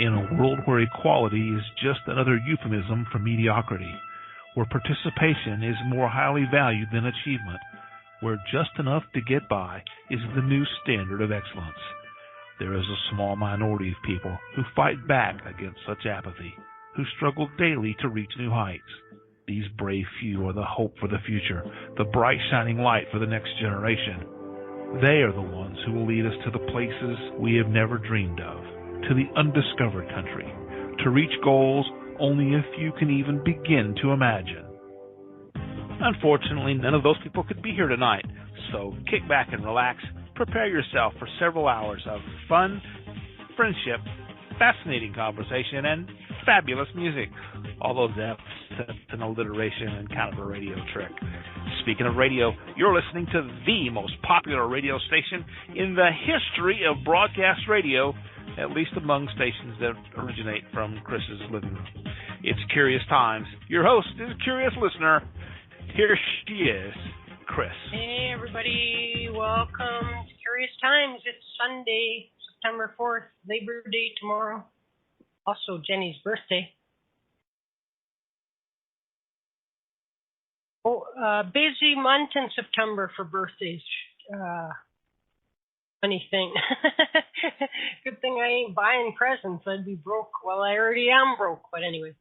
In a world where equality is just another euphemism for mediocrity, where participation is more highly valued than achievement, where just enough to get by is the new standard of excellence, there is a small minority of people who fight back against such apathy, who struggle daily to reach new heights. These brave few are the hope for the future, the bright shining light for the next generation. They are the ones who will lead us to the places we have never dreamed of, to the undiscovered country, to reach goals only a few can even begin to imagine. Unfortunately, none of those people could be here tonight, so kick back and relax. Prepare yourself for several hours of fun, friendship, fascinating conversation, and fabulous music. All those F's, that's an alliteration and kind of a radio trick. Speaking of radio, you're listening to the most popular radio station in the history of broadcast radio, at least among stations that originate from Chris's living room. It's Curious Times. Your host is a curious listener. Here she is, Chris. Hey, everybody. Welcome to Curious Times. It's Sunday, September 4th, Labor Day tomorrow. Also, Jenny's birthday. Busy month in September for birthdays. Funny thing. Good thing I ain't buying presents. I'd be broke. Well, I already am broke, but anyway.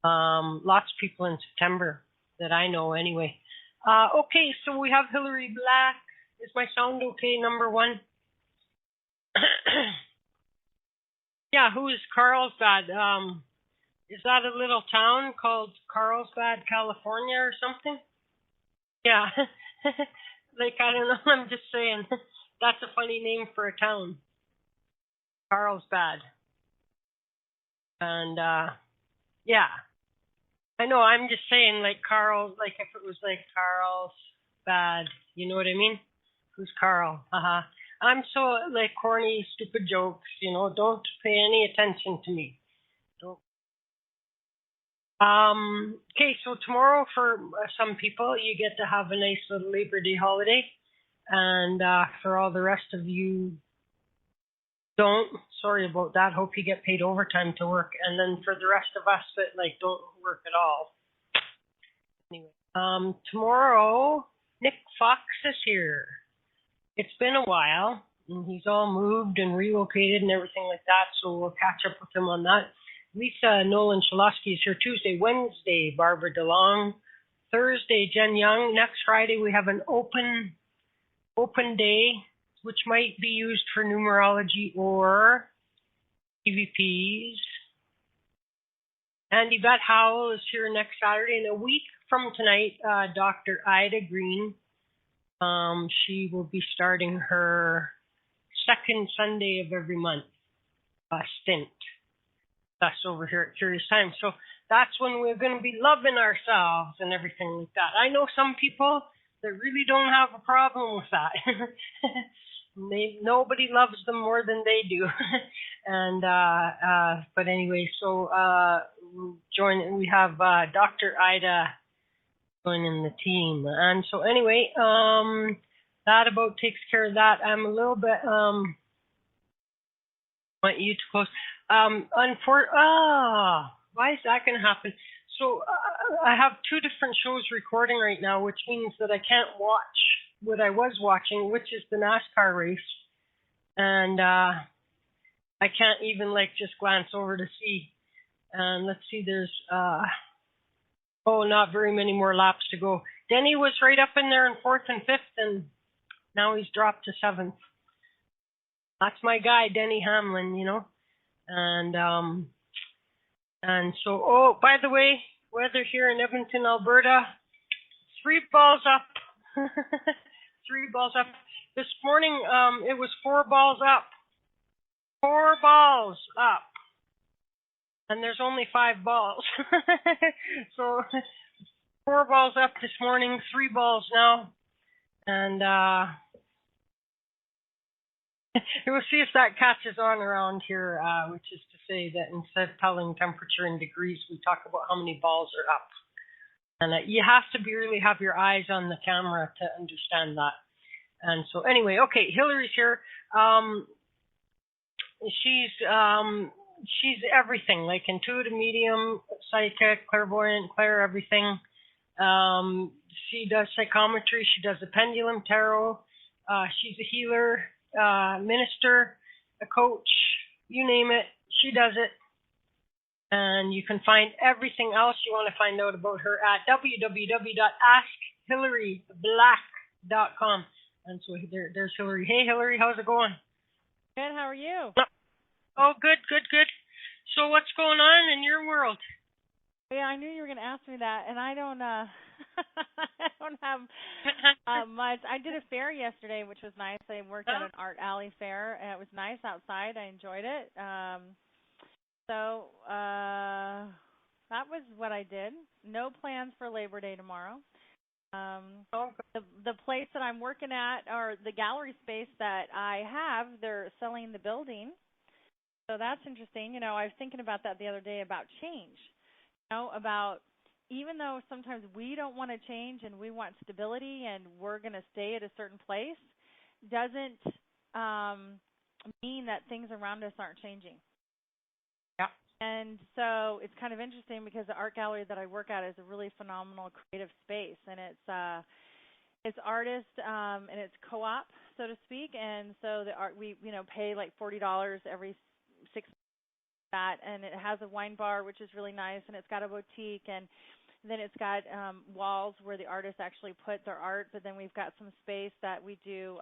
Lots of people in September that I know anyway. Okay, so we have Hillary Black. Is my sound okay, number one? Yeah, who is Carlsbad? Is that a little town called Carlsbad, California or something? Yeah. Like, I don't know, I'm just saying. That's a funny name for a town. Carlsbad. And, yeah. I know, I'm just saying, like, Carl, like if it was like Carlsbad, you know what I mean? Who's Carl? I'm so, like, corny, stupid jokes, you know, don't pay any attention to me. Don't. Okay, so tomorrow for some people, you get to have a nice little Labor Day holiday. And for all the rest of you, don't. Sorry about that. Hope you get paid overtime to work. And then for the rest of us that, like, don't work at all. Anyway, tomorrow, Nick Fox is here. It's been a while, and he's all moved and relocated and everything like that, so we'll catch up with him on that. Lisa Nolan Shalosky is here Tuesday, Wednesday, Barbara DeLong. Thursday, Jen Young. Next Friday, we have an open day, which might be used for numerology or EVPs. And Yvette Howell is here next Saturday. And a week from tonight, Dr. Ida Green, she will be starting her second Sunday of every month stint. That's over here at Curious Times. So that's when we're going to be loving ourselves and everything like that. I know some people that really don't have a problem with that. Nobody loves them more than they do. And but anyway, so we have Dr. Ida joining the team. And so anyway, that about takes care of that. I'm a little bit want you to close. Why is that going to happen? So I have two different shows recording right now, which means that I can't watch what I was watching, which is the NASCAR race. And I can't even, like, just glance over to see. And let's see, there's, not very many more laps to go. Denny was right up in there in 4th and 5th, and now he's dropped to 7th. That's my guy, Denny Hamlin, you know. And so, by the way, weather here in Edmonton, Alberta, 3 balls up. 3 balls up. This morning, it was 4 balls up. 4 balls up. And there's only 5 balls. So, 4 balls up this morning, 3 balls now. And we'll see if that catches on around here, which is to say that instead of telling temperature in degrees, we talk about how many balls are up. And you have to really have your eyes on the camera to understand that. And so anyway, okay, Hillary's here. She's she's everything, like intuitive medium, psychic, clairvoyant, clair everything. She does psychometry. She does the pendulum tarot. She's a healer, minister, a coach, you name it. She does it. And you can find everything else you want to find out about her at www.askhillaryblack.com. And so there's Hillary. Hey, Hillary, how's it going? Good. How are you? Oh, good. So what's going on in your world? Yeah, I knew you were going to ask me that, and I don't I don't have much. I did a fair yesterday, which was nice. I worked at an art alley fair, and it was nice outside. I enjoyed it. So that was what I did. No plans for Labor Day tomorrow. The place that I'm working at, or the gallery space that I have, they're selling the building. So that's interesting. You know, I was thinking about that the other day about change. You know, about even though sometimes we don't want to change and we want stability and we're going to stay at a certain place, doesn't mean that things around us aren't changing. Yeah. And so it's kind of interesting because the art gallery that I work at is a really phenomenal creative space, and it's artist and it's co-op, so to speak. And so the art we pay like $40 every 6 months. That, and it has a wine bar, which is really nice, and it's got a boutique, and then it's got walls where the artists actually put their art. But then we've got some space that we do,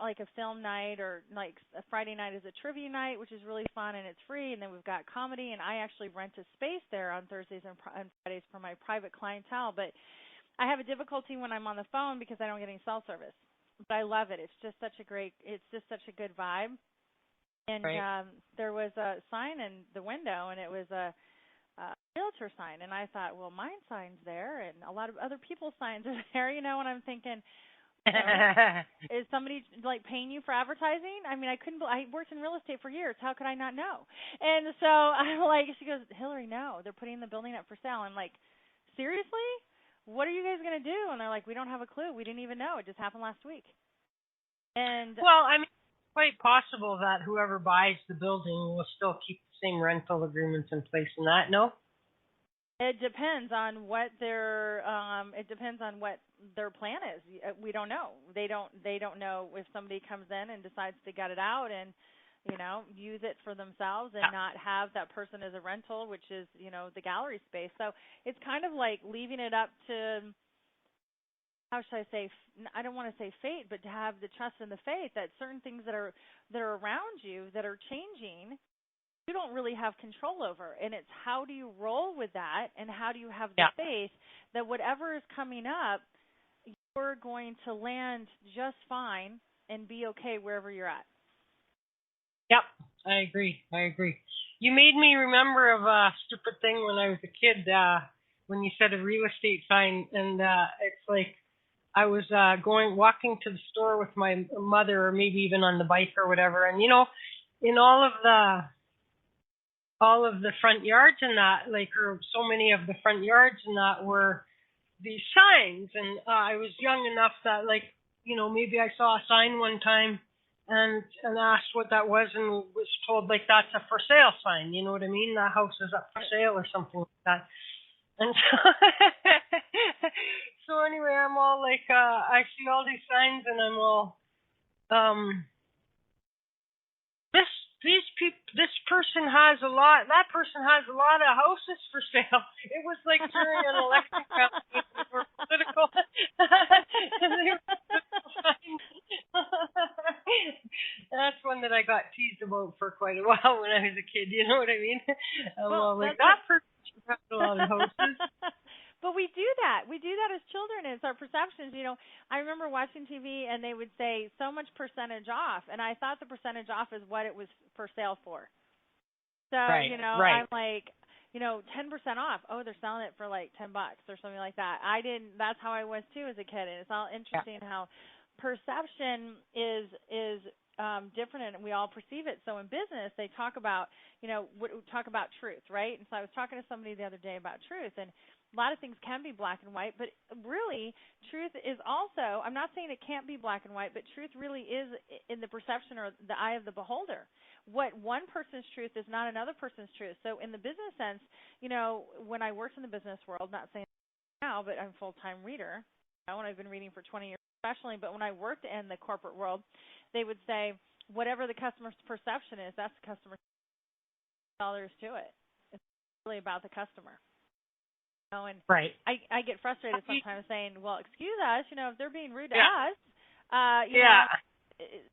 like a film night, or like a Friday night is a trivia night, which is really fun and it's free. And then we've got comedy, and I actually rent a space there on Thursdays and Fridays for my private clientele. But I have a difficulty when I'm on the phone because I don't get any cell service. But I love it. It's just such a good vibe. And right. There was a sign in the window, and it was a realtor sign. And I thought, well, mine sign's there, and a lot of other people's signs are there, and I'm thinking, is somebody like paying you for advertising? I mean, I worked in real estate for years. How could I not know? And so I'm like, she goes, Hillary, no, they're putting the building up for sale. I'm like, seriously? What are you guys going to do? And they're like, we don't have a clue. We didn't even know. It just happened last week. And well, I mean, quite possible that whoever buys the building will still keep the same rental agreements in place and that, no? It depends on what their plan is. We don't know. They don't know if somebody comes in and decides to gut it out and use it for themselves and not have that person as a rental, which is the gallery space. So it's kind of like leaving it up to, how should I say, I don't want to say fate, but to have the trust and the faith that certain things that are around you that are changing, you don't really have control over. And it's how do you roll with that, and how do you have the faith that whatever is coming up, you're going to land just fine and be okay wherever you're at. Yep, I agree. You made me remember of a stupid thing when I was a kid, when you said a real estate sign, and it's like, I was walking to the store with my mother, or maybe even on the bike or whatever, and in all of the front yards and that, or so many of the front yards and that were these signs, and I was young enough that maybe I saw a sign one time and asked what that was, and was told that's a for sale sign. You know what I mean? That house is up for sale or something like that. And so anyway, I'm all I see all these signs, and I'm all, this person has a lot, that person has a lot of houses for sale. It was like during an election campaign or political. And they were signs. That's one that I got teased about for quite a while when I was a kid. You know what I mean? That person has a lot of houses. But we do that. We do that as children. It's our perceptions. I remember watching TV, and they would say so much percentage off, and I thought the percentage off is what it was for sale for. So, right. I'm like, 10% off. Oh, they're selling it for like $10 or something like that. That's how I was too as a kid. And it's all interesting how perception is different, and we all perceive it. So in business, they talk about, truth, right? And so I was talking to somebody the other day about truth, and a lot of things can be black and white, but really truth is also, I'm not saying it can't be black and white, but truth really is in the perception or the eye of the beholder. What one person's truth is not another person's truth. So in the business sense, you know, when I worked in the business world, not saying now, but I'm a full-time reader, and I've been reading for 20 years professionally, but when I worked in the corporate world, they would say, whatever the customer's perception is, that's the customer's dollars to it. It's really about the customer. You know, and right. I get frustrated sometimes saying, well, excuse us, you know, if they're being rude to Yeah. us, you know, it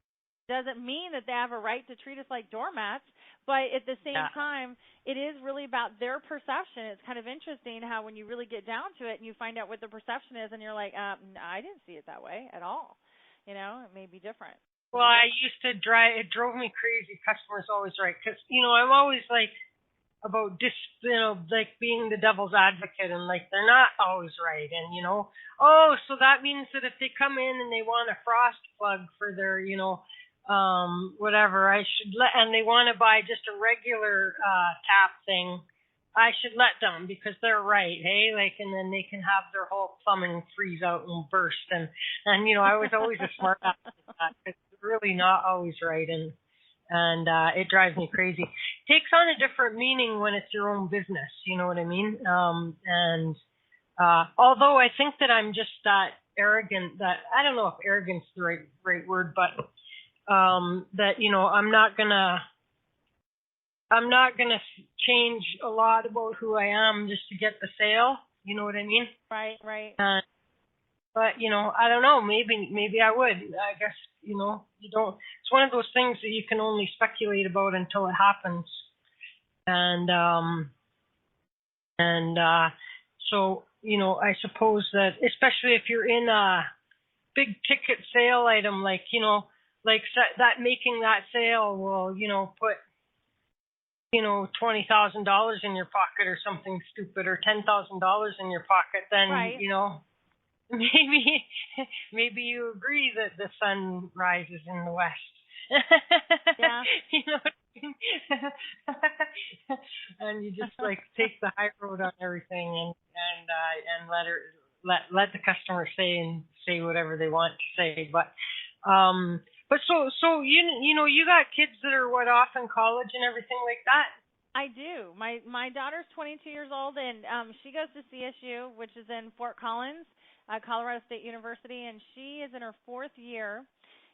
doesn't mean that they have a right to treat us like doormats, but at the same time, it is really about their perception. It's kind of interesting how when you really get down to it and you find out what the perception is and you're like, I didn't see it that way at all. You know, it may be different. Well, I used to it drove me crazy. Customers always right. Because, you know, I'm always like, about like being the devil's advocate, and like they're not always right, and you know, oh, so that means that if they come in and they want a frost plug for their, you know, whatever, I should and they want to buy just a regular tap thing, I should let them because they're right, hey, like, and then they can have their whole plumbing freeze out and burst, and you know, I was always a smart ass like that because it's really not always right, and it drives me crazy. It takes on a different meaning when it's your own business, you know what I mean? Although I think that I'm just that arrogant, that I don't know if arrogant's the right word, but that, you know, I'm not gonna change a lot about who I am just to get the sale, you know what I mean? Right. But, you know, I don't know, maybe I would. I guess, you know, you don't, it's one of those things that you can only speculate about until it happens. So, you know, I suppose that, especially if you're in a big ticket sale item, like, you know, like that making that sale will, you know, put, you know, $20,000 in your pocket or something stupid, or $10,000 in your pocket, then, right. You know, maybe you agree that the sun rises in the west. Yeah. You know what I mean? And you just like take the high road on everything and let the customer say whatever they want to say. But so you know, you got kids that are off in college and everything like that? I do. My daughter's 22 years old, and she goes to CSU, which is in Fort Collins, Colorado State University, and she is in her 4th year,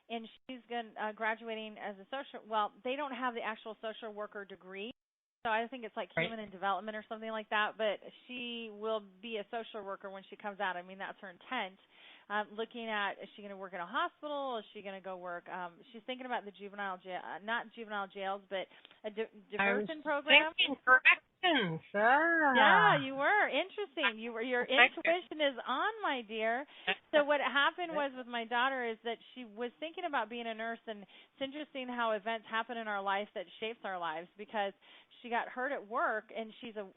and she's graduating as a social. Well, they don't have the actual social worker degree, so I think it's like human and development or something like that. But she will be a social worker when she comes out. I mean, that's her intent. Looking at, is she going to work in a hospital? Is she going to go work? She's thinking about the juvenile jail, not juvenile jails, but a diversion program. Thinking corrections. Yeah, you were. Interesting. Your intuition is on, my dear. So what happened was with my daughter is that she was thinking about being a nurse, and it's interesting how events happen in our life that shapes our lives, because she got hurt at work, and she was a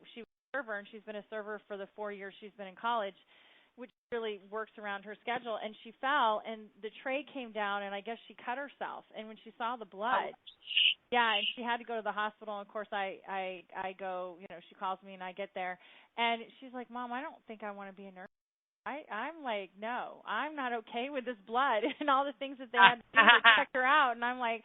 server, and she's been a server for the 4 years she's been in college, which really works around her schedule, and she fell, and the tray came down, and I guess she cut herself. And when she saw the blood, and she had to go to the hospital. And of course, I go, you know, she calls me, and I get there, and she's like, Mom, I don't think I want to be a nurse. I'm like, no, I'm not okay with this blood and all the things that they had to do to check her out. And I'm like,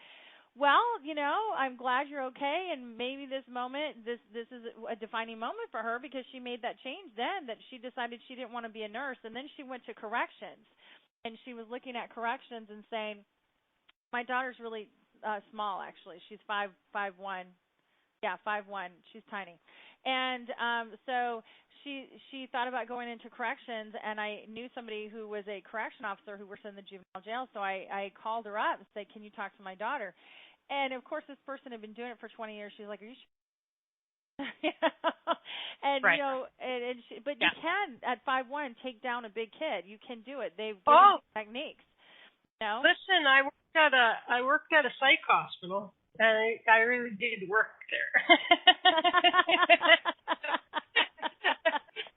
well, you know, I'm glad you're okay, and maybe this moment, this is a defining moment for her, because she made that change then, that she decided she didn't want to be a nurse, and then she went to corrections, and she was looking at corrections and saying, my daughter's really small, actually. She's 5'1". Yeah, 5'1". She's tiny. And so she thought about going into corrections, and I knew somebody who was a correction officer who works in the juvenile jail, so I called her up and said, can you talk to my daughter? And, of course, this person had been doing it for 20 years. She's like, are you sure? And, you know, but you can, at 5'1", take down a big kid. You can do it. They've given techniques. You know? Listen, I worked at a psych hospital, and I really did work there.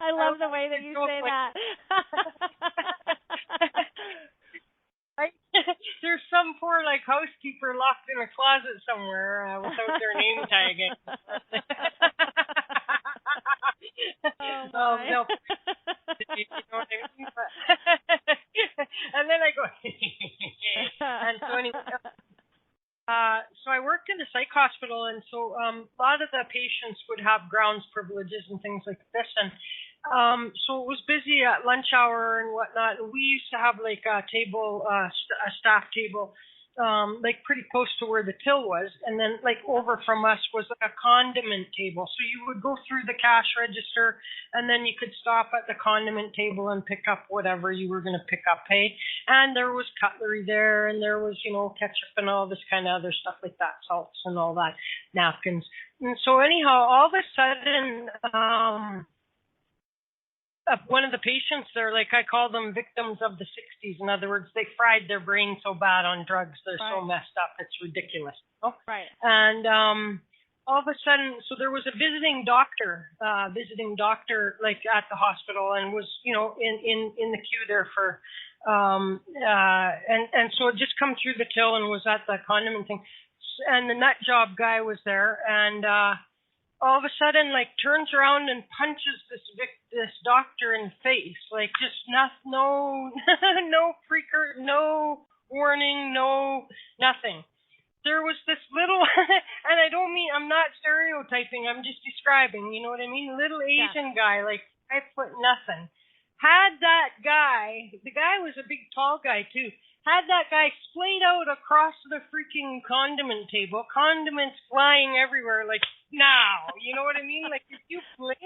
I love the way that you say that. There's some poor housekeeper locked in a closet somewhere without their name tagging. Oh, myself, you know what I mean? But and then I go, and so anyway. So I worked in a psych hospital, and so a lot of the patients would have grounds privileges and things like this, and so it was busy at lunch hour and whatnot. And we used to have like a table, a staff table, like pretty close to where the till was, and then like over from us was like a condiment table. So you would go through the cash register, and then you could stop at the condiment table and pick up whatever you were going to pick up, hey? And there was cutlery there, and there was, you know, ketchup and all this kind of other stuff like that, salts and all that, napkins. And so anyhow, all of a sudden, one of the patients there, like I call them victims of the 60s. In other words, they fried their brain so bad on drugs. They're so messed up. It's ridiculous. You know? Right. And all of a sudden, so there was a visiting doctor like at the hospital, and was, you know, in the queue there for, and so it just come through the till and was at the condiment thing. And the nut job guy was there, and all of a sudden, like, turns around and punches this doctor in the face, like, just no warning, no nothing. There was this little, and I'm not stereotyping, I'm just describing, you know what I mean? Little Asian guy, like 5 foot nothing. Had that guy, the guy was a big tall guy too, had that guy splayed out across the freaking condiment table, condiments flying everywhere, like, now, you know what I mean? Like, if you blink,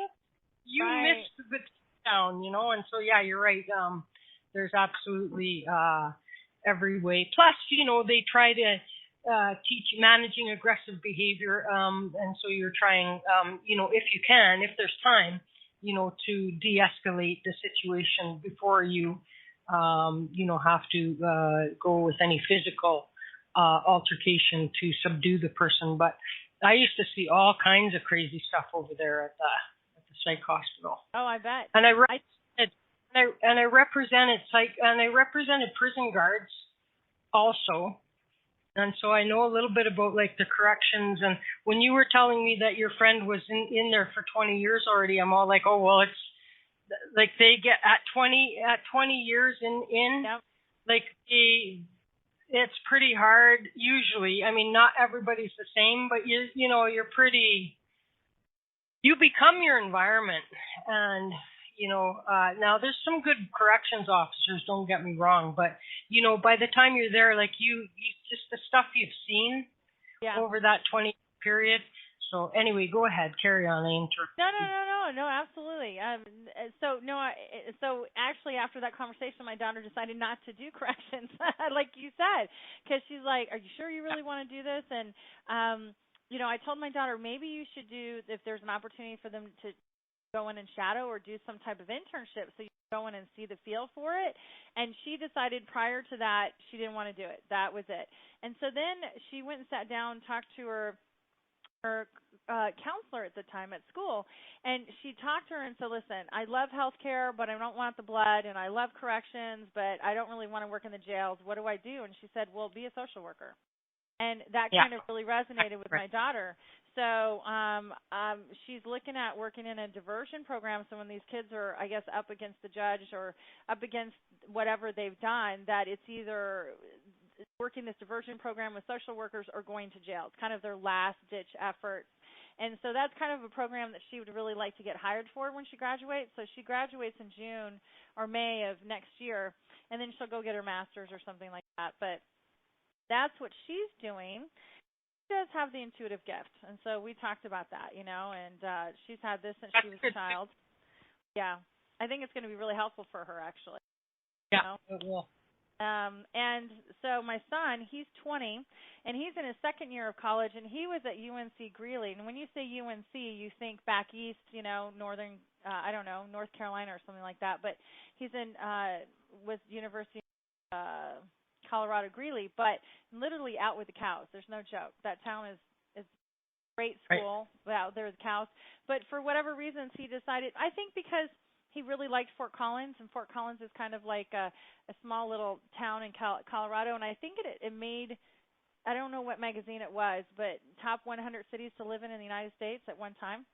you missed the touchdown, you know? And so, yeah, you're right. There's absolutely every way. Plus, you know, they try to teach managing aggressive behavior, and so you're trying, you know, if you can, if there's time, you know, to de-escalate the situation before you, you know, have to go with any physical altercation to subdue the person. But I used to see all kinds of crazy stuff over there at the psych hospital. Oh, I bet. And I represented prison guards also. And so I know a little bit about like the corrections. And when you were telling me that your friend was in there for 20 years already, I'm all like, oh, well, it's like they get at 20 years in, yep. Like it's pretty hard usually. I mean, not everybody's the same, but you become your environment. And you know, now there's some good corrections officers, don't get me wrong, but you know, by the time you're there, like you just the stuff you've seen over that 20 period. So anyway, go ahead, carry on. No, absolutely. So actually, after that conversation, my daughter decided not to do corrections, like you said, because she's like, "Are you sure you really want to do this?" And you know, I told my daughter maybe you should do, if there's an opportunity for them to go in and shadow or do some type of internship, so you go in and see the feel for it. And she decided prior to that she didn't want to do it. That was it. And so then she went and sat down, talked to her counselor at the time at school, and she talked to her and said, listen, I love healthcare, but I don't want the blood, and I love corrections, but I don't really want to work in the jails. What do I do? And she said, well, be a social worker. And that kind of really resonated with my daughter. So she's looking at working in a diversion program. So when these kids are, I guess, up against the judge or up against whatever they've done, that it's either working this diversion program with social workers or going to jail. It's kind of their last-ditch effort. And so that's kind of a program that she would really like to get hired for when she graduates. So she graduates in June or May of next year, and then she'll go get her master's or something like that. But that's what she's doing. She does have the intuitive gift, and so we talked about that, you know, and she's had this since she was a child. Yeah, I think it's going to be really helpful for her, actually. Yeah, you know? it will. And so my son, he's 20, and he's in his second year of college, and he was at UNC Greeley. And when you say UNC, you think back east, you know, northern, North Carolina or something like that. But he's in with University of Colorado Greeley, but literally out with the cows. There's no joke. That town is a great school, out there with cows. But for whatever reasons, he decided, I think because he really liked Fort Collins, and Fort Collins is kind of like a small little town in Colorado, and I think it made, I don't know what magazine it was, but top 100 cities to live in the United States at one time,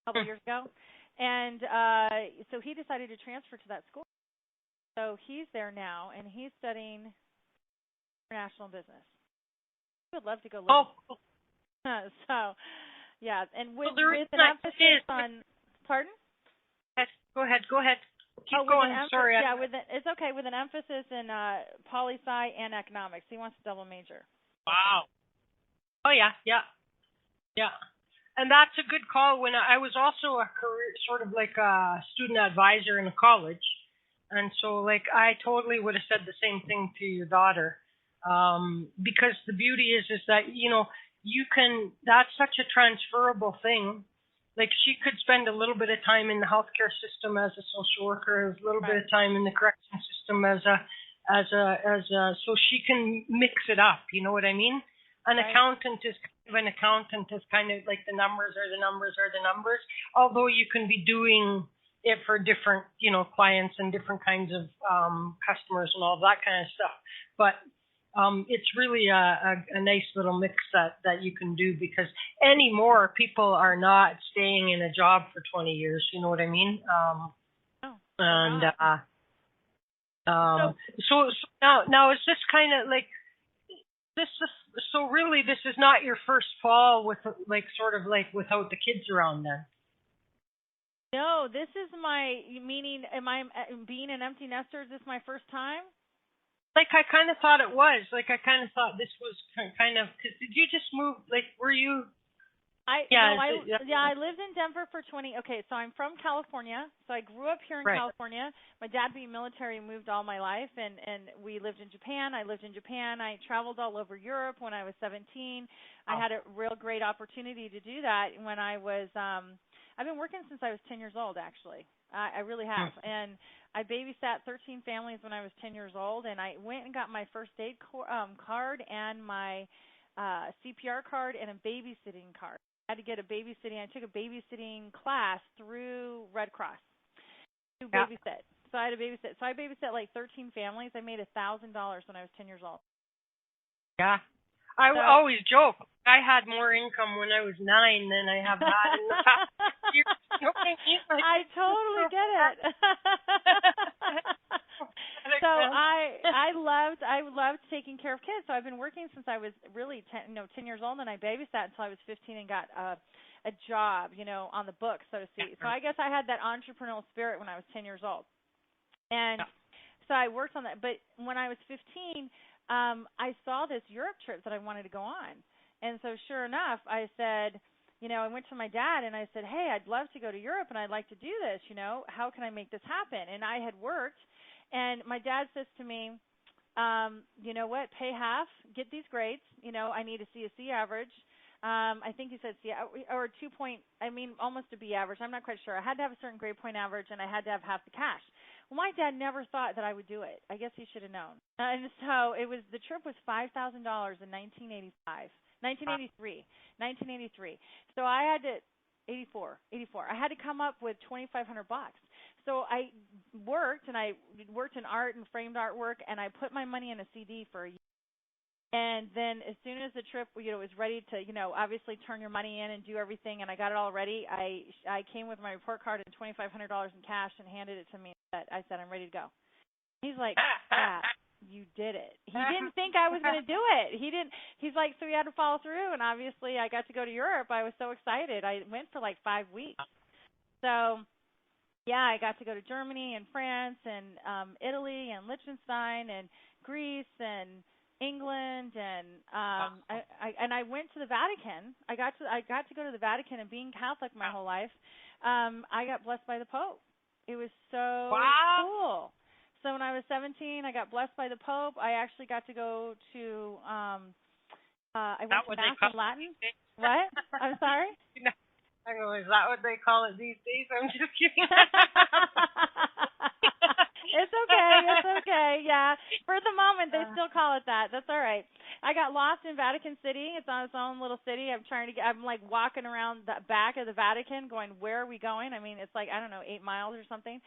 a couple years ago. And so he decided to transfer to that school. So he's there now, and he's studying international business. I would love to go live. So, yeah, and with an emphasis on, pardon? Yes, go ahead. Keep going. Sorry. Yeah, it's okay. With an emphasis in poli-sci and economics. He wants to double major. Wow. Oh, yeah. And that's a good call. When I was also a career, sort of like a student advisor in a college. And so, like, I totally would have said the same thing to your daughter. Because the beauty is that, you can, that's such a transferable thing. Like, she could spend a little bit of time in the healthcare system as a social worker, a little bit of time in the correction system so she can mix it up. You know what I mean? An accountant is kind of like the numbers are the numbers. Although you can be doing it for different, clients and different kinds of customers and all that kind of stuff. But it's really a nice little mix that you can do, because anymore people are not staying in a job for 20 years. You know what I mean? So now is this kind of like this is so really this is not your first fall with without the kids around then? No, this is meaning, am I being an empty nester? Is this my first time? Like, I kind of thought it was. Like, I kind of thought this was kind of, because did you just move, like, were you? I lived in Denver for 20, okay, so I'm from California. So I grew up here in California. My dad being military moved all my life, and we lived in Japan. I traveled all over Europe when I was 17. I had a real great opportunity to do that when I was, I've been working since I was 10 years old, actually. I really have. And I babysat 13 families when I was 10 years old, and I went and got my first aid card and my CPR card and a babysitting card. I had to get I took a babysitting class through Red Cross to babysit. So I had to babysit. So I babysat like 13 families. I made $1,000 when I was 10 years old. Yeah. I always joke. I had more income when I was 9 than I have had in the past years. I totally get it. So I loved taking care of kids. So I've been working since I was really 10 years old, and I babysat until I was 15 and got a job, on the books, so to speak. So I guess I had that entrepreneurial spirit when I was 10 years old. And so I worked on that. But when I was 15, I saw this Europe trip that I wanted to go on. And so sure enough, I said, I went to my dad and I said, hey, I'd love to go to Europe and I'd like to do this, how can I make this happen? And I had worked, and my dad says to me, you know what, pay half, get these grades, I need to see a C average. I think he said C, or almost a B average. I'm not quite sure. I had to have a certain grade point average, and I had to have half the cash. Well, my dad never thought that I would do it. I guess he should have known. And so the trip was $5,000 in 1983. So I had to, 84. I had to come up with $2,500. So I worked in art and framed artwork, and I put my money in a CD for a year. And then as soon as the trip, was ready to, obviously turn your money in and do everything, and I got it all ready, I came with my report card and $2,500 in cash and handed it to me. I said, I'm ready to go. He's like, yeah, you did it. He didn't think I was going to do it. He's like, so you had to follow through. And obviously I got to go to Europe. I was so excited. I went for like 5 weeks. So, yeah, I got to go to Germany and France and Italy and Liechtenstein and Greece and England, and I went to the Vatican. I got to go to the Vatican, and being Catholic my whole life, I got blessed by the Pope. It was so cool. So when I was 17, I got blessed by the Pope. I actually got to go to I went to Mass in Latin. What? I'm sorry? I go, is that what they call it these days? I'm just kidding. It's okay. Yeah. For the moment, they still call it that. That's all right. I got lost in Vatican City. It's on its own little city. I'm like walking around the back of the Vatican going, where are we going? I mean, it's like, I don't know, 8 miles or something.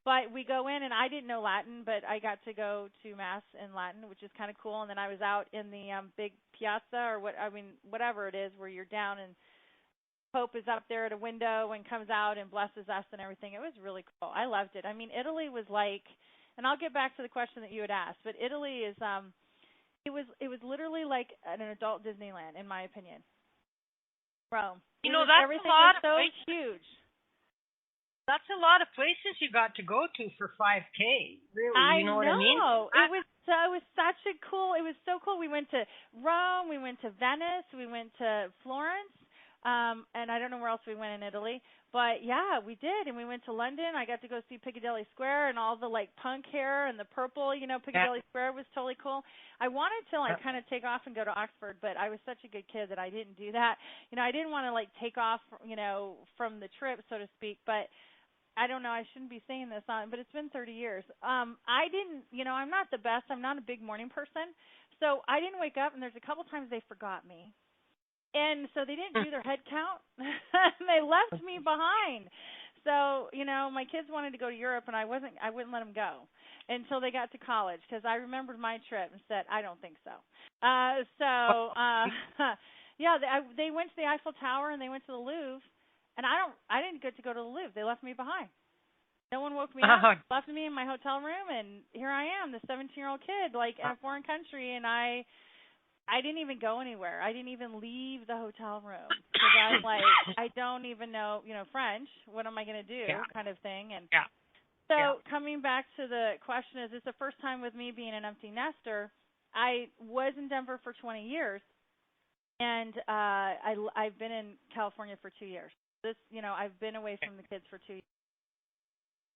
But we go in, and I didn't know Latin, but I got to go to Mass in Latin, which is kind of cool. And then I was out in the big piazza, or whatever it is, where you're down in Pope is up there at a window and comes out and blesses us and everything. It was really cool. I loved it. I mean, Italy was like, and I'll get back to the question that you had asked, but Italy is, it was literally like an adult Disneyland, in my opinion. Rome. That's everything a lot was so of huge. That's a lot of places you got to go to for 5K. Really, you know what I mean? It was so cool. We went to Rome, we went to Venice, we went to Florence, and I don't know where else we went in Italy. But yeah, we did, and we went to London. I got to go see Piccadilly Square and all the like punk hair and the purple. Piccadilly Square was totally cool. I wanted to kind of take off and go to Oxford, but I was such a good kid that I didn't do that. I didn't want to take off, from the trip, so to speak. But I don't know. I shouldn't be saying this on, but it's been 30 years. I didn't, I'm not the best. I'm not a big morning person, so I didn't wake up. And there's a couple times they forgot me. And so they didn't do their head count. They left me behind. So, my kids wanted to go to Europe, and I wouldn't let them go until they got to college, because I remembered my trip and said, I don't think so. Yeah, they went to the Eiffel Tower and they went to the Louvre, and I didn't get to go to the Louvre. They left me behind. No one woke me up, left me in my hotel room, and here I am, the 17-year-old kid, in a foreign country, and I didn't even go anywhere. I didn't even leave the hotel room because I'm like, I don't even know, French. What am I going to do, kind of thing. And so coming back to the question, is this the first time with me being an empty nester? I was in Denver for 20 years, and I've been in California for 2 years. I've been away from the kids for 2 years.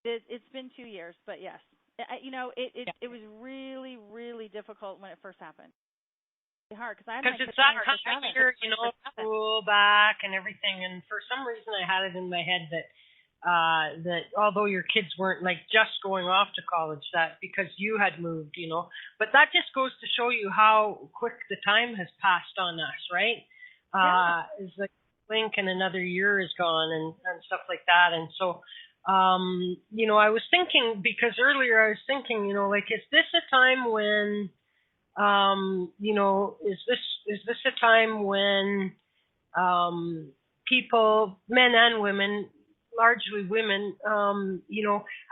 It's been 2 years, but yes. It was really, really difficult when it first happened. Hard because it's that time of year, school back and everything, and for some reason I had it in my head that although your kids weren't just going off to college, that because you had moved, but that just goes to show you how quick the time has passed on us, right? It's like blink and another year is gone and stuff like that, and so I was thinking, because earlier I was thinking, is this a time when is this a time when people, men and women, largely women,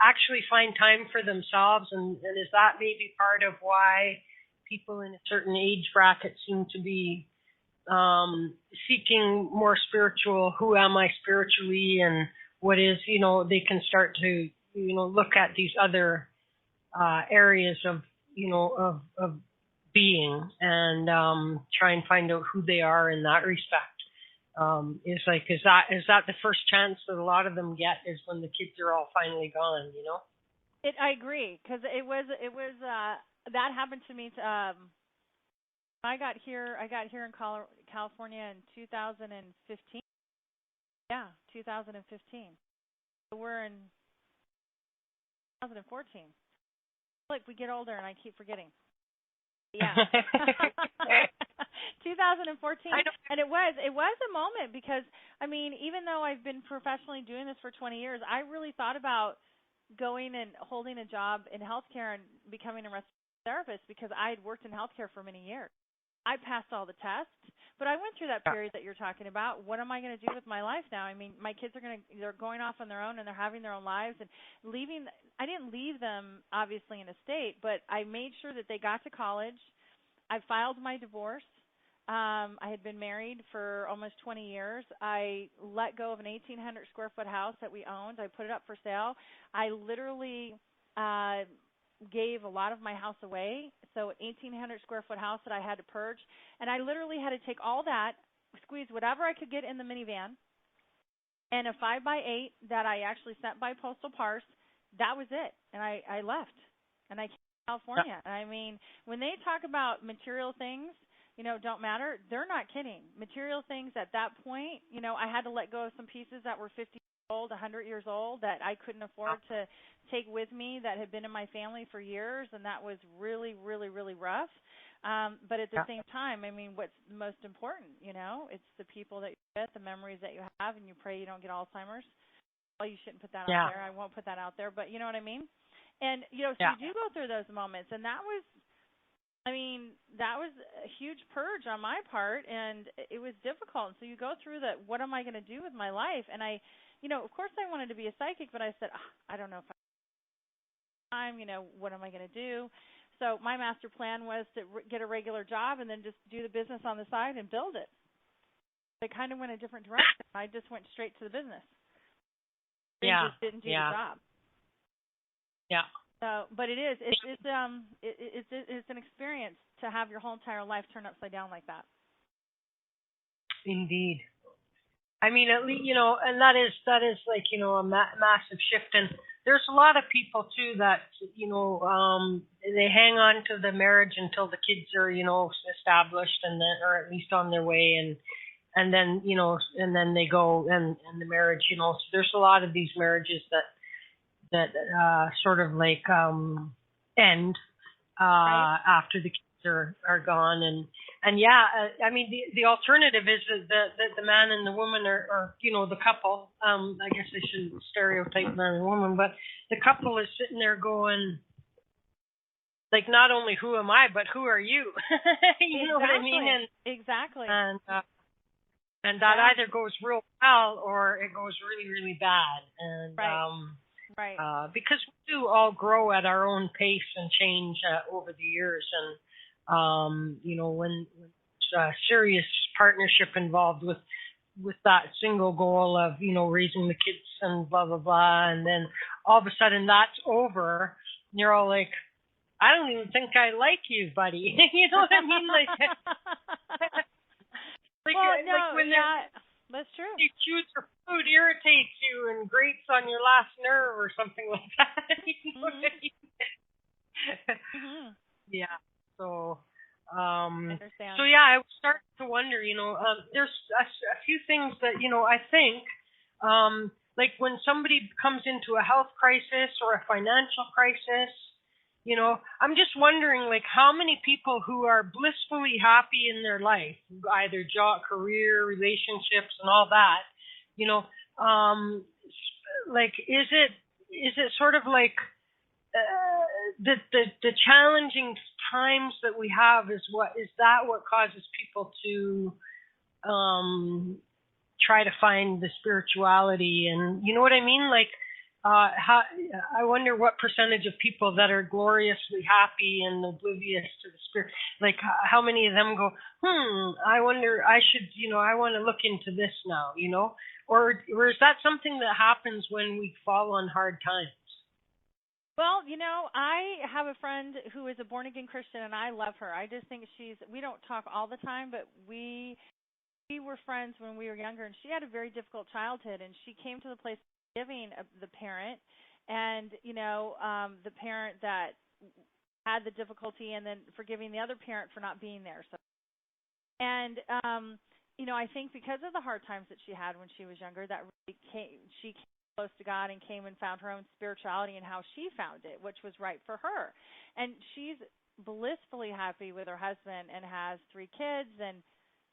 actually find time for themselves, and is that maybe part of why people in a certain age bracket seem to be seeking more spiritual, who am I spiritually, and what is, they can start to, look at these other areas of being and try and find out who they are in that respect. Is that the first chance that a lot of them get, is when the kids are all finally gone, I agree, because it was that happened to me. I got here in California in 2015. Yeah, 2015. So we're in 2014. Like, we get older and I keep forgetting. Yeah. 2014. And it was a moment, because even though I've been professionally doing this for 20 years, I really thought about going and holding a job in healthcare and becoming a restorative therapist, because I had worked in healthcare for many years. I passed all the tests, but I went through that period that you're talking about. What am I going to do with my life now? My kids they're going off on their own, and they're having their own lives, and leaving. I didn't leave them obviously in a state, but I made sure that they got to college. I filed my divorce. I had been married for almost 20 years. I let go of an 1,800 square foot house that we owned. I put it up for sale. I literally gave a lot of my house away. So an 1,800 square foot house that I had to purge. And I literally had to take all that, squeeze whatever I could get in the minivan, and a 5x8 that I actually sent by postal parcel. That was it. And I left. And I came to California. When they talk about material things, don't matter, they're not kidding. Material things at that point, I had to let go of some pieces that were 50 years old, 100 years old, that I couldn't afford to take with me, that had been in my family for years, and that was really, really, really rough. But at the same time, what's most important, it's the people that you're with, the memories that you have, and you pray you don't get Alzheimer's. Well, you shouldn't put that out there. I won't put that out there, but you know what I mean? And, so you do go through those moments, and that was I mean, that was a huge purge on my part, and it was difficult. So you go through that, what am I going to do with my life? And I, of course I wanted to be a psychic, but I said, I don't know if I'm, what am I going to do? So my master plan was to get a regular job and then just do the business on the side and build it. I kind of went a different direction. I just went straight to the business. Yeah. Just didn't do the job. Yeah. So, but it's an experience to have your whole entire life turned upside down like that. Indeed. I mean, at least, and that is like, a massive shift. And there's a lot of people too that, they hang on to the marriage until the kids are, established and then, or at least on their way, and then, and then they go and the marriage, so there's a lot of these marriages that sort of like end Right. after the kids are gone, and yeah, I mean the alternative is that the man and the woman are the couple. I guess I shouldn't stereotype man and woman, but the couple is sitting there going, like, not only who am I, but who are you? You know what I mean? And exactly. And that either goes real well or it goes really, really bad. And right. Because we do all grow at our own pace and change over the years. And when serious partnership involved with that single goal of raising the kids and blah blah blah, and then all of a sudden that's over, and you're all like, I don't even think I like you, buddy. You know what I mean? Like, that's true. You choose your food irritates you and grates on your last nerve or something like that. You know what I mean? Yeah. So, I understand. So yeah, I start to wonder. There's a few things that I think, like when somebody comes into a health crisis or a financial crisis. I'm just wondering, like, how many people who are blissfully happy in their life, either job, career, relationships, and all that, like, is it sort of like the challenging times that we have is what causes people to try to find the spirituality, and you know what I mean, like. I wonder what percentage of people that are gloriously happy and oblivious to the spirit, like how many of them go, I wonder, I should, I want to look into this now, or is that something that happens when we fall on hard times? Well, I have a friend who is a born-again Christian, and I love her. I just think we don't talk all the time, but we were friends when we were younger, and she had a very difficult childhood, and she came to the place forgiving the parent, and the parent that had the difficulty, and then forgiving the other parent for not being there. So, and I think because of the hard times that she had when she was younger, that really she came close to God and came and found her own spirituality and how she found it, which was right for her. And she's blissfully happy with her husband and has 3 kids and.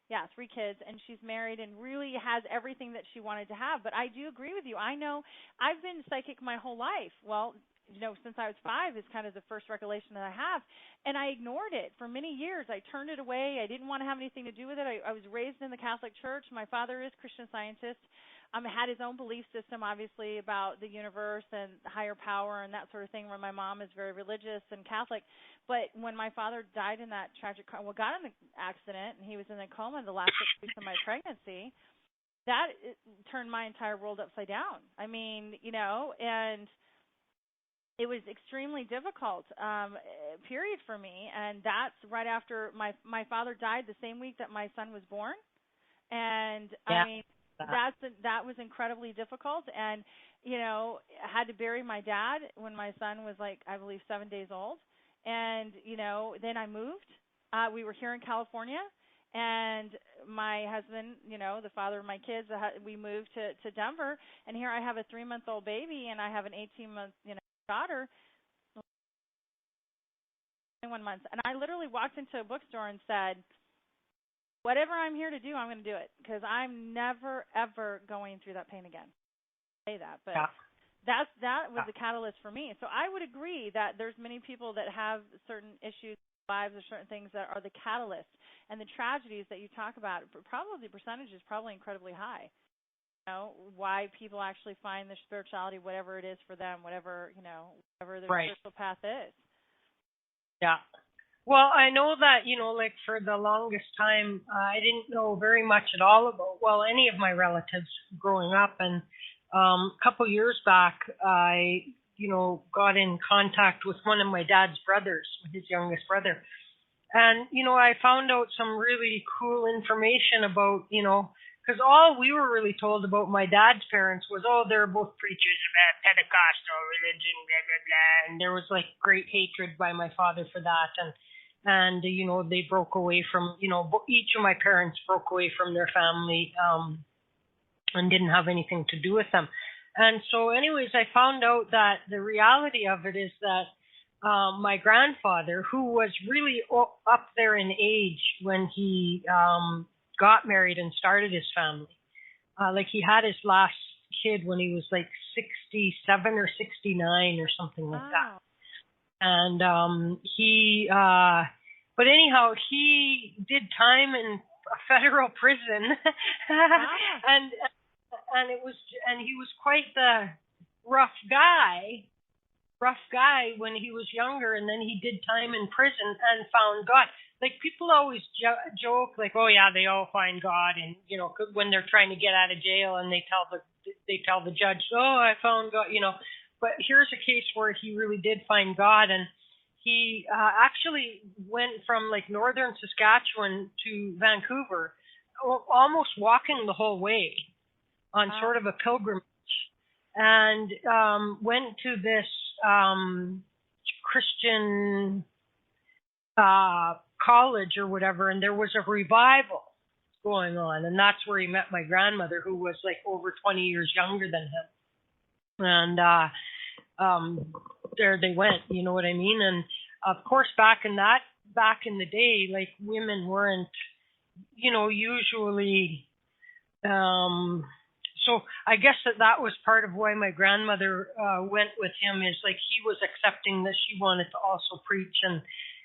Yeah, 3 kids, and she's married and really has everything that she wanted to have. But I do agree with you. I know I've been psychic my whole life. Well, since I was 5 is kind of the first recollection that I have. And I ignored it for many years. I turned it away. I didn't want to have anything to do with it. I was raised in the Catholic Church. My father is Christian Scientist. Had his own belief system, obviously, about the universe and higher power and that sort of thing, where my mom is very religious and Catholic. But when my father died in that tragic got in an accident, and he was in a coma the last 6 weeks of my pregnancy, that turned my entire world upside down. I mean, and it was extremely difficult period for me. And that's right after my father died the same week that my son was born. And, yeah. I mean, that was incredibly difficult, and had to bury my dad when my son was, like, I believe 7 days old, and then I moved. We were here in California, and my husband, the father of my kids, we moved to Denver, and here I have a 3-month-old baby, and I have an 18-month daughter. 21 months, and I literally walked into a bookstore and said, whatever I'm here to do, I'm going to do it, because I'm never, ever going through that pain again. I say that, but that was the catalyst for me. So I would agree that there's many people that have certain issues lives or certain things that are the catalyst. And the tragedies that you talk about, probably the percentage is probably incredibly high. You know, why people actually find their spirituality, whatever it is for them, whatever, you know, whatever their spiritual path is. Yeah. Well, I know that, you know, like for the longest time, I didn't know very much at all about, well, any of my relatives growing up. And a couple years back, I, you know, got in contact with one of my dad's brothers, his youngest brother. And, you know, I found out some really cool information about, you know, because all we were really told about my dad's parents was, oh, they're both preachers about Pentecostal religion, blah, blah, blah. And there was like great hatred by my father for that. And you know, they broke away from, you know, each of my parents broke away from their family and didn't have anything to do with them. And so anyways, I found out that the reality of it is that my grandfather, who was really up there in age when he got married and started his family. Like he had his last kid when he was like 67 or 69 or something like that. And but anyhow, he did time in a federal prison, and he was quite the rough guy when he was younger, and then he did time in prison and found God. Like people always joke, like, oh yeah, they all find God, and you know, when they're trying to get out of jail, and they tell the judge, oh, I found God, you know. But here's a case where he really did find God, and he actually went from like northern Saskatchewan to Vancouver, almost walking the whole way on sort of a pilgrimage, and went to this Christian college or whatever, and there was a revival going on, and that's where he met my grandmother, who was like over 20 years younger than him. And there they went, you know what I mean? And of course, back in the day, like women weren't, you know, usually. So I guess that was part of why my grandmother went with him, is like he was accepting that she wanted to also preach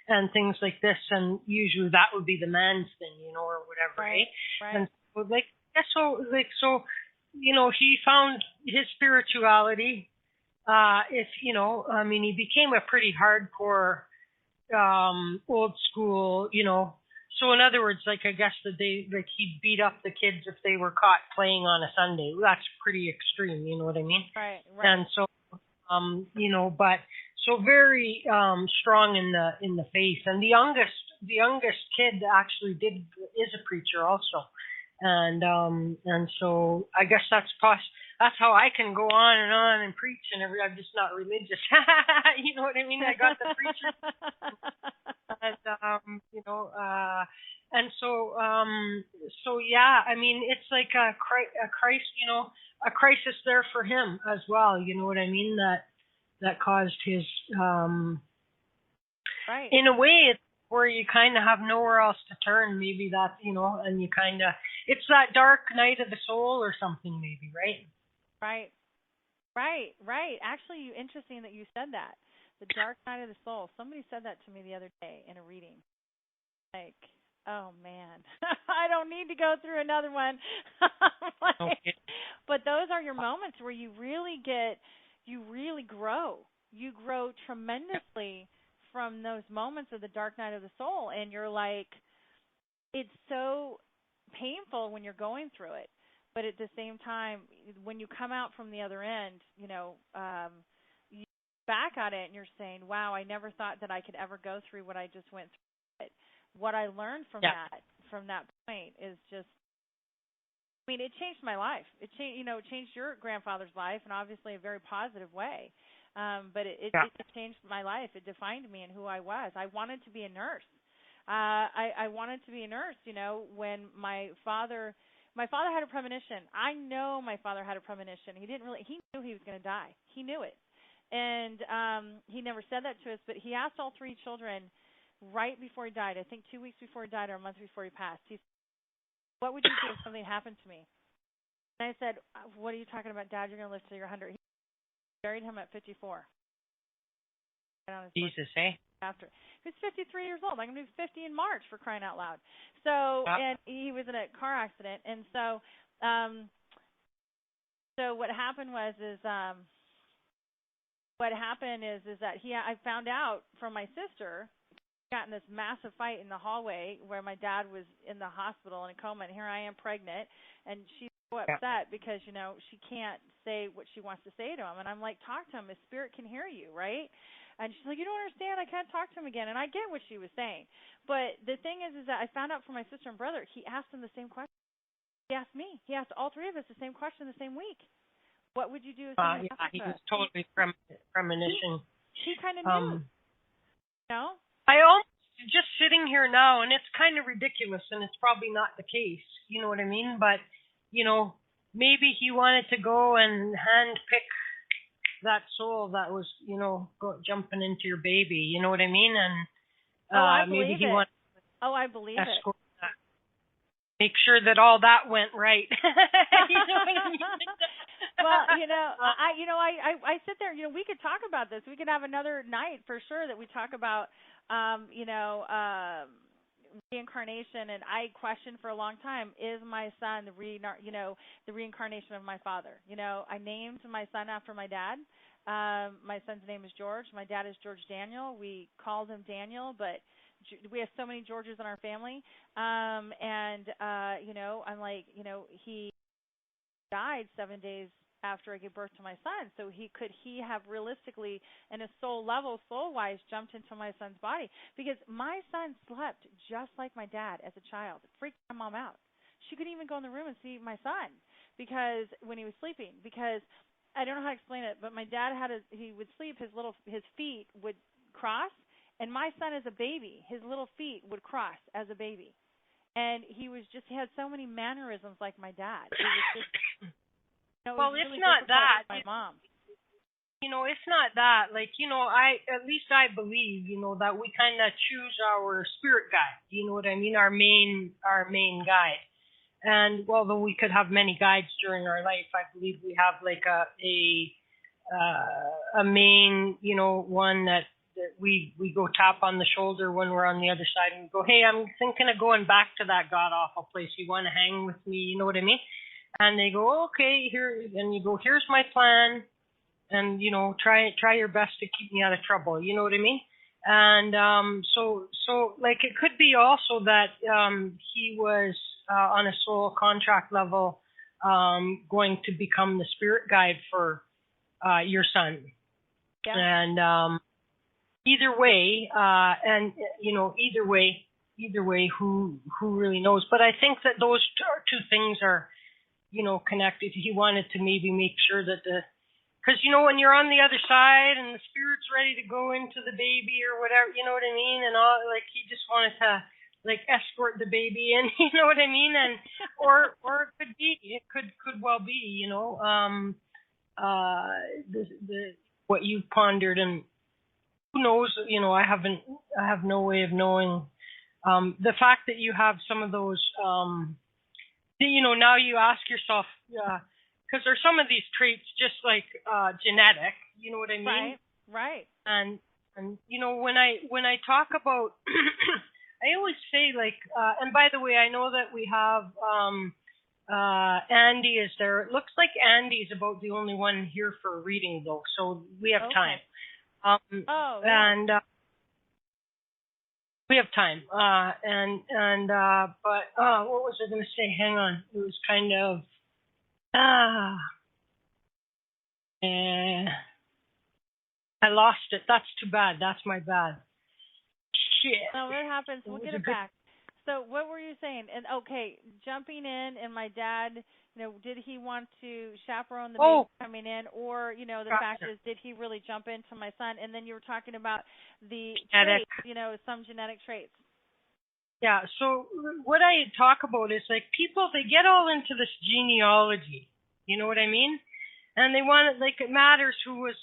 and things like this, and usually that would be the man's thing, you know, or whatever, right? And so so you know, he found his spirituality. If you know, I mean, he became a pretty hardcore, old school, you know. So in other words, like I guess that he'd beat up the kids if they were caught playing on a Sunday. That's pretty extreme, you know what I mean? Right. And so, you know, but so very strong in the faith. And the youngest kid actually is a preacher also. And so I guess that's how I can go on and preach, and I'm just not religious. You know what I mean? I got the preacher. And you know, and so yeah, I mean, it's like a Christ, you know, a crisis there for him as well. You know what I mean? That caused his right. In a way, it's where you kind of have nowhere else to turn. Maybe that, you know, and you kind of, it's that dark night of the soul or something, maybe, right? Right. Actually, interesting that you said that. The dark night of the soul. Somebody said that to me the other day in a reading. Like, oh man, I don't need to go through another one. Okay. But those are your moments where you really grow. You grow tremendously from those moments of the dark night of the soul, and you're like, it's so painful when you're going through it. But at the same time, when you come out from the other end, you know, you look back at it and you're saying, wow, I never thought that I could ever go through what I just went through. But what I learned from that point is just, I mean, it changed my life. It changed your grandfather's life, and obviously a very positive way. But it changed my life. It defined me and who I was. I wanted to be a nurse. I wanted to be a nurse, you know, when my father had a premonition. I know my father had a premonition. He knew he was going to die. He knew it. And he never said that to us, but he asked all three children right before he died, I think 2 weeks before he died or a month before he passed. He said, what would you do if something happened to me? And I said, what are you talking about, Dad? You're going to live till you're 100. He buried him at 54. Jesus, eh? after. He was 53 years old. I'm going to be 50 in March, for crying out loud. So, and he was in a car accident. And so, so what happened was, that I found out from my sister, got in this massive fight in the hallway where my dad was in the hospital in a coma, and here I am pregnant, and she's so upset because, you know, she can't say what she wants to say to him. And I'm like, talk to him. His spirit can hear you, right? And she's like, you don't understand. I can't talk to him again. And I get what she was saying. But the thing is that I found out from my sister and brother, he asked them the same question. He asked me. He asked all three of us the same question the same week. What would you do if he was totally premonition. He kind of knew. You know? I almost just sitting here now, and it's kind of ridiculous, and it's probably not the case. You know what I mean? But, you know, maybe he wanted to go and handpick that soul that was, you know, jumping into your baby. You know what I mean? And I believe maybe he wanted to I believe it. That. Make sure that all that went right. You know what I mean? Well, I sit there. You know, we could talk about this. We could have another night for sure that we talk about, reincarnation. And I questioned for a long time: is my son the reincarnation of my father? You know, I named my son after my dad. My son's name is George. My dad is George Daniel. We called him Daniel, but we have so many Georges in our family. I'm like, he died 7 days after I gave birth to my son. So he have realistically, in a soul-wise, jumped into my son's body? Because my son slept just like my dad as a child. It freaked my mom out. She couldn't even go in the room and see my son because when he was sleeping. Because I don't know how to explain it, but my dad he would sleep, his feet would cross, and my son as a baby, his little feet would cross as a baby. And he had so many mannerisms like my dad. It was just, well, it's really not that. My mom. You know, it's not that. Like, you know, at least I believe, you know, that we kind of choose our spirit guide. You know what I mean? Our main guide. And although we could have many guides during our life, I believe we have like a main, you know, one that we go tap on the shoulder when we're on the other side and go, hey, I'm thinking of going back to that god awful place. You want to hang with me? You know what I mean? And they go, okay, here, and you go, here's my plan, and, you know, try your best to keep me out of trouble. You know what I mean? And so like it could be also that he was on a soul contract level going to become the spirit guide for your son. Yeah. And either way, either way, who really knows? But I think that those two things are, you know, connected. He wanted to maybe make sure that because, you know, when you're on the other side and the spirit's ready to go into the baby or whatever, you know what I mean? And all, like, he just wanted to, like, escort the baby in, you know what I mean? And, or it could well be, you know, what you pondered, and who knows, you know, I have no way of knowing, the fact that you have some of those, you know, now you ask yourself, because there's some of these traits just like genetic, you know what I mean? Right. And you know, when I talk about, I always say like, and by the way, I know that we have Andy is there. It looks like Andy's about the only one here for a reading though, so we have time. And we have time. But what was I going to say? Hang on. It was kind of I lost it. That's too bad. That's my bad. Shit. No, what happens? We'll get it back. So what were you saying? And okay, jumping in, and my dad, you know, did he want to chaperone the baby coming in, or, you know, the fact is, did he really jump into my son? And then you were talking about the traits, you know, some genetic traits. Yeah. So what I talk about is like people, they get all into this genealogy. You know what I mean? And they want it, like, it matters who was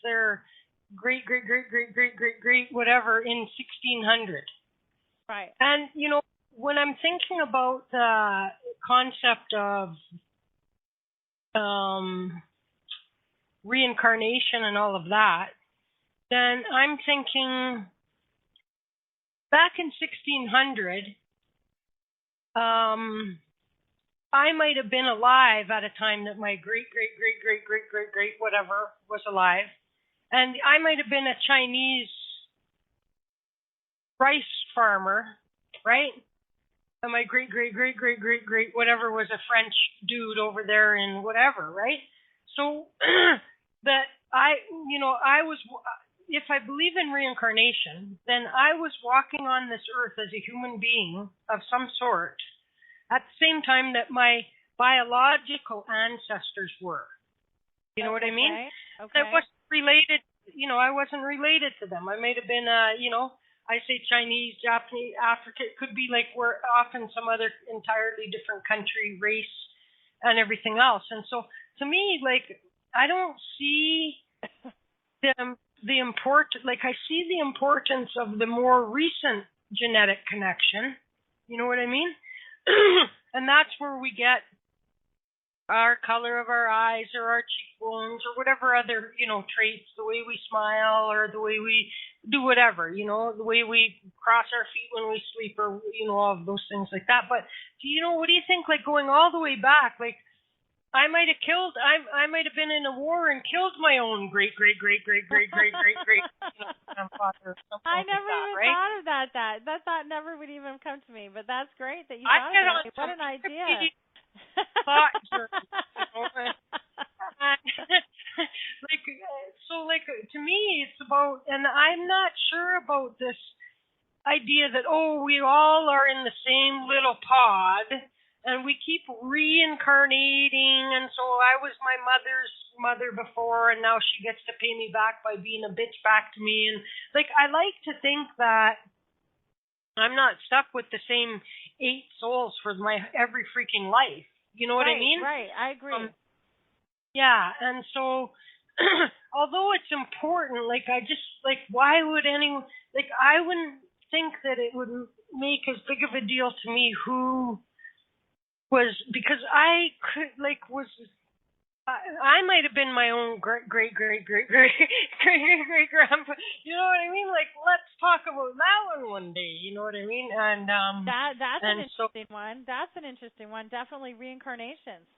their great whatever in 1600. Right. And, you know, when I'm thinking about the concept of reincarnation and all of that, then I'm thinking back in 1600, I might have been alive at a time that my great whatever was alive. And I might have been a Chinese rice farmer, right? And my great whatever was a French dude over there in whatever, right? So that I was, if I believe in reincarnation, then I was walking on this earth as a human being of some sort at the same time that my biological ancestors were. You know what I mean? Okay. I wasn't related, I wasn't related to them. I may have been, I say Chinese, Japanese, African. It could be like we're often some other entirely different country, race, and everything else. And so to me, like, I don't see the importance, like I see the importance of the more recent genetic connection. You know what I mean? And that's where we get our color of our eyes or our cheekbones or whatever other, traits, the way we smile or the way we do whatever, the way we cross our feet when we sleep or, all of those things like that. But, what do you think, like going all the way back, like I might have been in a war and killed my own great grandfather or something I like never that, even right? thought of that. That thought never would even come to me. But that's great that you I thought get of on it. What an idea. thought journey, like to me it's about, and I'm not sure about this idea that, we all are in the same little pod and we keep reincarnating, and so I was my mother's mother before and now she gets to pay me back by being a bitch back to me. And like I like to think that I'm not stuck with the same 8 souls for my every freaking life. You know what I mean? Right, I agree. Yeah, and so although it's important, like I just, like, why would anyone, like I wouldn't think that it would make as big of a deal to me who was, because I could, like, I might have been my own great grandpa. You know what I mean? Like, let's talk about that one day. You know what I mean? And that's an interesting one. That's an interesting one. Definitely reincarnations.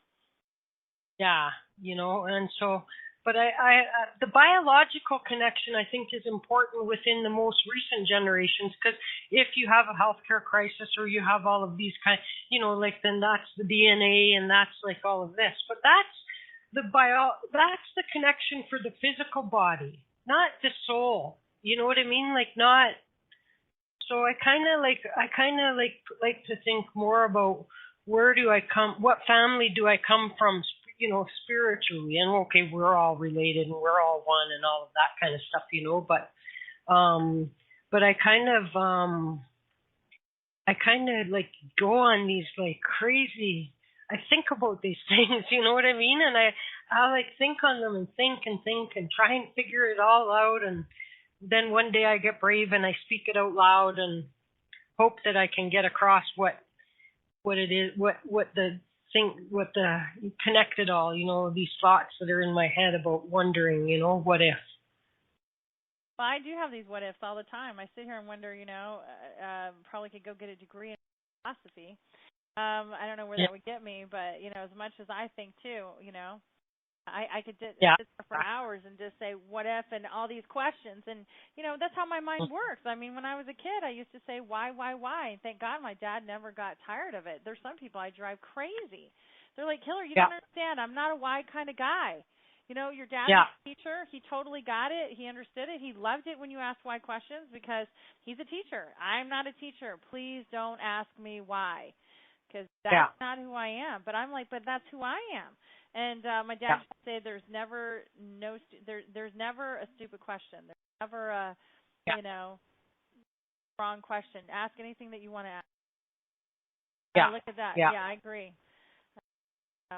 Yeah, and so, but I the biological connection I think is important within the most recent generations, because if you have a healthcare crisis or you have all of these like, then that's the DNA and that's like all of this, but that's the connection for the physical body, not the soul. You know what I mean? Like, not. So I kind of like to think more about where do I come, what family do I come from, spiritually, and okay, we're all related and we're all one and all of that kind of stuff, but I kind of like go on these like crazy, I think about these things, you know what I mean? And I like think on them and think and try and figure it all out, and then one day I get brave and I speak it out loud and hope that I can get across what it is, what the connect it all, these thoughts that are in my head about wondering, what if. Well, I do have these what ifs all the time. I sit here and wonder, probably could go get a degree in philosophy. I don't know where that would get me, but, as much as I think too, I could sit there for hours and just say what if and all these questions. And, that's how my mind works. I mean, when I was a kid, I used to say why? And thank God my dad never got tired of it. There's some people I drive crazy. They're like, Hillar, you don't understand. I'm not a why kind of guy. Your dad was a teacher. He totally got it. He understood it. He loved it when you asked why questions because he's a teacher. I'm not a teacher. Please don't ask me why, because that's not who I am. But I'm like, but that's who I am. And my dad used to say there's never a stupid question. There's never a wrong question. Ask anything that you want to ask. Look at that. Yeah, I agree. So,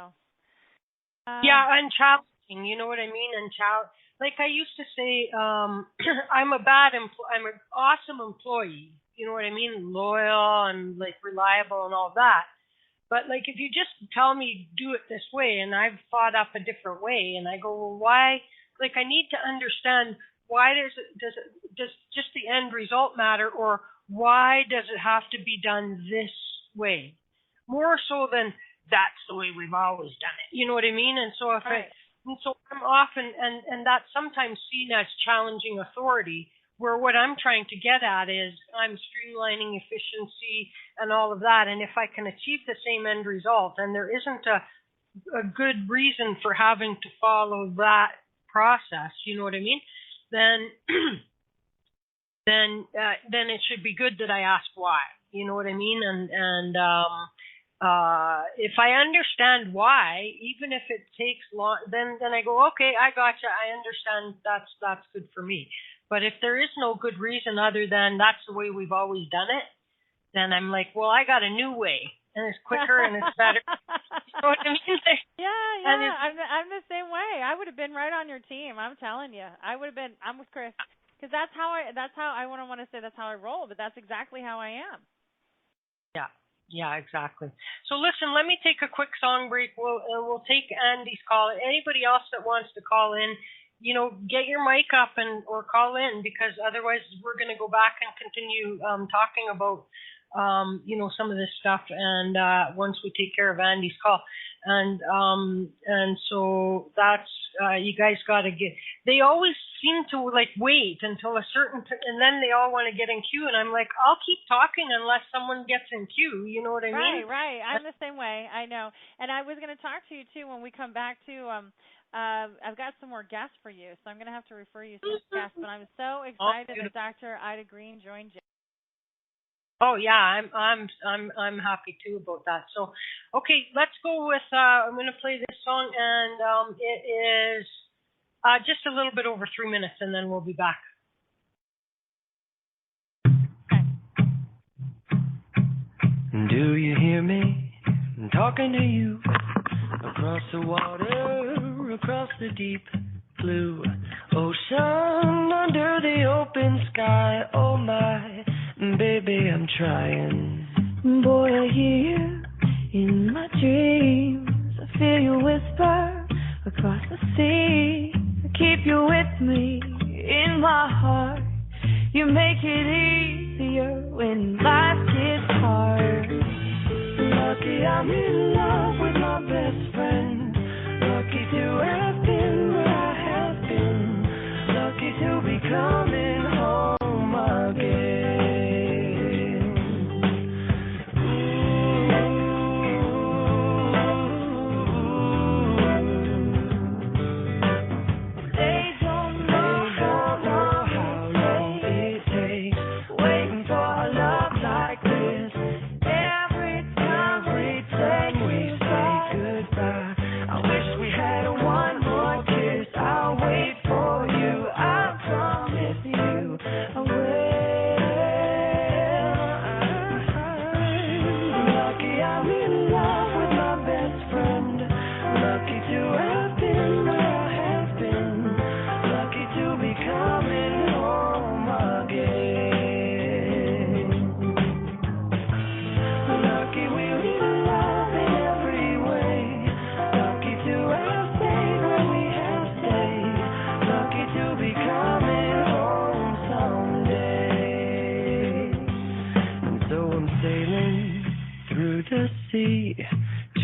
and challenging, you know what I mean? And like I used to say, I'm I'm an awesome employee, you know what I mean? Loyal and like reliable and all that. But like if you just tell me do it this way and I've thought up a different way and I go, well, why? Like I need to understand why does just the end result matter, or why does it have to be done this way? More so than that's the way we've always done it. You know what I mean? And so I'm often, and that's sometimes seen as challenging authority, where what I'm trying to get at is I'm streamlining efficiency and all of that. And if I can achieve the same end result, and there isn't a good reason for having to follow that process, you know what I mean? Then it should be good that I ask why. You know what I mean? And if I understand why, even if it takes long, then I go, okay, I gotcha. I understand. That's good for me. But if there is no good reason other than that's the way we've always done it, then I'm like, well, I got a new way, and it's quicker and it's better. You know what I mean? Yeah. I'm the same way. I would have been right on your team. I'm telling you, I would have been. I'm with Chris, because that's how I want to say that's how I roll, but that's exactly how I am. Yeah, exactly. So listen, let me take a quick song break. We'll take Andy's call. Anybody else that wants to call in, get your mic up or call in, because otherwise we're going to go back and continue talking about some of this stuff, and once we take care of Andy's call. And so that's you guys got to get. They always seem to wait until a certain and then they all want to get in queue, and I'm like, I'll keep talking unless someone gets in queue. You know what I mean? Right. I'm the same way. I know. And I was going to talk to you too when we come back to. I've got some more guests for you, so I'm going to have to refer you some guests. But I'm so excited that Dr. Ida Green joined you. Oh yeah, I'm happy too about that. So, okay, let's go with. I'm going to play this song, and it is just a little bit over 3 minutes, and then we'll be back. Do you hear me? I'm talking to you across the water, across the deep blue ocean, under the open sky. Oh my. Baby, I'm trying. Boy, I hear you in my dreams. I feel you whisper across the sea. I keep you with me in my heart. You make it easier when life gets hard. Lucky I'm in love with my best friend. Lucky to have been where I have been. Lucky to be coming home again.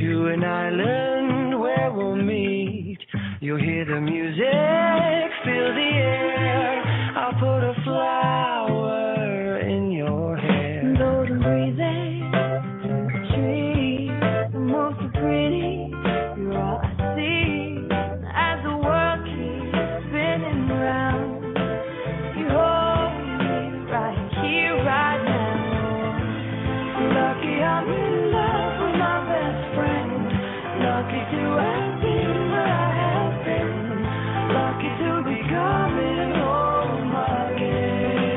To an island where we'll meet. You'll hear the music, feel the air. I'll put a flower in your hair. Golden breezes, the trees, the moon's so pretty. You're all I see as the world keeps spinning round. You hold me right here, right now. Lucky I'm in love with my best friend. Lucky to have been where I have been. Lucky to be coming home again.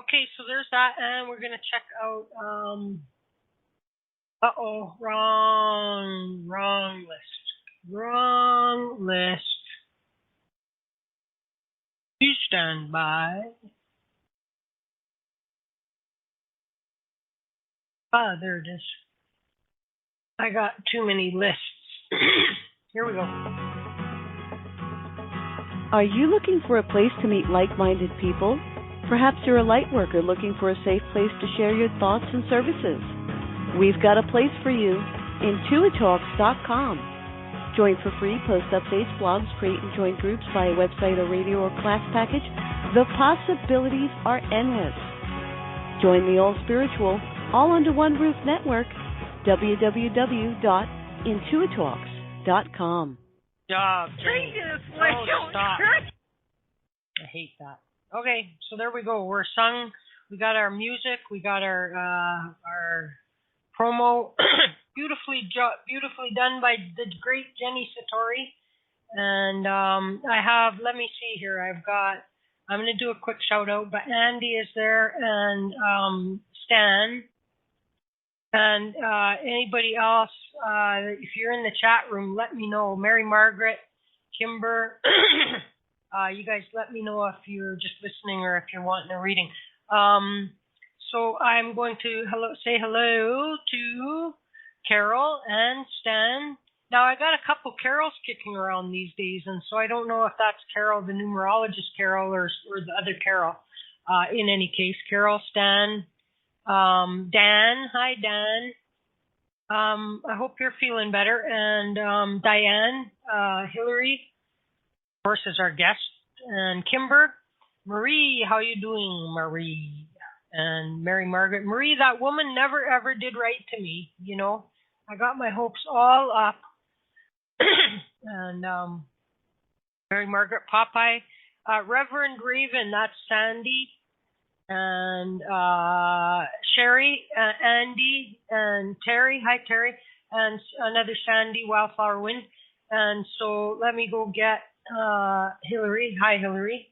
Okay, so there's that, and we're gonna check out. Wrong list. Please stand by. There it is. I got too many lists. Here we go. Are you looking for a place to meet like-minded people? Perhaps you're a light worker looking for a safe place to share your thoughts and services. We've got a place for you. IntuiTalks.com. Join for free, post updates, blogs, create and join groups via website or radio or class package. The possibilities are endless. Join the all-spiritual, all-under-one-roof network, www.intuitalks.com. Job, Jenny. Stop. I hate that. Okay, so there we go. We're sung. We got our music. We got our promo. beautifully done by the great Jenny Satori. And let me see here. I'm going to do a quick shout out, but Andy is there and Stan. And anybody else, if you're in the chat room, let me know. Mary Margaret, Kimber, you guys let me know if you're just listening or if you're wanting a reading. So I'm going to say hello to Carol and Stan. Now, I got a couple Carols kicking around these days, and so I don't know if that's Carol, the numerologist Carol, or the other Carol. In any case, Carol, Stan, Dan. Hi, Dan. I hope you're feeling better. And Diane, Hillary, of course, is our guest. And Kimber, Marie, how you doing, Marie? And Mary Margaret. Marie, that woman never, ever did write to me, you know. I got my hopes all up. And Mary Margaret, Popeye, Reverend Raven, that's Sandy. And Sherry, Andy, and Terry. Hi, Terry. And another Sandy, Wildflower Wind. And so let me go get Hillary. Hi, Hillary.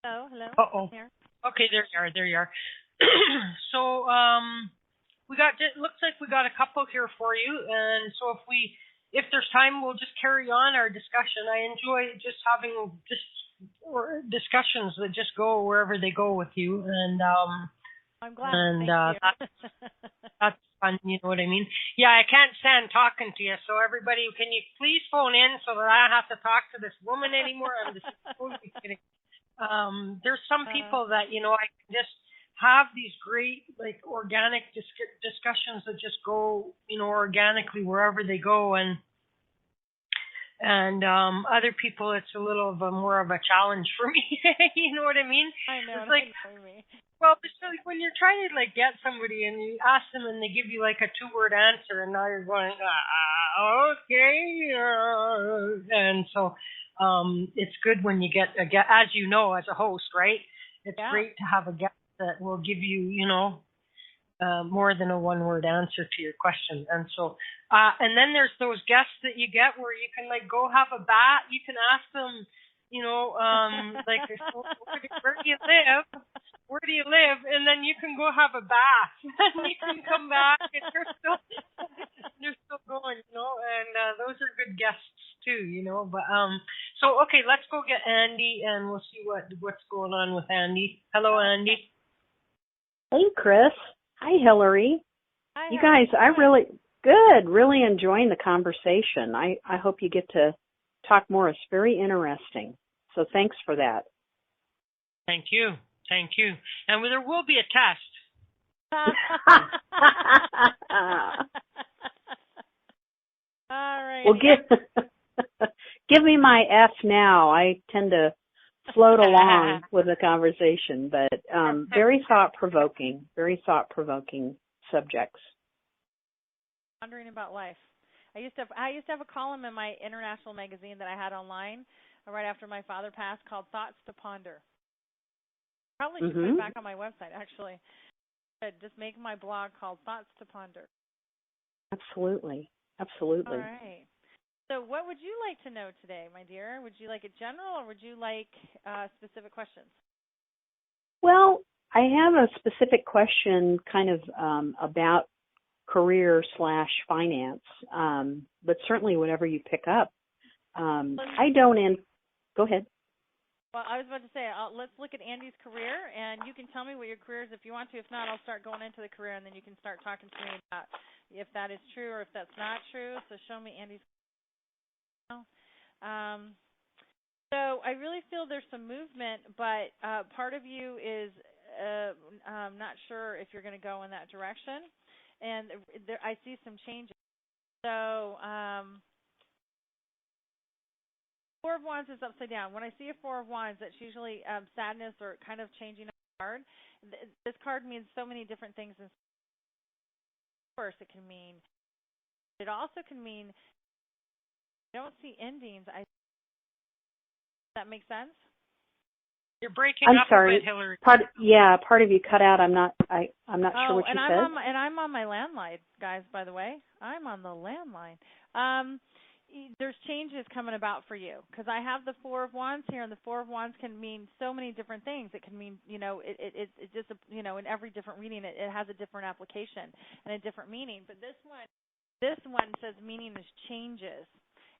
Hello. Uh-oh. Here. Okay, there you are. So it looks like we got a couple here for you. And so if there's time, we'll just carry on our discussion. I enjoy just having discussions that just go wherever they go with you, and I'm glad. And that's fun. You know what I mean? Yeah, I can't stand talking to you. So everybody, can you please phone in so that I don't have to talk to this woman anymore? I'm just totally kidding. There's some people that I can just have these great organic discussions that just go organically wherever they go, and other people, it's a little of more of a challenge for me. You know what I mean? I know. It's like, well, it's like when you're trying to get somebody and you ask them and they give you a 2-word answer, and now you're going, okay. And so it's good when you get a guest, as you know, as a host, right? It's great to have a guest that will give you, more than a 1-word answer to your question. And so, and then there's those guests that you get where you can go have a bat. You can ask them, where do you live? Where do you live? And then you can go have a bath. And you can come back and they're still going, and those are good guests too, but, so, okay, let's go get Andy and we'll see what's going on with Andy. Hello, Andy. Hey, Chris. Hi, Hillary. Hi, you guys, really enjoying the conversation. I hope you get to talk more. It's very interesting. So thanks for that. Thank you. And there will be a test. All right. Well, give me my F now. I tend to float along with the conversation, but very thought-provoking subjects. Wondering about life. I used to have a column in my international magazine that I had online right after my father passed called Thoughts to Ponder. Probably should put it back on my website, actually. Just make my blog called Thoughts to Ponder. Absolutely. All right. So what would you like to know today, my dear? Would you like it general or would you like specific questions? Well, I have a specific question kind of about career/finance, but certainly whatever you pick up. Go ahead. Well, I was about to say, let's look at Andy's career, and you can tell me what your career is if you want to. If not, I'll start going into the career, and then you can start talking to me about if that is true or if that's not true. So show me Andy's career. So I really feel there's some movement, but part of you is not sure if you're going to go in that direction, and I see some changes. So Four of Wands is upside down. When I see a Four of Wands, that's usually sadness or kind of changing a card. This card means so many different things. Of course, it can mean. It also can mean. I don't see endings. Does that make sense? You're breaking I'm up sorry. a bit, Hillary. Part of you cut out. I'm not sure what you said. And I'm on my landline, guys. By the way, I'm on the landline. There's changes coming about for you because I have the Four of Wands here, and the Four of Wands can mean so many different things. It can mean, it just, in every different reading, it has a different application and a different meaning. But this one says meaning is changes.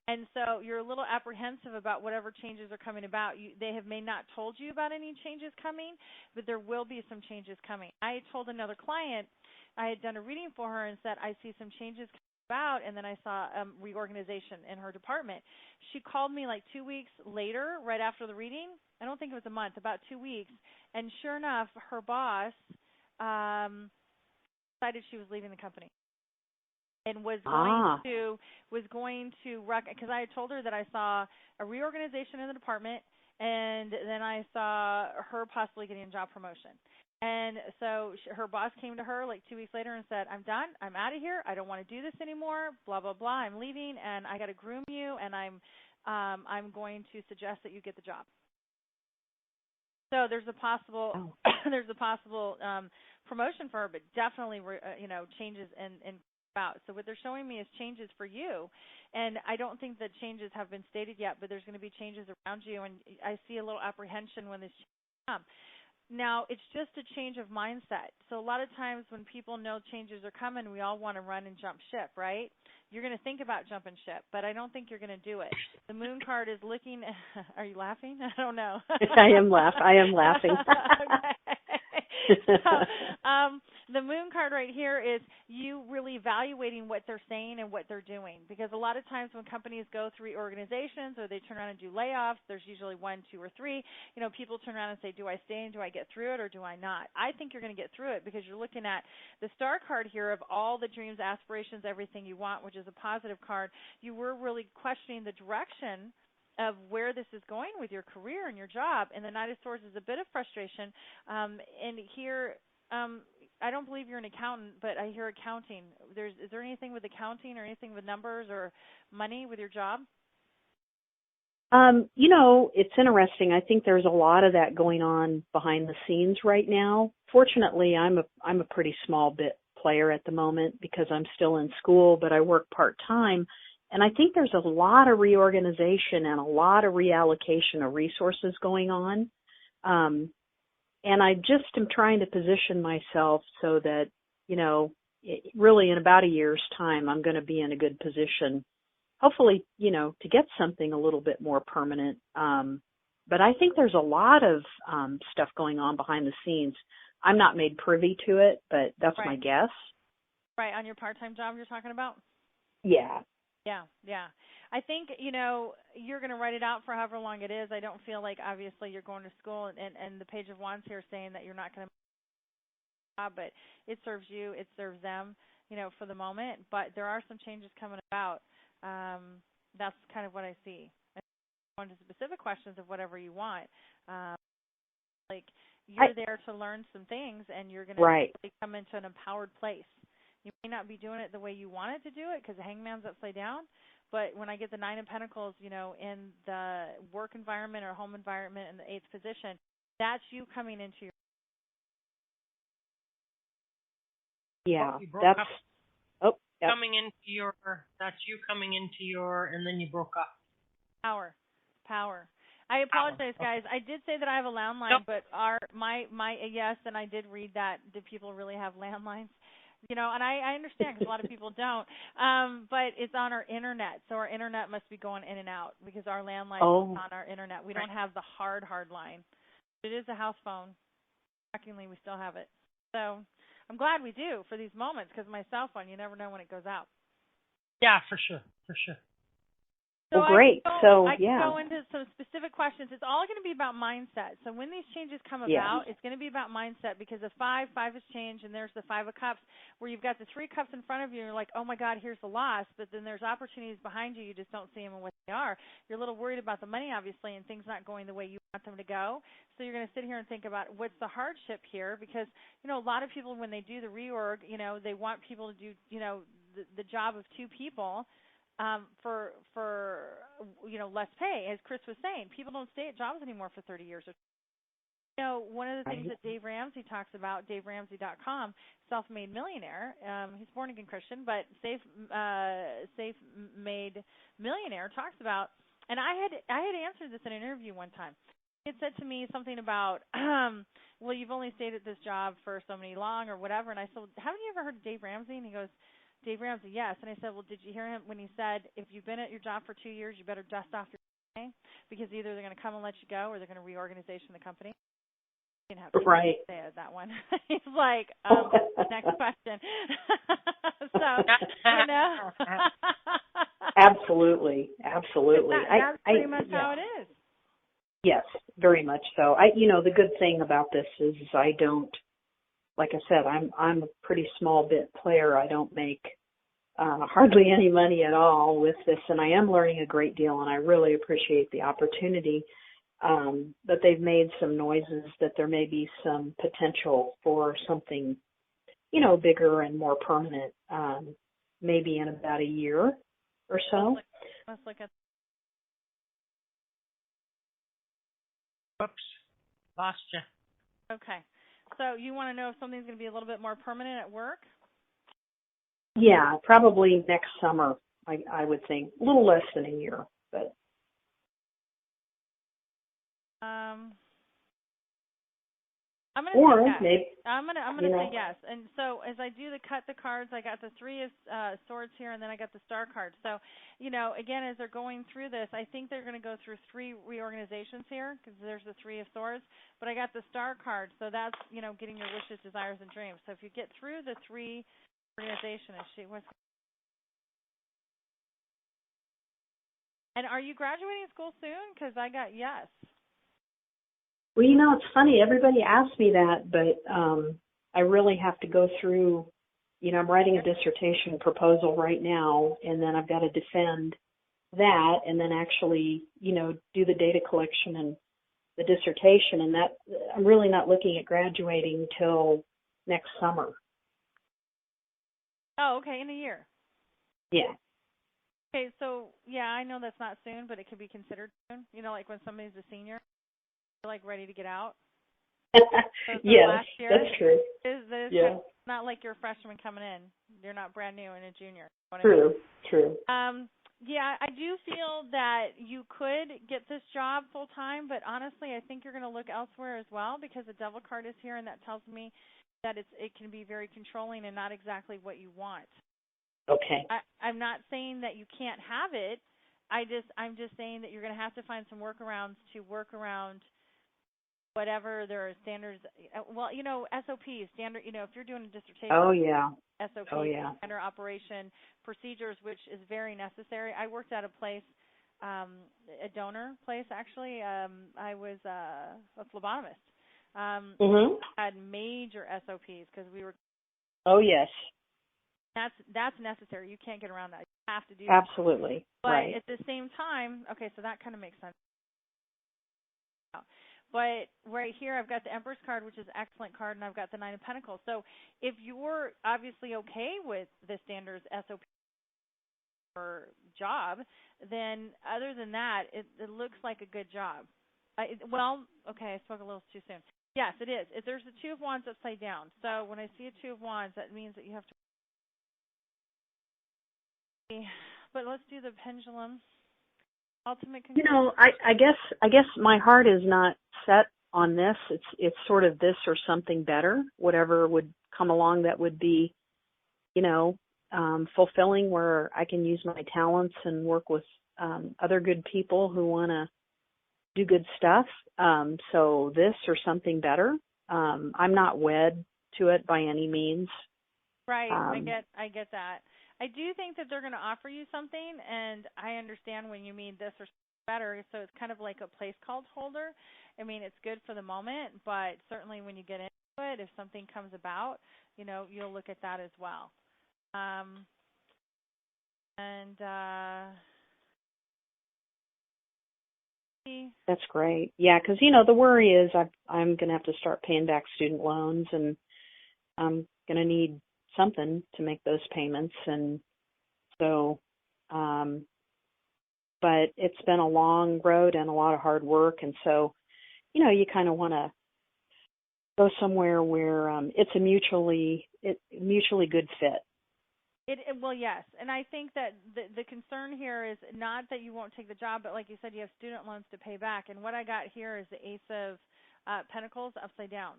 And so you're a little apprehensive about whatever changes are coming about. They may not told you about any changes coming, but there will be some changes coming. I told another client, I had done a reading for her and said, I see some changes coming about, and then I saw reorganization in her department. She called me like 2 weeks later, right after the reading. I don't think it was a month, about 2 weeks. And sure enough, her boss decided she was leaving the company. And was going to because I had told her that I saw a reorganization in the department, and then I saw her possibly getting a job promotion. And so her boss came to her like 2 weeks later and said, "I'm done. I'm out of here. I don't want to do this anymore. Blah blah blah. I'm leaving, and I got to groom you, and I'm going to suggest that you get the job." So there's a possible promotion for her, but definitely changes in about. So what they're showing me is changes for you, and I don't think that changes have been stated yet, but there's going to be changes around you, and I see a little apprehension when this changes come. Now, it's just a change of mindset. So a lot of times when people know changes are coming, we all want to run and jump ship, right? You're going to think about jumping ship, but I don't think you're going to do it. The moon card is looking. Are you laughing? I don't know. I am laughing. So, the moon card right here is you really evaluating what they're saying and what they're doing, because a lot of times when companies go through reorganizations or they turn around and do layoffs, there's usually 1, 2, or 3. People turn around and say, do I stay and do I get through it or do I not? I think you're going to get through it because you're looking at the star card here of all the dreams, aspirations, everything you want, which is a positive card. You were really questioning the direction of where this is going with your career and your job, and the Knight of Swords is a bit of frustration. And here, I don't believe you're an accountant, but I hear accounting. Is there anything with accounting or anything with numbers or money with your job? It's interesting. I think there's a lot of that going on behind the scenes right now. Fortunately, I'm a pretty small bit player at the moment because I'm still in school, but I work part-time. And I think there's a lot of reorganization and a lot of reallocation of resources going on. And I just am trying to position myself so that, really in about a year's time, I'm going to be in a good position, hopefully, to get something a little bit more permanent. But I think there's a lot of stuff going on behind the scenes. I'm not made privy to it, but that's my guess. Right, on your part-time job you're talking about? Yeah. Yeah. I think, you're going to write it out for however long it is. I don't feel like, obviously, you're going to school, and the Page of Wands here saying that you're not going to, but it serves you, it serves them, for the moment. But there are some changes coming about. That's kind of what I see. I go into specific questions of whatever you want. You're there to learn some things, and you're going to come into an empowered place. You may not be doing it the way you wanted to do it because the Hangman's upside down, but when I get the Nine of Pentacles, in the work environment or home environment in the 8th position, that's you coming into your... Yeah, that's you coming into your, and then you broke up. Power. I apologize, guys. I did say that I have a landline, but my yes, and I did read that. Do people really have landlines? You know, and I understand because a lot of people don't. But it's on our internet, so our internet must be going in and out because our landline is on our internet. We don't have the hard line. It is a house phone. Shockingly, we still have it. So I'm glad we do for these moments because my cell phone, you never know when it goes out. Yeah, for sure. So well, great. I can go into some specific questions. It's all going to be about mindset. So when these changes come about, it's going to be about mindset because the five has changed, and there's the 5 of cups where you've got the 3 cups in front of you, and you're like, oh, my God, here's the loss. But then there's opportunities behind you. You just don't see them and what they are. You're a little worried about the money, obviously, and things not going the way you want them to go. So you're going to sit here and think about what's the hardship here because, you know, a lot of people when they do the reorg, you know, they want people to do, you know, the job of 2 people. For you know, less pay, as Chris was saying, people don't stay at jobs anymore for 30 years. You know, one of the things that Dave Ramsey talks about, DaveRamsey.com, self-made millionaire. He's born again Christian, but safe-made millionaire talks about. And I had answered this in an interview one time. He had said to me something about, well, you've only stayed at this job for so many long or whatever. And I said, haven't you ever heard of Dave Ramsey? And he goes, Dave Ramsey, yes. And I said, well, did you hear him when he said, if you've been at your job for 2 years, you better dust off your resume because either they're going to come and let you go or they're going to reorganization the company. You didn't have to say that one. He's like, next question. So, you know. Absolutely. That's pretty much how it is. Yes, very much so. You know, the good thing about this is I don't, like I said, I'm a pretty small bit player. I don't make hardly any money at all with this, and I am learning a great deal, and I really appreciate the opportunity. But they've made some noises that there may be some potential for something, you know, bigger and more permanent, maybe in about a year or so. Let's look at. Whoops, lost you. Okay. So you want to know if something's going to be a little bit more permanent at work? Yeah, probably next summer, I would think. A little less than a year, but. I'm going to say yes. Maybe, I'm going to say yes. And so as I do cut the cards, I got the 3 of swords here, and then I got the star card. So, you know, again, as they're going through this, I think they're going to go through 3 reorganizations here because there's the 3 of swords. But I got the star card, so that's, you know, getting your wishes, desires, and dreams. So if you get through the 3 organizations, and are you graduating school soon? Because I got yes. Well, you know, it's funny. Everybody asks me that, but I really have to go through, you know, I'm writing a dissertation proposal right now, and then I've got to defend that and then actually, you know, do the data collection and the dissertation. And that I'm really not looking at graduating till next summer. Oh, okay, in a year. Yeah. Okay, so, yeah, I know that's not soon, but it could be considered soon. You know, like when somebody's a senior. Like ready to get out? Yes, that's true. It's not like you're a freshman coming in. You're not brand new and a junior. True. Yeah, I do feel that you could get this job full time, but honestly, I think you're going to look elsewhere as well because the devil card is here, and that tells me that it can be very controlling and not exactly what you want. Okay. I'm not saying that you can't have it. I'm just saying that you're going to have to find some workarounds to work around whatever there are standards, well, you know, SOPs, standard, you know, if you're doing a dissertation. Oh, yeah. SOPs, standard operation procedures, which is very necessary. I worked at a place, a donor place, actually. I was a phlebotomist. Had major SOPs because we were. Oh, yes. That's necessary. You can't get around that. You have to do Absolutely. But right. At the same time, okay, so that kind of makes sense. But right here, I've got the Empress card, which is an excellent card, and I've got the 9 of Pentacles. So if you're obviously okay with the standards SOP or job, then other than that, it looks like a good job. Okay, I spoke a little too soon. Yes, it is. There's the 2 of Wands upside down. So when I see a 2 of Wands, that means that you have to. But let's do the Pendulum. ultimate You conclusion? know, I guess my heart is not set on this. It's sort of this or something better, whatever would come along that would be, fulfilling, where I can use my talents and work with other good people who want to do good stuff. So this or something better. I'm not wed to it by any means. Right. I get that. I do think that they're going to offer you something, and I understand when you mean this or better. So it's kind of like a place called holder. I mean, it's good for the moment, but certainly when you get into it, if something comes about, you'll look at that as well. That's great. Yeah, because the worry is I'm going to have to start paying back student loans, and I'm going to need something to make those payments, and so. But it's been a long road and a lot of hard work, and so you kind of want to go somewhere where it's a mutually good fit. Well, yes, and I think that the concern here is not that you won't take the job, but like you said, you have student loans to pay back. And what I got here is the Ace of Pentacles upside down,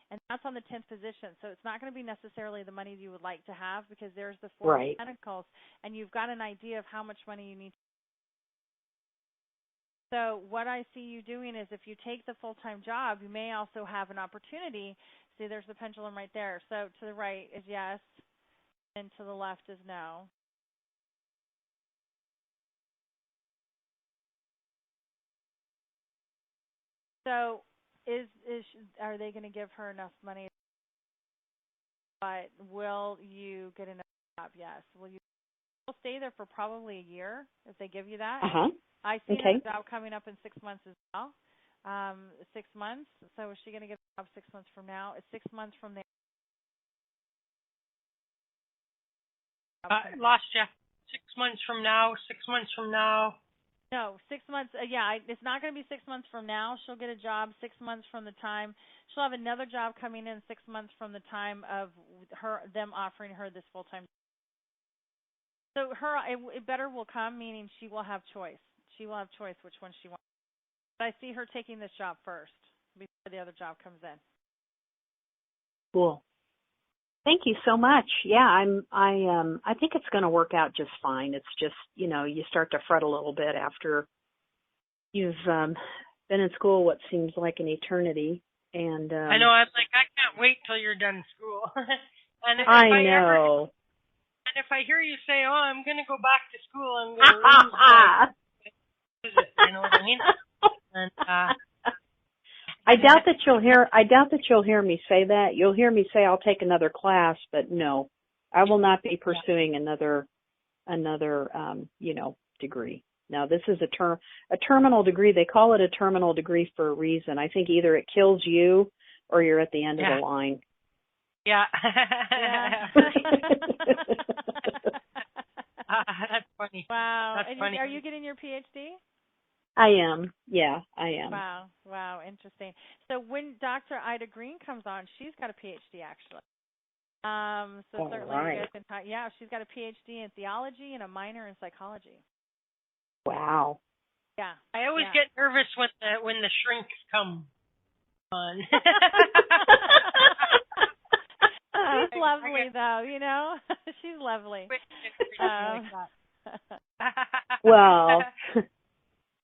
and that's on the 10th position. So it's not going to be necessarily the money you would like to have, because there's the Four of Pentacles, and you've got an idea of how much money you need. So what I see you doing is, if you take the full-time job, you may also have an opportunity. See, there's the pendulum right there. So to the right is yes, and to the left is no. So are they going to give her enough money? But will you get enough job? Yes. Will you stay there for probably a year if they give you that? I see a job coming up in 6 months as well. 6 months. So is she going to get a job 6 months from now? It's 6 months from there. Lost you. 6 months from now. 6 months from now. No, 6 months. It's not going to be 6 months from now. She'll get a job 6 months from the time. She'll have another job coming in 6 months from the time of them offering her this full-time. So it better will come, meaning she will have choice. She will have choice which one she wants. But I see her taking this job first before the other job comes in. Cool. Thank you so much. Yeah, I think it's going to work out just fine. It's just, you start to fret a little bit after you've been in school what seems like an eternity. And I know. I'm like, I can't wait till you're done school. And I know. And if I hear you say, "Oh, I'm going to go back to school," I'm going to lose it. You know what I mean? And I doubt that you'll hear me say that. You'll hear me say I'll take another class, but no, I will not be pursuing another degree. Now, this is a terminal degree. They call it a terminal degree for a reason. I think either it kills you or you're at the end of the line. Yeah. That's funny. Wow. That's funny. Are you getting your PhD? I am. Yeah, I am. Wow. Interesting. So when Dr. Ida Green comes on, she's got a PhD actually. So certainly you guys can talk. Yeah, she's got a PhD in theology and a minor in psychology. Wow. Yeah. I always get nervous when the shrinks come on. She's lovely, though, She's lovely. Well,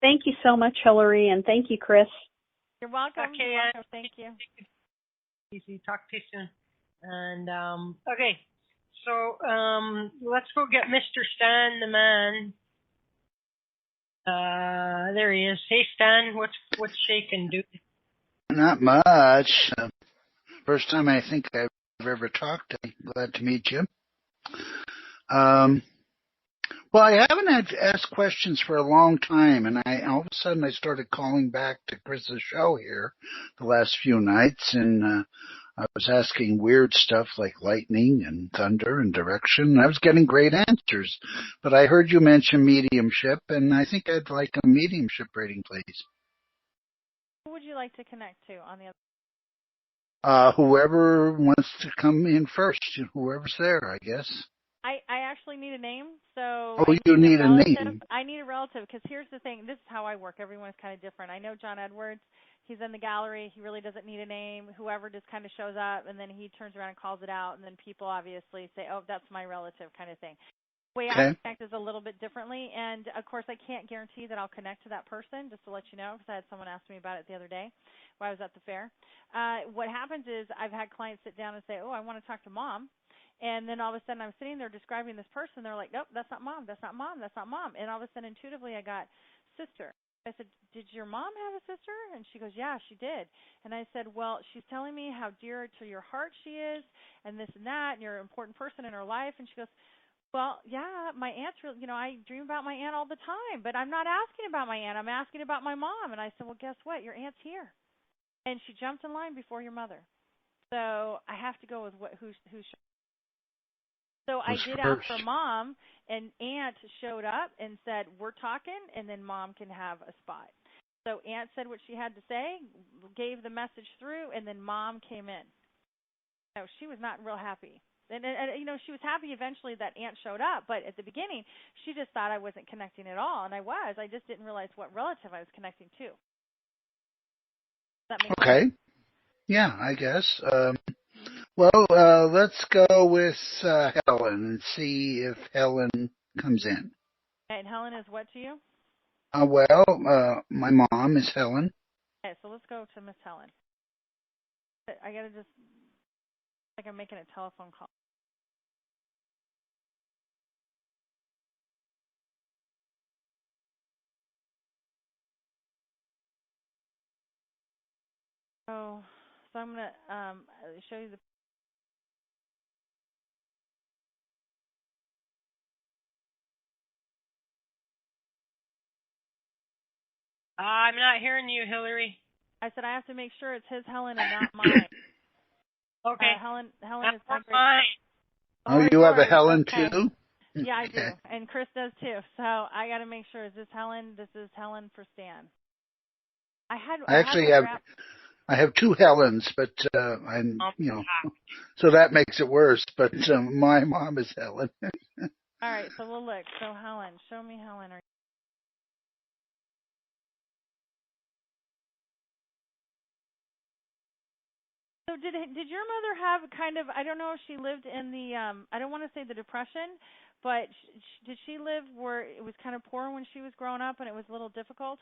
thank you so much, Hillary, and thank you, Chris. You're welcome. Okay, You're welcome. Thank you. Easy. Talk to you soon. And, okay. So, let's go get Mr. Stan, the man. There he is. Hey, Stan, what's shaking, dude? Not much. First time I think I've ever talked. I'm glad to meet you. Well, I haven't had to ask questions for a long time, and all of a sudden I started calling back to Chris's show here the last few nights, and I was asking weird stuff like lightning and thunder and direction. I was getting great answers, but I heard you mention mediumship, and I think I'd like a mediumship reading, please. Who would you like to connect to on the other? Whoever wants to come in first, whoever's there, I guess. I actually need a name, so Oh, I you need need a a relative. name. I need a relative because here's the thing. This is how I work. Everyone is kind of different. I know John Edwards. He's in the gallery. He really doesn't need a name. Whoever just kind of shows up, and then he turns around and calls it out, and then people obviously say, oh, that's my relative kind of thing. The way I Okay. connect is a little bit differently, and, of course, I can't guarantee that I'll connect to that person, just to let you know, because I had someone ask me about it the other day while I was at the fair. What happens is I've had clients sit down and say, oh, I want to talk to Mom. And then all of a sudden I'm sitting there describing this person. They're like, nope, that's not Mom. That's not Mom. That's not Mom. And all of a sudden intuitively I got sister. I said, did your mom have a sister? And she goes, yeah, she did. And I said, well, she's telling me how dear to your heart she is and this and that, and you're an important person in her life. And she goes, well, yeah, my aunt's really, I dream about my aunt all the time, but I'm not asking about my aunt. I'm asking about my mom. And I said, well, guess what? Your aunt's here. And she jumped in line before your mother. So I have to go with who's. So I did ask for Mom, and Aunt showed up and said, we're talking, and then Mom can have a spot. So Aunt said what she had to say, gave the message through, and then Mom came in. No, she was not real happy. And she was happy eventually that Aunt showed up, but at the beginning, she just thought I wasn't connecting at all, and I was. I just didn't realize what relative I was connecting to. Does that make sense? Okay. Yeah, I guess. Well, let's go with Helen and see if Helen comes in. And Helen is what to you? My mom is Helen. Okay, so let's go to Miss Helen. I got to just, like I'm making a telephone call. So I'm going to show you the. I'm not hearing you, Hillary. I said I have to make sure it's his Helen and not mine. Okay. Helen That's is not great. mine. Oh, you have a yours. Helen Okay. too? Yeah, I do, and Chris does too. So I got to make sure. Is this Helen? This is Helen for Stan. I have two Helens, but so that makes it worse. But my mom is Helen. All right, so we'll look. So Helen, show me Helen. So did your mother have kind of, I don't know if she lived in the, I don't want to say the Depression, but did she live where it was kind of poor when she was growing up and it was a little difficult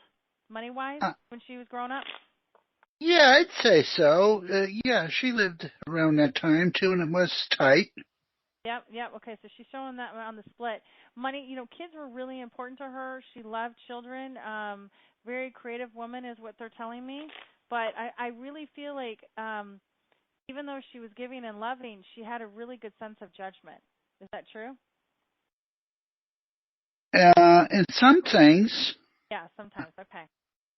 money-wise when she was growing up? Yeah, I'd say so. Yeah, she lived around that time too, and it was tight. Yep. Okay, so she's showing that on the split. Money, kids were really important to her. She loved children. Very creative woman is what they're telling me. But I really feel like even though she was giving and loving, she had a really good sense of judgment. Is that true? In some things. Yeah, sometimes. Okay.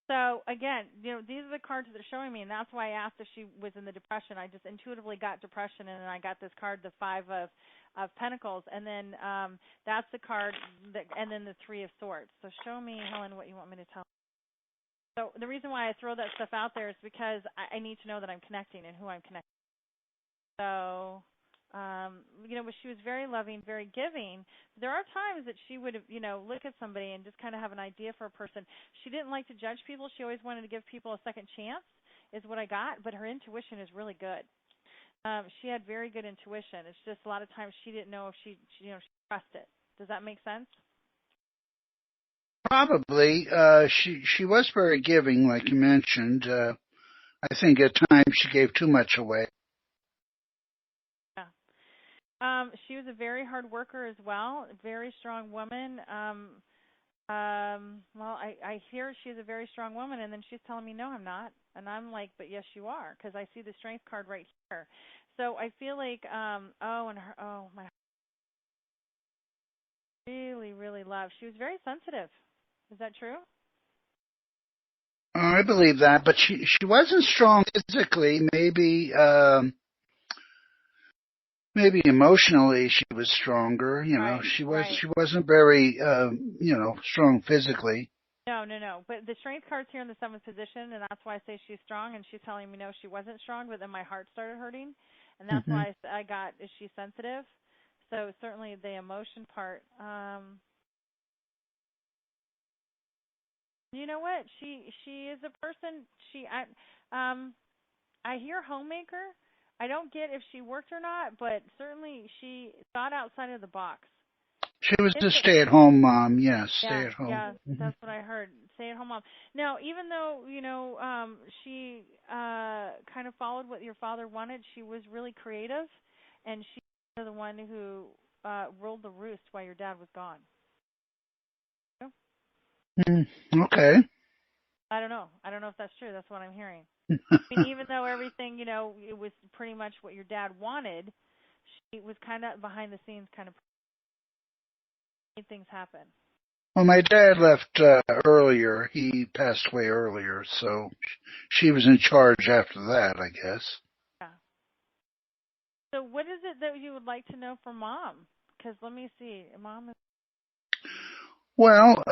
So, again, these are the cards that are showing me, and that's why I asked if she was in the Depression. I just intuitively got Depression, and then I got this card, the Five of Pentacles, and then that's the card, and then the Three of Swords. So show me, Helen, what you want me to tell. So the reason why I throw that stuff out there is because I need to know that I'm connecting and who I'm connecting. So, but she was very loving, very giving. There are times that she would, look at somebody and just kind of have an idea for a person. She didn't like to judge people. She always wanted to give people a second chance, is what I got. But her intuition is really good. She had very good intuition. It's just a lot of times she didn't know if she trusted. Does that make sense? Probably. She was very giving, like you mentioned. I think at times she gave too much away. Yeah. She was a very hard worker as well, a very strong woman. Well, I hear she's a very strong woman, and then she's telling me, no, I'm not. And I'm like, but yes, you are, because I see the strength card right here. So I feel like, my really, really loved. She was very sensitive. Is that true? I believe that, but she wasn't strong physically. Maybe emotionally she was stronger. She wasn't very strong physically. No. But the strength card's here in the seventh position, and that's why I say she's strong. And she's telling me no, she wasn't strong. But then my heart started hurting, and that's why I got, is she sensitive? So certainly the emotion part. You know what? She is a person. I hear homemaker. I don't get if she worked or not, but certainly she thought outside of the box. She was a stay-at-home mom, yes, stay-at-home. Yeah, that's what I heard, stay-at-home mom. Now, even though, she kind of followed what your father wanted, she was really creative, and she was the one who ruled the roost while your dad was gone. Okay. I don't know. I don't know if that's true. That's what I'm hearing. I mean, even though everything, it was pretty much what your dad wanted, she was kind of behind the scenes, kind of made things happen. Well, my dad left earlier. He passed away earlier, so she was in charge after that, I guess. Yeah. So what is it that you would like to know from Mom? Because let me see. Mom is... Well,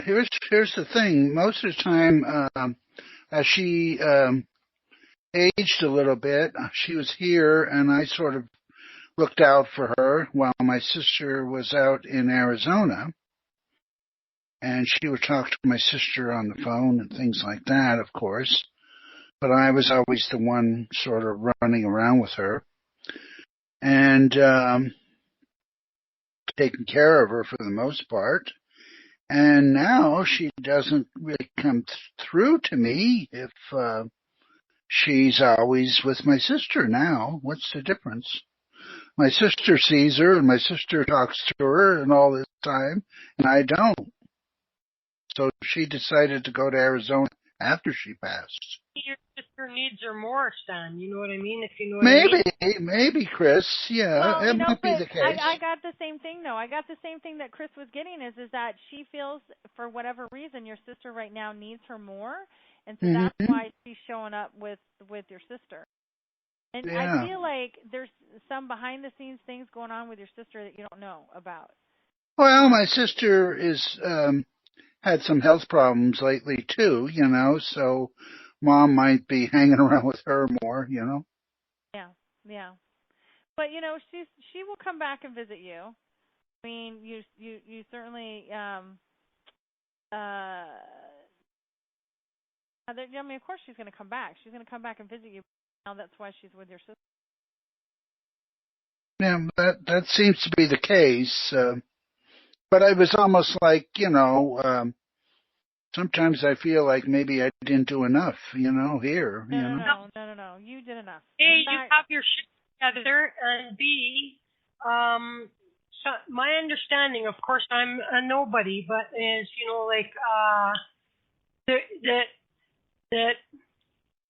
here's the thing. Most of the time, as she aged a little bit, she was here, and I sort of looked out for her while my sister was out in Arizona. And she would talk to my sister on the phone and things like that, of course. But I was always the one sort of running around with her and taking care of her for the most part. And now she doesn't really come through to me if she's always with my sister now. What's the difference? My sister sees her and my sister talks to her and all this time, and I don't. So she decided to go to Arizona after she passed. Your sister needs her more, Stan. You know what I mean? If you know what I mean. Maybe, Chris. Yeah, well, it might be the case. I got the same thing, though. I got the same thing that Chris was getting is that she feels, for whatever reason, your sister right now needs her more, and so that's why she's showing up with your sister. And I feel like there's some behind-the-scenes things going on with your sister that you don't know about. Well, my sister is had some health problems lately too, so Mom might be hanging around with her more, Yeah. But she will come back and visit you. I mean, you certainly of course she's going to come back. She's going to come back and visit you. Now that's why she's with your sister. Yeah, that seems to be the case. But I was almost like, sometimes I feel like maybe I didn't do enough, here. No. You did enough. A, you have your shit together, and B, so my understanding, of course, I'm a nobody, but is, that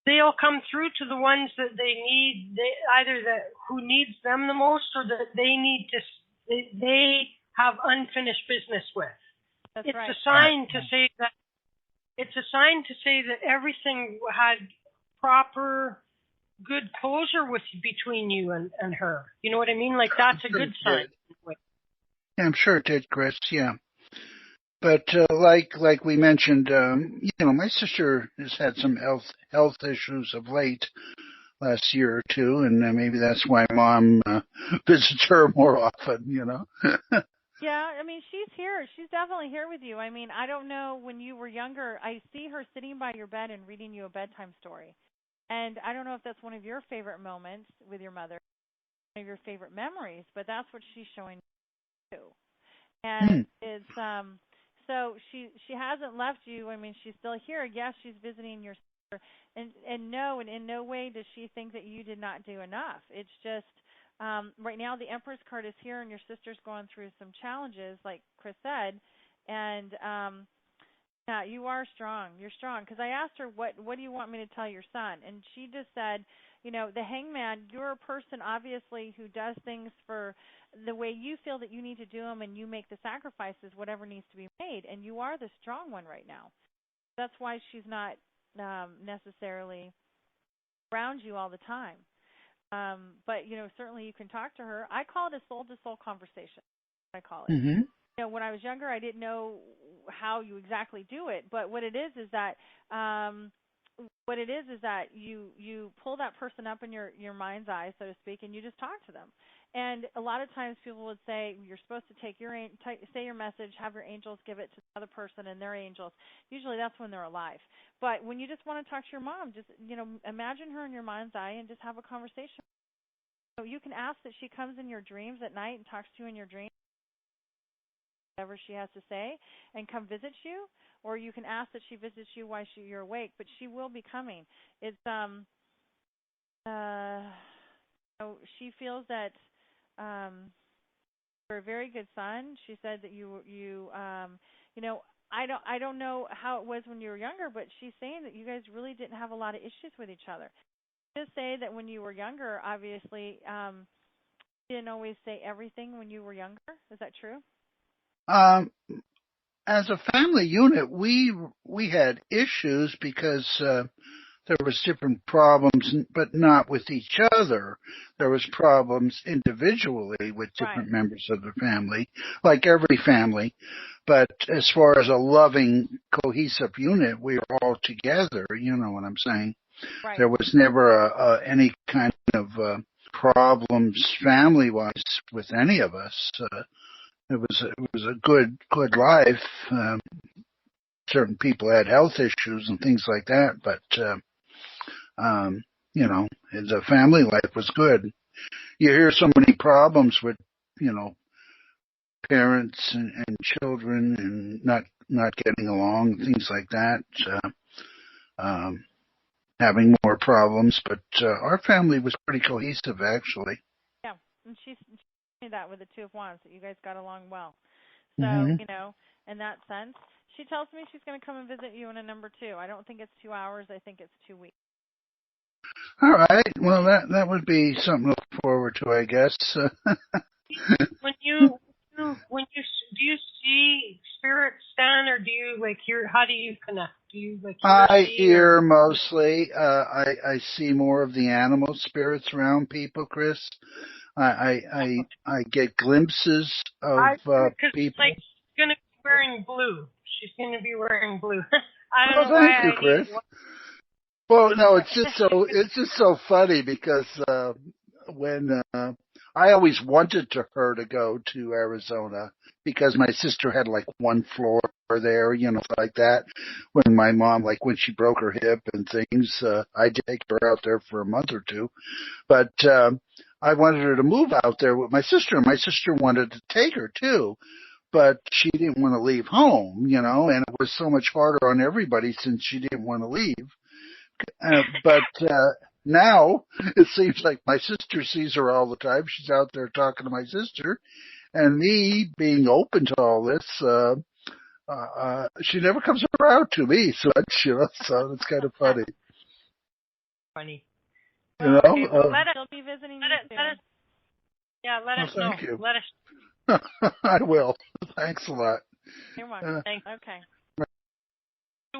they'll come through to the ones that they need, either who needs them the most or that they have unfinished business with. That's it's right. a sign to say that it's a sign to say that everything had proper, good closure between you and her. You know what I mean? Like that's a good sign. Yeah, I'm sure it did, Chris. Yeah. But like we mentioned, my sister has had some health issues of late, last year or two, and maybe that's why Mom visits her more often. Yeah, I mean, she's here. She's definitely here with you. I mean, I don't know, when you were younger, I see her sitting by your bed and reading you a bedtime story. And I don't know if that's one of your favorite moments with your mother, one of your favorite memories, but that's what she's showing you. And it's so she hasn't left you. I mean, she's still here. Yes, she's visiting your sister. And no, and in no way does she think that you did not do enough. It's just right now the Empress card is here, and your sister's going through some challenges, like Chris said. And yeah, you are strong. You're strong. Because I asked her, what do you want me to tell your son? And she just said, the Hangman, you're a person, obviously, who does things for the way you feel that you need to do them, and you make the sacrifices, whatever needs to be made. And you are the strong one right now. That's why she's not necessarily around you all the time. But, certainly you can talk to her. I call it a soul-to-soul conversation, I call it. Mm-hmm. When I was younger, I didn't know how you exactly do it. But what it is that what it is that you pull that person up in your mind's eye, so to speak, and you just talk to them. And a lot of times people would say you're supposed to take say your message, have your angels give it to the other person and their angels. Usually that's when they're alive. But when you just want to talk to your mom, just imagine her in your mind's eye and just have a conversation. So you can ask that she comes in your dreams at night and talks to you in your dreams, whatever she has to say, and come visit you. Or you can ask that she visits you while you're awake, but she will be coming. It's she feels that you're a very good son. She said that I don't know how it was when you were younger, but she's saying that you guys really didn't have a lot of issues with each other. Just say that when you were younger, obviously, you didn't always say everything when you were younger. Is that true? As a family unit, we had issues because there was different problems, but not with each other. There was problems individually with different members of the family, like every family. But as far as a loving, cohesive unit, we were all together. You know what I'm saying? Right. There was never any kind of problems family-wise with any of us. It was a good life. Certain people had health issues and things like that, but the family life was good. You hear so many problems with parents and children and not getting along, things like that. Having more problems, but our family was pretty cohesive, actually. Yeah, and she told me that with the Two of Wands, that you guys got along well. So, in that sense, she tells me she's going to come and visit you in a number 2. I don't think it's 2 hours. I think it's 2 weeks. All right. Well, that would be something to look forward to, I guess. When you do you see spirits, Stan, or do you hear? How do you connect? Do you hear? I hear mostly. I see more of the animal spirits around people, Chris. I get glimpses of people. Like, she's gonna be wearing blue. She's gonna be wearing blue. I don't know thank why you, Chris. Well, no, it's just so funny because when I always wanted her to go to Arizona because my sister had like one floor there, like that. When my mom, when she broke her hip and things, I'd take her out there for a month or two. But I wanted her to move out there with my sister, and my sister wanted to take her too. But she didn't want to leave home, and it was so much harder on everybody since she didn't want to leave. But now it seems like my sister sees her all the time. She's out there talking to my sister, and me being open to all this, she never comes around to me so much, so it's kind of funny. Funny. Well, let us be visiting you soon. Let us know. Thank you. Let us. I will. Thanks a lot. You're welcome. Thanks. Okay.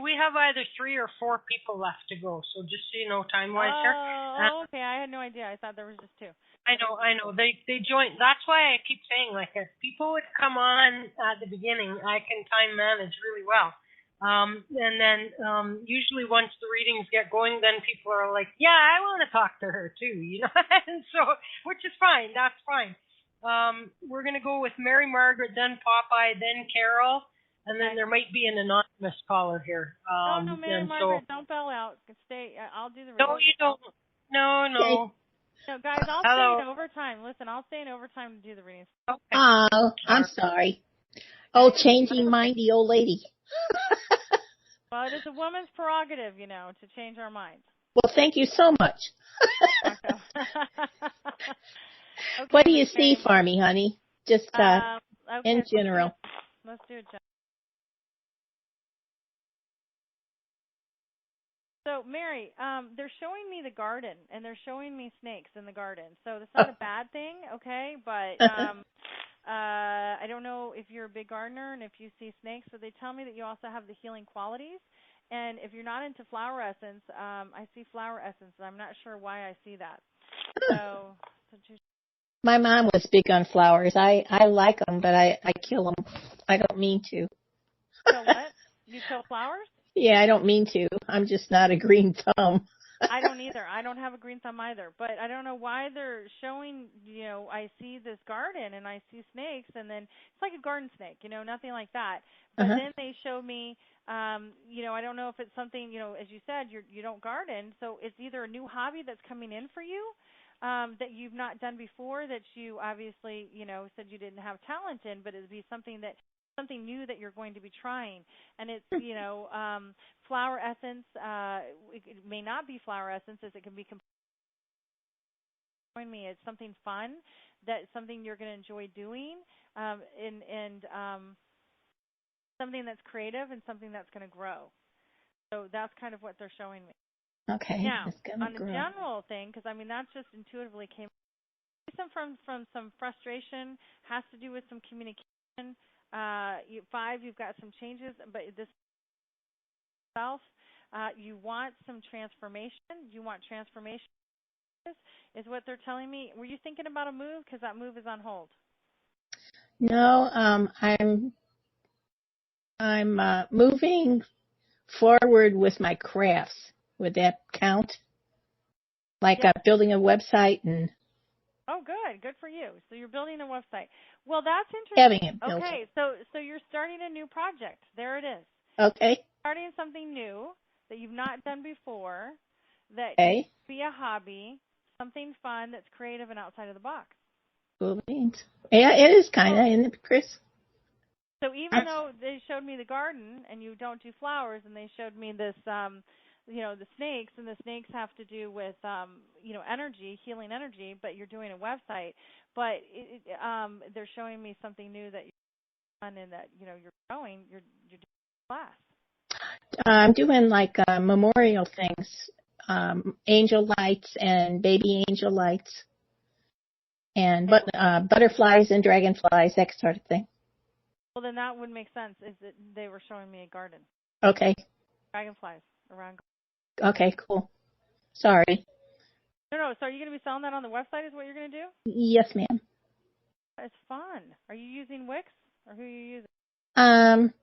We have either 3 or 4 people left to go, so just so you know, time-wise here. Oh, okay. I had no idea. I thought there was just 2. I know. They joined. That's why I keep saying, if people would come on at the beginning, I can time manage really well. And then usually once the readings get going, then people are like, yeah, I want to talk to her too, and so, which is fine. That's fine. We're going to go with Mary Margaret, then Popeye, then Carol. And then there might be an anonymous caller here. No, Mary Margaret, don't bail out. Stay. I'll do the reading. No, you don't. No. No, guys, I'll stay in overtime. Listen, I'll stay in overtime to do the readings. Okay. Oh, I'm sorry. Oh, changing mindy old lady. Well, it is a woman's prerogative, to change our minds. Well, thank you so much. Okay, what do you see for me, honey? Just in general. Let's do it, Jen. So, Mary, they're showing me the garden, and they're showing me snakes in the garden. So that's not a bad thing, okay? But I don't know if you're a big gardener and if you see snakes, but they tell me that you also have the healing qualities. And if you're not into flower essence, I see flower essence, and I'm not sure why I see that. So my mom was big on flowers. I like them, but I kill them. I don't mean to. So what? You kill flowers? Yeah, I don't mean to. I'm just not a green thumb. I don't either. I don't have a green thumb either. But I don't know why they're showing, I see this garden and I see snakes, and then it's like a garden snake, nothing like that. But then they show me, I don't know if it's something, as you said, you don't garden. So it's either a new hobby that's coming in for you that you've not done before, that you obviously, said you didn't have talent in, but it'd be something new that you're going to be trying. And it's, flower essence. It may not be flower essence, as it can be it's something fun, that's something you're going to enjoy doing, and something that's creative and something that's going to grow. So that's kind of what they're showing me. Okay. Now, on grow. the general thing, because that's just intuitively came from some frustration, has to do with some communication. 5, you've got some changes, but this self, you want some transformation. You want transformation is what they're telling me. Were you thinking about a move? Because that move is on hold. No, I'm moving forward with my crafts. Would that count? Like building a website and. Oh, good for you. So you're building a website. Well, that's interesting. Having it built. Okay, so you're starting a new project. There it is. Okay. Starting something new that you've not done before. That could be a hobby, something fun that's creative and outside of the box. Cool beans. Yeah, it is kind of, isn't it, Chris? So even though they showed me the garden and you don't do flowers, and they showed me this, the snakes, and the snakes have to do with, energy, healing energy, but you're doing a website. But they're showing me something new that you're on, and that, you're growing, you're doing a class. I'm doing like memorial things, angel lights and baby angel lights, and butterflies and dragonflies, that sort of thing. Well, then that would make sense. Is that they were showing me a garden? Okay. Dragonflies around. Okay, cool. Sorry. No. So are you going to be selling that on the website? Is what you're going to do? Yes, ma'am. It's fun. Are you using Wix, or who are you using?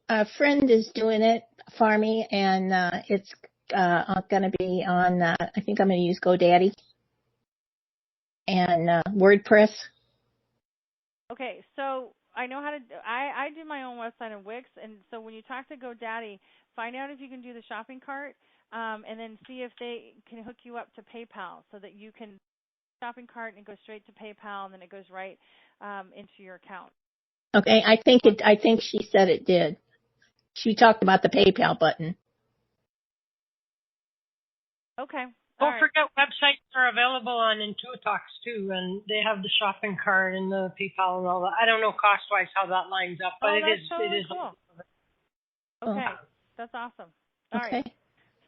A friend is doing it for me, and it's going to be on. I think I'm going to use GoDaddy and WordPress. Okay, so I know how to. I do my own website in Wix, and so when you talk to GoDaddy, find out if you can do the shopping cart, and then see if they can hook you up to PayPal, so that you can shopping cart and it goes straight to PayPal, and then it goes right into your account. Okay, I think she said it did. She talked about the PayPal button. Okay. Don't forget, websites are available on IntuiTalks too, and they have the shopping cart and the PayPal and all that. I don't know cost-wise how that lines up, but it is cool. Okay, that's awesome. All okay. right.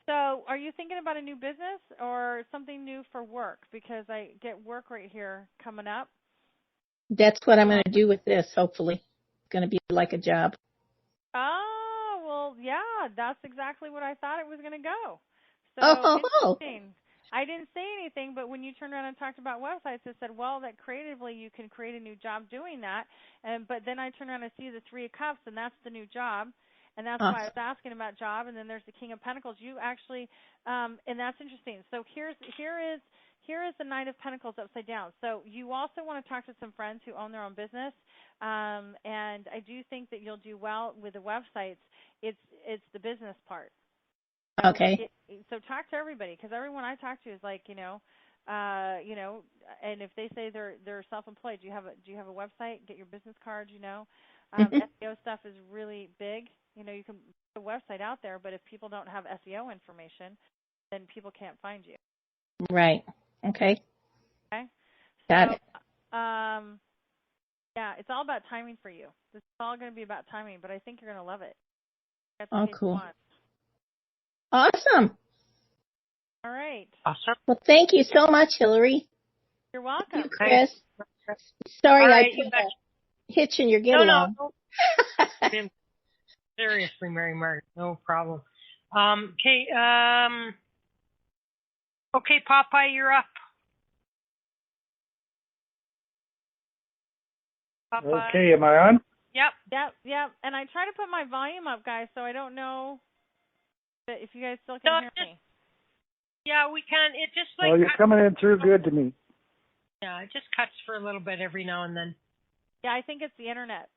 So, are you thinking about a new business or something new for work? Because I get work right here coming up. That's what I'm going to do with this, hopefully. It's going to be like a job. Oh, well, yeah, that's exactly what I thought it was going to go. So, interesting. I didn't say anything, but when you turned around and talked about websites, it said, well, that creatively you can create a new job doing that. But then I turned around and see the 3 of Cups, and that's the new job. And that's why I was asking about job. And then there's the King of Pentacles. You actually, and that's interesting. So here is the Knight of Pentacles upside down. So you also want to talk to some friends who own their own business. And I do think that you'll do well with the websites. It's the business part. Okay. So talk to everybody, because everyone I talk to is like, and if they say they're self-employed, do you have a website? Get your business card. SEO stuff is really big. You can put a website out there, but if people don't have SEO information, then people can't find you. Right. Okay. Okay. Got it. Yeah, it's all about timing for you. This is all going to be about timing, but I think you're going to love it. Cool. Awesome. All right. Awesome. Well, thank you so much, Hillary. You're welcome. Thank you, Chris. Sorry, right, I put a hitch in your get along. No. Seriously, Mary Margaret, no problem. Okay, Popeye, you're up. Popeye. Okay, am I on? Yep. And I try to put my volume up, guys, so I don't know But if you guys still can hear me. Yeah, we can. It just like. Well, you're coming in through good to me. Yeah, it just cuts for a little bit every now and then. Yeah, I think it's the internet.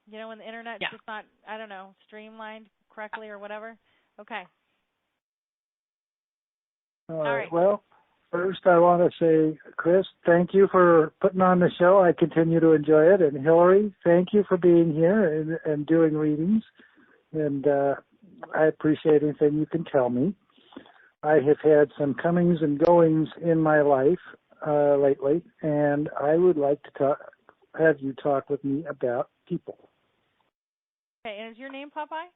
You know, when the internet's just not, I don't know, streamlined correctly or whatever. Okay. All right. Well, first I want to say, Chris, thank you for putting on the show. I continue to enjoy it. And Hillary, thank you for being here and doing readings. And I appreciate anything you can tell me. I have had some comings and goings in my life lately, and I would like to have you talk with me about people. Okay, and is your name Popeye?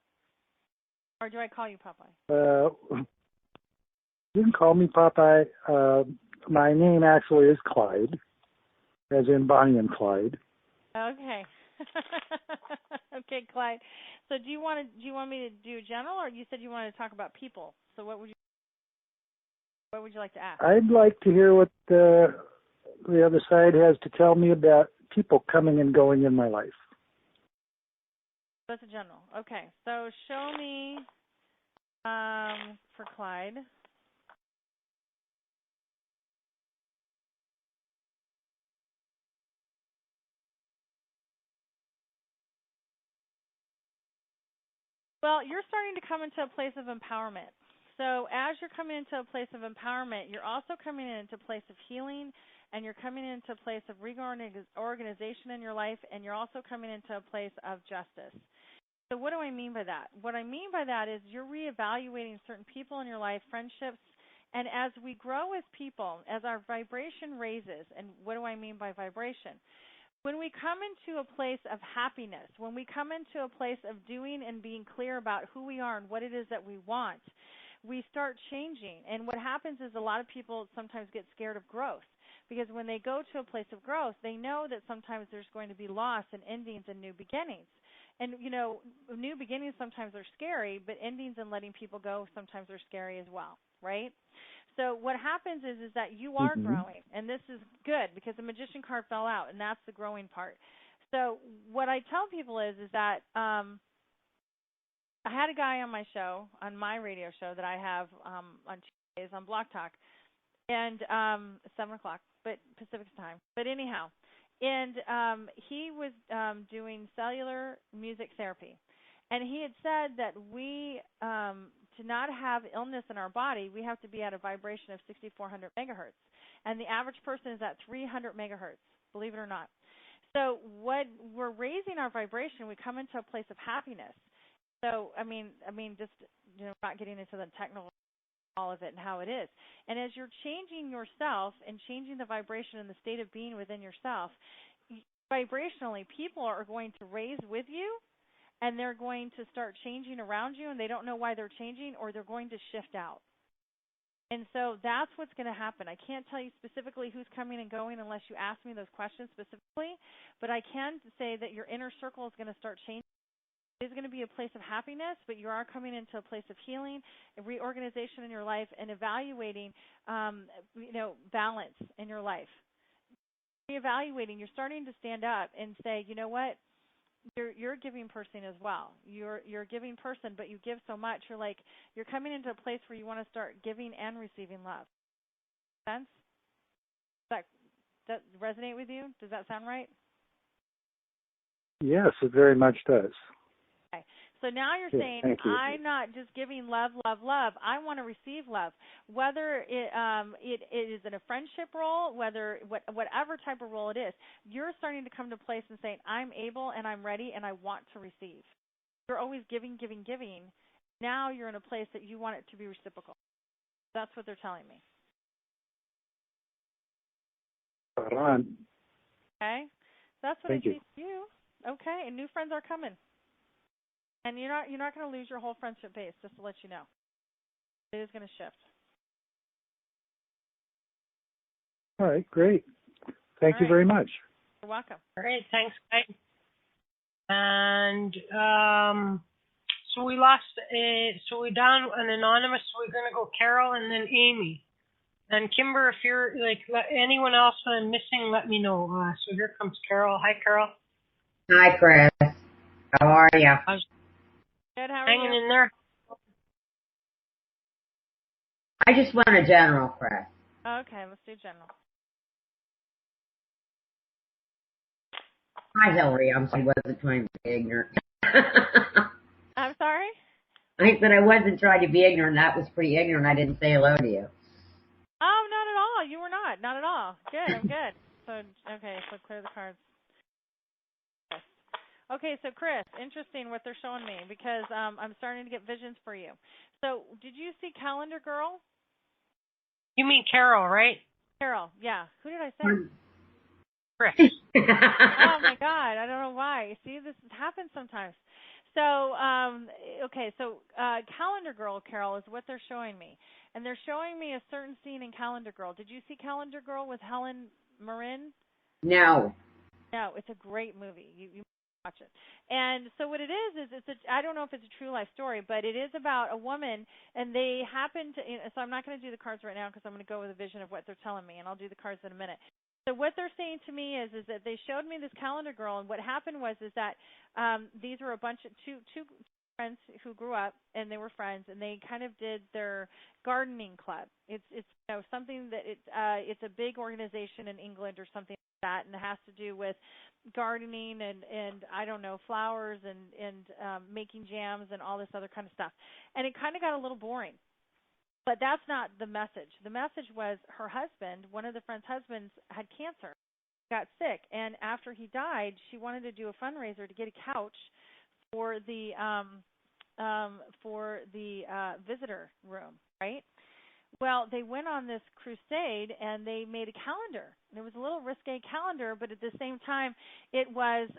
Or do I call you Popeye? You can call me Popeye. My name actually is Clyde, as in Bonnie and Clyde. Okay. Okay, Clyde. So do you want me to do general, or you said you wanted to talk about people? So what would you like to ask? I'd like to hear what the other side has to tell me about people coming and going in my life. That's a general. Okay. So show me for Clyde. Well, you're starting to come into a place of empowerment. So as you're coming into a place of empowerment, you're also coming into a place of healing, and you're coming into a place of reorganization in your life, and you're also coming into a place of justice. So what do I mean by that? What I mean by that is you're reevaluating certain people in your life, friendships, and as we grow as people, as our vibration raises, and what do I mean by vibration? When we come into a place of happiness, when we come into a place of doing and being clear about who we are and what it is that we want, we start changing. And what happens is a lot of people sometimes get scared of growth, because when they go to a place of growth, they know that sometimes there's going to be loss and endings and new beginnings. And, you know, new beginnings sometimes are scary, but endings and letting people go sometimes are scary as well, right? So what happens is that you are growing, and this is good because the Magician card fell out, and that's the growing part. So what I tell people is that I had a guy on my show, on my radio show that I have on Tuesdays on Block Talk, and 7 o'clock, but Pacific time. But anyhow, and he was doing cellular music therapy. And he had said that we, to not have illness in our body, we have to be at a vibration of 6,400 megahertz. And the average person is at 300 megahertz, believe it or not. So what we're raising our vibration, we come into a place of happiness. So, I mean, just, you know, not getting into the technical all of it and how it is. And as you're changing yourself and changing the vibration and the state of being within yourself, vibrationally, people are going to raise with you, and they're going to start changing around you, and they don't know why they're changing, or they're going to shift out. And so that's what's going to happen. I can't tell you specifically who's coming and going unless you ask me those questions specifically, but I can say that your inner circle is going to start changing. It is going to be a place of happiness, but you are coming into a place of healing, a reorganization in your life, and evaluating, balance in your life. Reevaluating, you're starting to stand up and say, you know what? You're a giving person as well. You're a giving person, but you give so much. You're coming into a place where you want to start giving and receiving love. Sense? Does that resonate with you? Does that sound right? Yes, it very much does. Okay. So now you're saying, I'm not just giving love, love, love. I want to receive love, whether it is in a friendship role, whatever type of role it is. You're starting to come to a place and saying, I'm able and I'm ready and I want to receive. You're always giving, giving, giving. Now you're in a place that you want it to be reciprocal. That's what they're telling me. Spot on. Okay. That's what I see for you. Okay. And new friends are coming. And you're not going to lose your whole friendship base, just to let you know. It is going to shift. All right, great. Thank you very much. You're welcome. All right, thanks, Clyde. And so we lost, so we're down an anonymous, so we're going to go Carol and then Amy. And Kimber, if you're, anyone else I'm missing, let me know. So here comes Carol. Hi, Carol. Hi, Chris. How are you? Good, how are Hanging you? in there. I just want a general, Chris. Okay, let's do general. Hi, Hillary. I wasn't trying to be ignorant. I'm sorry? I said I wasn't trying to be ignorant. That was pretty ignorant. I didn't say hello to you. Oh, not at all. You were not. Not at all. Good. I'm good. So, okay, so clear the cards. Okay, so Chris, interesting what they're showing me because I'm starting to get visions for you. So, did you see Calendar Girl? You mean Carol, right? Carol, yeah. Who did I say? Chris. Oh my God, I don't know why. See, this happens sometimes. So, okay, so Calendar Girl, Carol, is what they're showing me. And they're showing me a certain scene in Calendar Girl. Did you see Calendar Girl with Helen Mirren? No. No, it's a great movie. You watch it. And so what it is I don't know if it's a true life story, but it is about a woman, and they happen to, so I'm not going to do the cards right now because I'm going to go with a vision of what they're telling me, and I'll do the cards in a minute. So what they're saying to me is that they showed me this Calendar Girl, and what happened was that these were a bunch of two friends who grew up, and they were friends, and they kind of did their gardening club. It's something that it's a big organization in England or something like that, and it has to do with gardening and I don't know, flowers and making jams and all this other kind of stuff. And it kind of got a little boring. But that's not the message. The message was her husband, one of the friends' husbands, had cancer, got sick, and after he died, she wanted to do a fundraiser to get a couch for the visitor room, right? Well, they went on this crusade and they made a calendar. And it was a little risque calendar, but at the same time, it was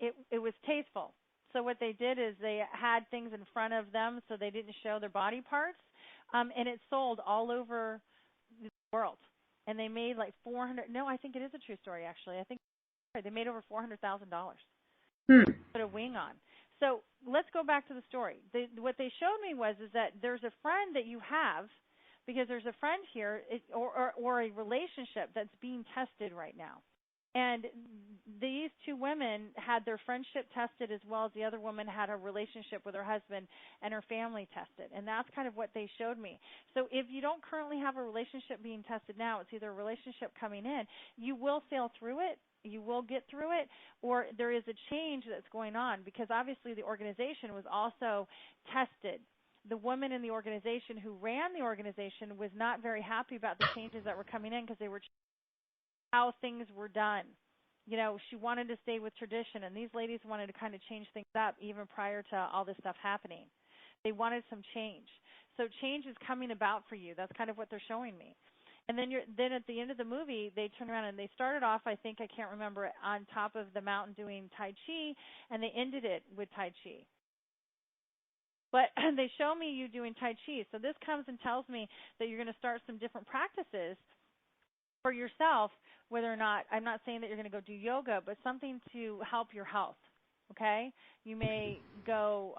it was tasteful. So what they did is they had things in front of them so they didn't show their body parts, and it sold all over the world. And they made like 400. No, I think it is a true story actually. I think they made over $400,000. Put a wing on. So let's go back to the story. What they showed me was that there's a friend that you have, because there's a friend here or a relationship that's being tested right now. And these two women had their friendship tested as well as the other woman had a relationship with her husband and her family tested. And that's kind of what they showed me. So if you don't currently have a relationship being tested now, it's either a relationship coming in, you will sail through it, you will get through it, or there is a change that's going on because obviously the organization was also tested. The woman in the organization who ran the organization was not very happy about the changes that were coming in because they were how things were done. You know, she wanted to stay with tradition, and these ladies wanted to kind of change things up even prior to all this stuff happening. They wanted some change. So change is coming about for you. That's kind of what they're showing me. And then at the end of the movie, they turn around and they started off, I can't remember, on top of the mountain doing Tai Chi, and they ended it with Tai Chi. But they show me you doing Tai Chi. So this comes and tells me that you're going to start some different practices for yourself, whether or not, I'm not saying that you're going to go do yoga, but something to help your health, okay? You may go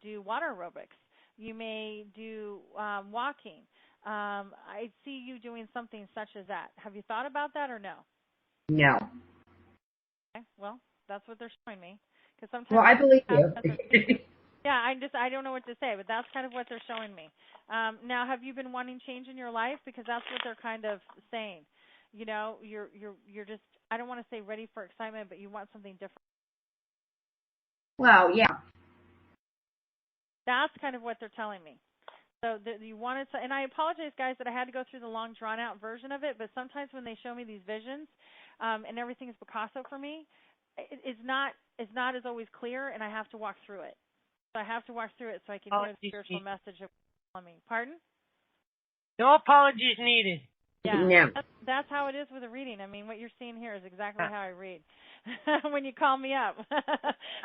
do water aerobics. You may do walking. I see you doing something such as that. Have you thought about that or no? No. Okay, well, that's what they're showing me. Sometimes well, I believe you. Yeah, I don't know what to say, but that's kind of what they're showing me. Now, have you been wanting change in your life? Because that's what they're kind of saying. You know, you're just, I don't want to say ready for excitement, but you want something different. Well, yeah. That's kind of what they're telling me. So you wanted to, and I apologize, guys, that I had to go through the long, drawn-out version of it, but sometimes when they show me these visions and everything is Picasso for me, it's not as always clear, and I have to walk through it. So I have to walk through it so I can hear the spiritual message of me. Pardon? No apologies needed. Yeah, that's how it is with a reading. I mean, what you're seeing here is exactly how I read when you call me up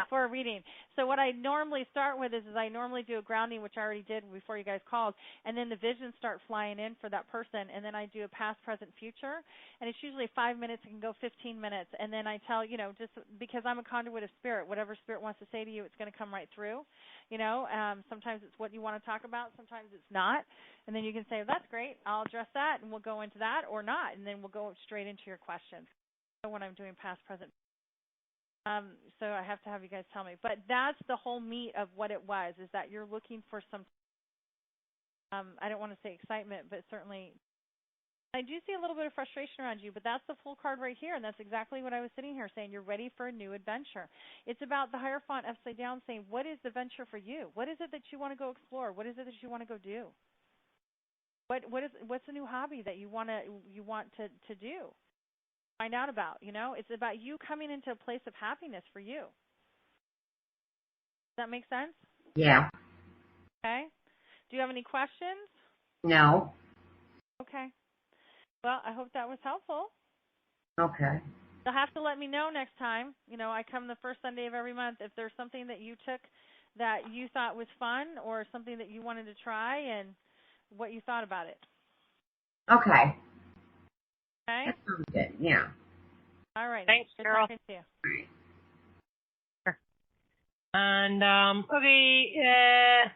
for a reading. So what I normally start with is I normally do a grounding, which I already did before you guys called, and then the visions start flying in for that person, and then I do a past, present, future, and it's usually 5 minutes. It can go 15 minutes, and then I tell, just because I'm a conduit of spirit, whatever spirit wants to say to you, it's going to come right through. Sometimes it's what you want to talk about, sometimes it's not. And then you can say, well, that's great, I'll address that, and we'll go into that, or not, and then we'll go straight into your questions. So when I'm doing past, present, So I have to have you guys tell me. But that's the whole meat of what it was, is that you're looking for some, I don't want to say excitement, but certainly I do see a little bit of frustration around you, but that's the full card right here, and that's exactly what I was sitting here saying. You're ready for a new adventure. It's about the Hierophant upside down saying, what is the venture for you? What is it that you want to go explore? What is it that you want to go do? What's a new hobby that you want to do? Find out about, It's about you coming into a place of happiness for you. Does that make sense? Yeah. Okay. Do you have any questions? No. Okay. Well, I hope that was helpful. Okay. You'll have to let me know next time. I come the first Sunday of every month. If there's something that you took that you thought was fun or something that you wanted to try and what you thought about it. Okay. Okay? That sounds good. Yeah. All right. Thanks, Good Carol. talking to you. All right. And, okay,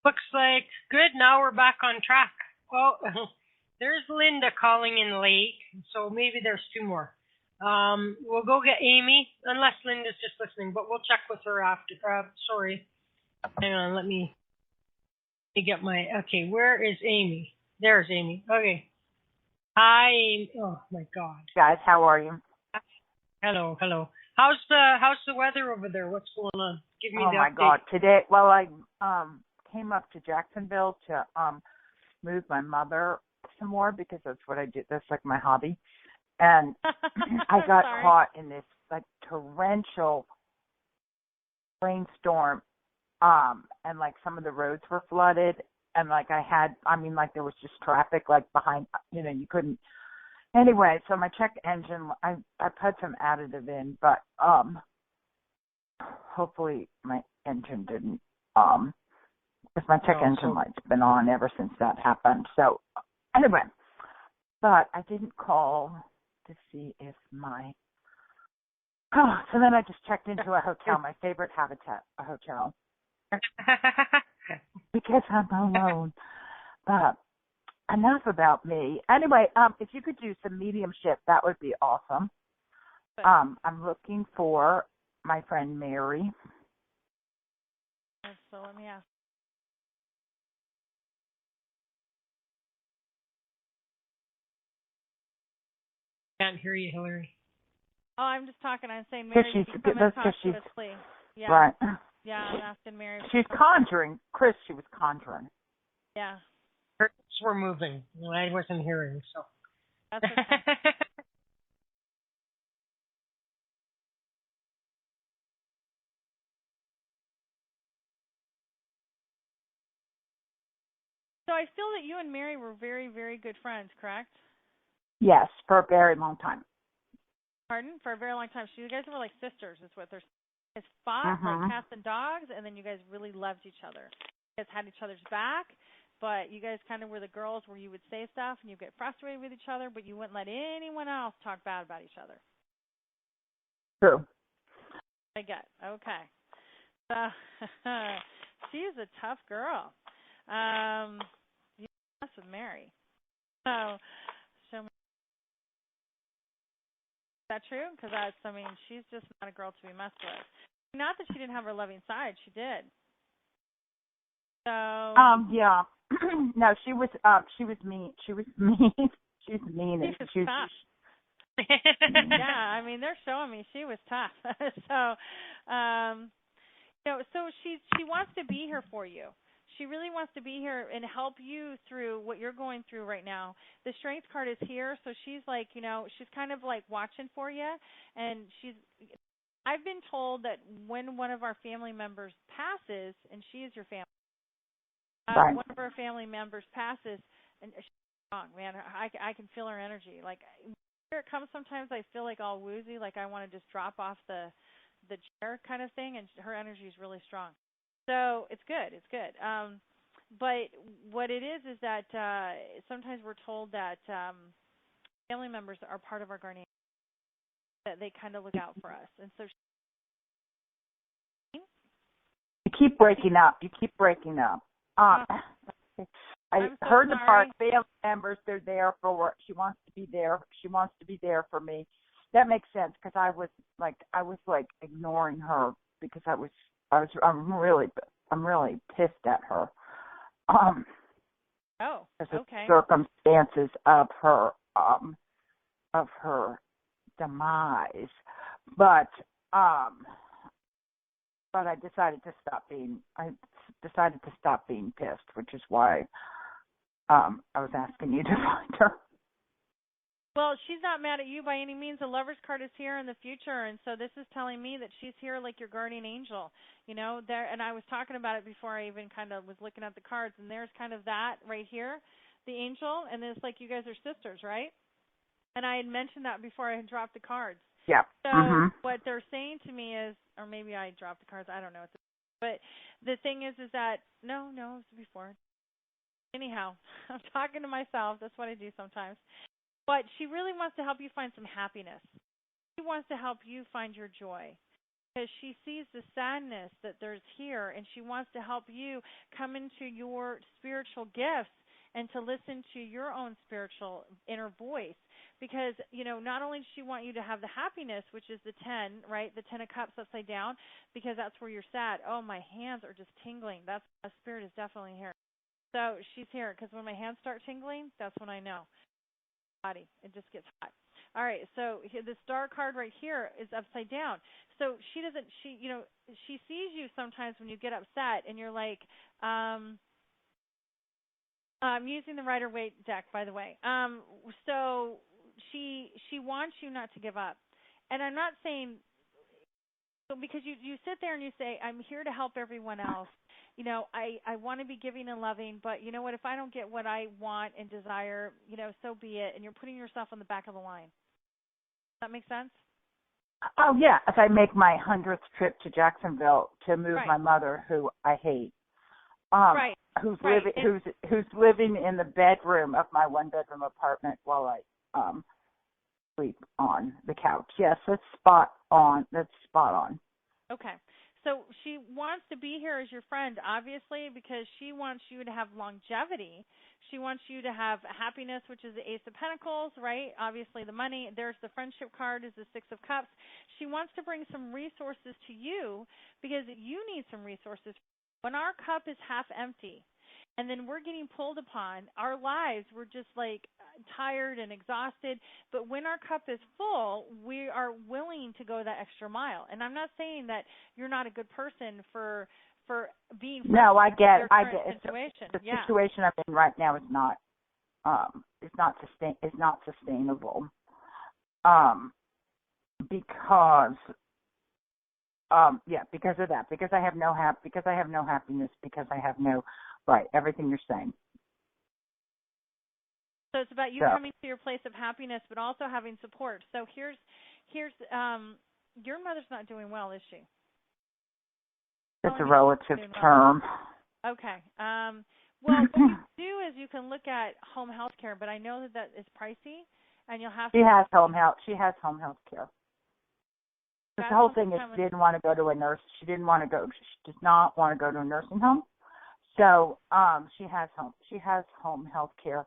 looks like good. Now we're back on track. Well, there's Linda calling in late, so maybe there's two more. We'll go get Amy, unless Linda's just listening, but we'll check with her after. Sorry. Hang on, let me get my... Okay, where is Amy? There's Amy. Okay. Hi, Amy. Oh, my God. Guys, how are you? Hello. How's the weather over there? What's going on? Give me the update. Oh, my God. Today, well, I came up to Jacksonville to move my mother some more because that's what I do. That's like my hobby. And I got caught in this like torrential rainstorm. And like some of the roads were flooded and like there was just traffic like behind, you couldn't. Anyway, so my check engine, I put some additive in, but hopefully my engine didn't, because my check engine light's been on ever since that happened. So anyway, but I didn't call to see if so then I just checked into a hotel, my favorite habitat, a hotel, because I'm alone. But enough about me. Anyway, if you could do some mediumship, that would be awesome. I'm looking for my friend Mary. So let me ask. Can't hear you, Hillary. Oh, I'm just talking. I'm saying Mary, you come and talk to us, please. Yeah. Right. Yeah, I'm asking Mary. She's conjuring. Chris, she was conjuring. Yeah. Her lips were moving. I wasn't hearing, so. That's okay. So I feel that you and Mary were very, very good friends, correct? Yes, for a very long time. Pardon? For a very long time. So you guys were like sisters, is what they're saying. You guys fought like cats and dogs, and then you guys really loved each other. You guys had each other's back, but you guys kind of were the girls where you would say stuff and you get frustrated with each other, but you wouldn't let anyone else talk bad about each other. True. I get. Okay. She is a tough girl. You mess with Mary. So, show me. Is that true? Because she's just not a girl to be messed with. Not that she didn't have her loving side. She did. So. Yeah. No, she was mean. She was mean. She's mean. She was tough. Yeah, they're showing me she was tough. So, so she wants to be here for you. She really wants to be here and help you through what you're going through right now. The Strength card is here, so she's like, she's kind of like watching for you. And I've been told that when one of our family members passes, and she is your family, right. One of our family members passes, and she's strong, man. I can feel her energy. Like, here it comes sometimes I feel like all woozy, like I want to just drop off the chair kind of thing, and her energy is really strong. So it's good. It's good. But what it is that sometimes we're told that family members are part of our guardian, that they kind of look out for us. And so you keep breaking up. I heard the part family members, they're there for work. She wants to be there. She wants to be there for me. that makes sense because I was ignoring her because I'm really pissed at her. As the okay. circumstances of her demise, but I decided to stop being pissed, which is why I was asking you to find her. Well, she's not mad at you by any means. The Lover's card is here in the future, and so this is telling me that she's here like your guardian angel. There. And I was talking about it before I even kind of was looking at the cards, and there's kind of that right here, the angel, and it's like you guys are sisters, right? And I had mentioned that before I had dropped the cards. Yeah. So what they're saying to me is, or maybe I dropped the cards, I don't know. But the thing is that, no, it was before. Anyhow, I'm talking to myself. That's what I do sometimes. But she really wants to help you find some happiness. She wants to help you find your joy because she sees the sadness that there's here, and she wants to help you come into your spiritual gifts and to listen to your own spiritual inner voice. Because, not only does she want you to have the happiness, which is the 10, right, the 10 of cups upside down, because that's where you're sad. Oh, my hands are just tingling. That's a spirit is definitely here. So she's here because when my hands start tingling, that's when I know. Body. It just gets hot. All right, so the star card right here is upside down. So she sees you sometimes when you get upset and you're like, I'm using the Rider-Waite deck, by the way. So she wants you not to give up. And I'm not saying, because you sit there and you say, I'm here to help everyone else. I want to be giving and loving, but you know what? If I don't get what I want and desire, so be it. And you're putting yourself on the back of the line. Does that make sense? Oh, yeah. As I make my 100th trip to Jacksonville to move my mother, who I hate, who's living in the bedroom of my one-bedroom apartment while I sleep on the couch. Yes, that's spot on. Okay. So she wants to be here as your friend, obviously, because she wants you to have longevity. She wants you to have happiness, which is the Ace of Pentacles, right? Obviously, the money. There's the friendship card is the Six of Cups. She wants to bring some resources to you because you need some resources. When our cup is half empty and then we're getting pulled upon, our lives, we're just like tired and exhausted. But when our cup is full, we are willing to go that extra mile. And I'm not saying that you're not a good person for being. No, I get situation. The situation I'm in right now is not sustainable. Because of that. Because I have no happiness. Because I have no everything you're saying. So it's about you coming to your place of happiness, but also having support. So here's your mother's not doing well, is she? It's a relative term. Okay. Well, what you do is you can look at home health care, but I know that is pricey, and you'll have to. She has home health care. The whole thing is she didn't want to go to a nurse. She does not want to go to a nursing home. So she has home health care.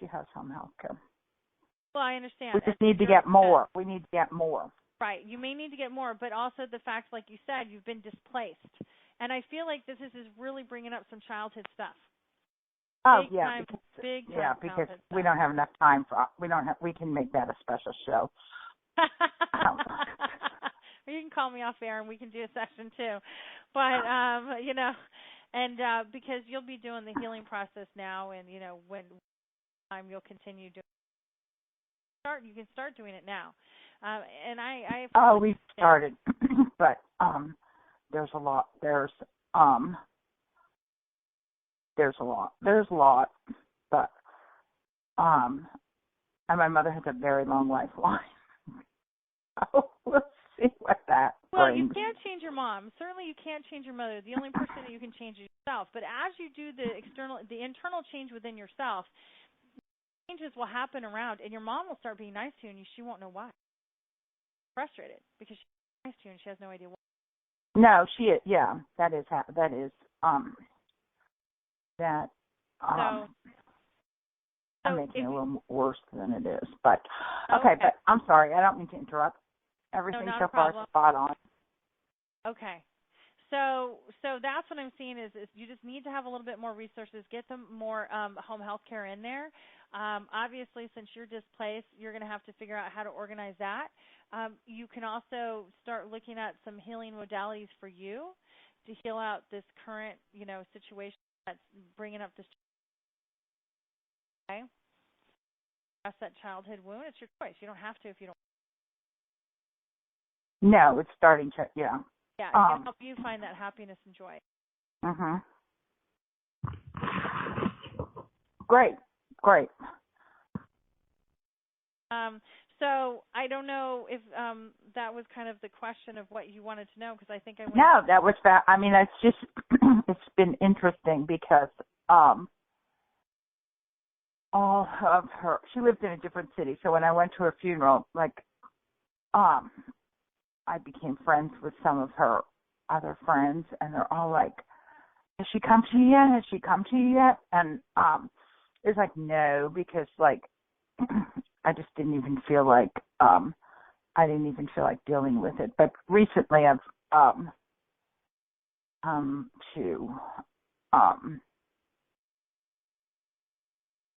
She has home health care. Well, I understand. We just need to get more. We need to get more. Right. You may need to get more, but also the fact, like you said, you've been displaced. And I feel like this is really bringing up some childhood stuff. Big time because we don't have enough time we can make that a special show. Or you can call me off air and we can do a session too. But, and because you'll be doing the healing process now, and, when time you'll continue doing it. You can start doing it now. And we've started, but there's a lot. There's a lot, but and my mother has a very long lifeline. So we'll see what that brings. You can't change your mom. Certainly you can't change your mother. The only person that you can change is yourself. But as you do the internal change within yourself, changes will happen around, and your mom will start being nice to you, and she won't know why. Frustrated because she's nice to you and she has no idea why. No, that is I'm making it a little worse than it is. But okay, but I'm sorry. I don't mean to interrupt. Everything so far is spot on. Okay. So that's what I'm seeing is you just need to have a little bit more resources, get some more home health care in there. Obviously, since you're displaced, you're going to have to figure out how to organize that. You can also start looking at some healing modalities for you to heal out this current, situation that's bringing up this. Okay? That's that childhood wound. It's your choice. You don't have to if you don't. No, it's starting to, Yeah, it can help you find that happiness and joy. Mhm. Great. So I don't know if that was kind of the question of what you wanted to know, because I think I went. No, that was that. I mean, it's just it's been interesting because all of her, she lived in a different city. So when I went to her funeral, I became friends with some of her other friends, and they're all like, "Has she come to you yet? Has she come to you yet?" And it's like, no, because I just didn't even feel like dealing with it. But recently I've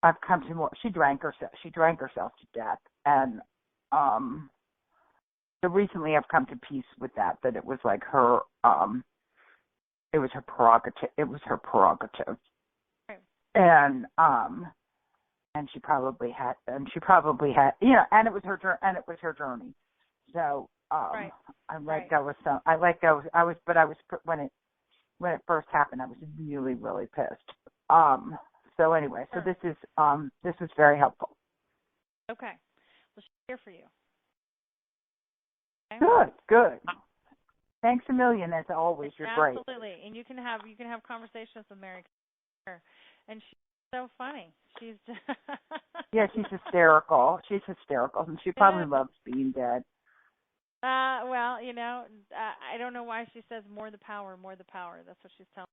I've come to more. She drank herself to death, and so recently I've come to peace with that it was like her it was her prerogative. Right. And she probably had and it was her journey. So right. When it first happened, I was really, really pissed. So anyway, so this is very helpful. Okay. Well, she's here for you. Okay? Good. Thanks a million, as always. You're great. Absolutely. And you can have conversations with Mary, and she's so funny. She's yeah, she's hysterical. And she probably loves being dead. Well, I don't know why she says more the power. That's what she's telling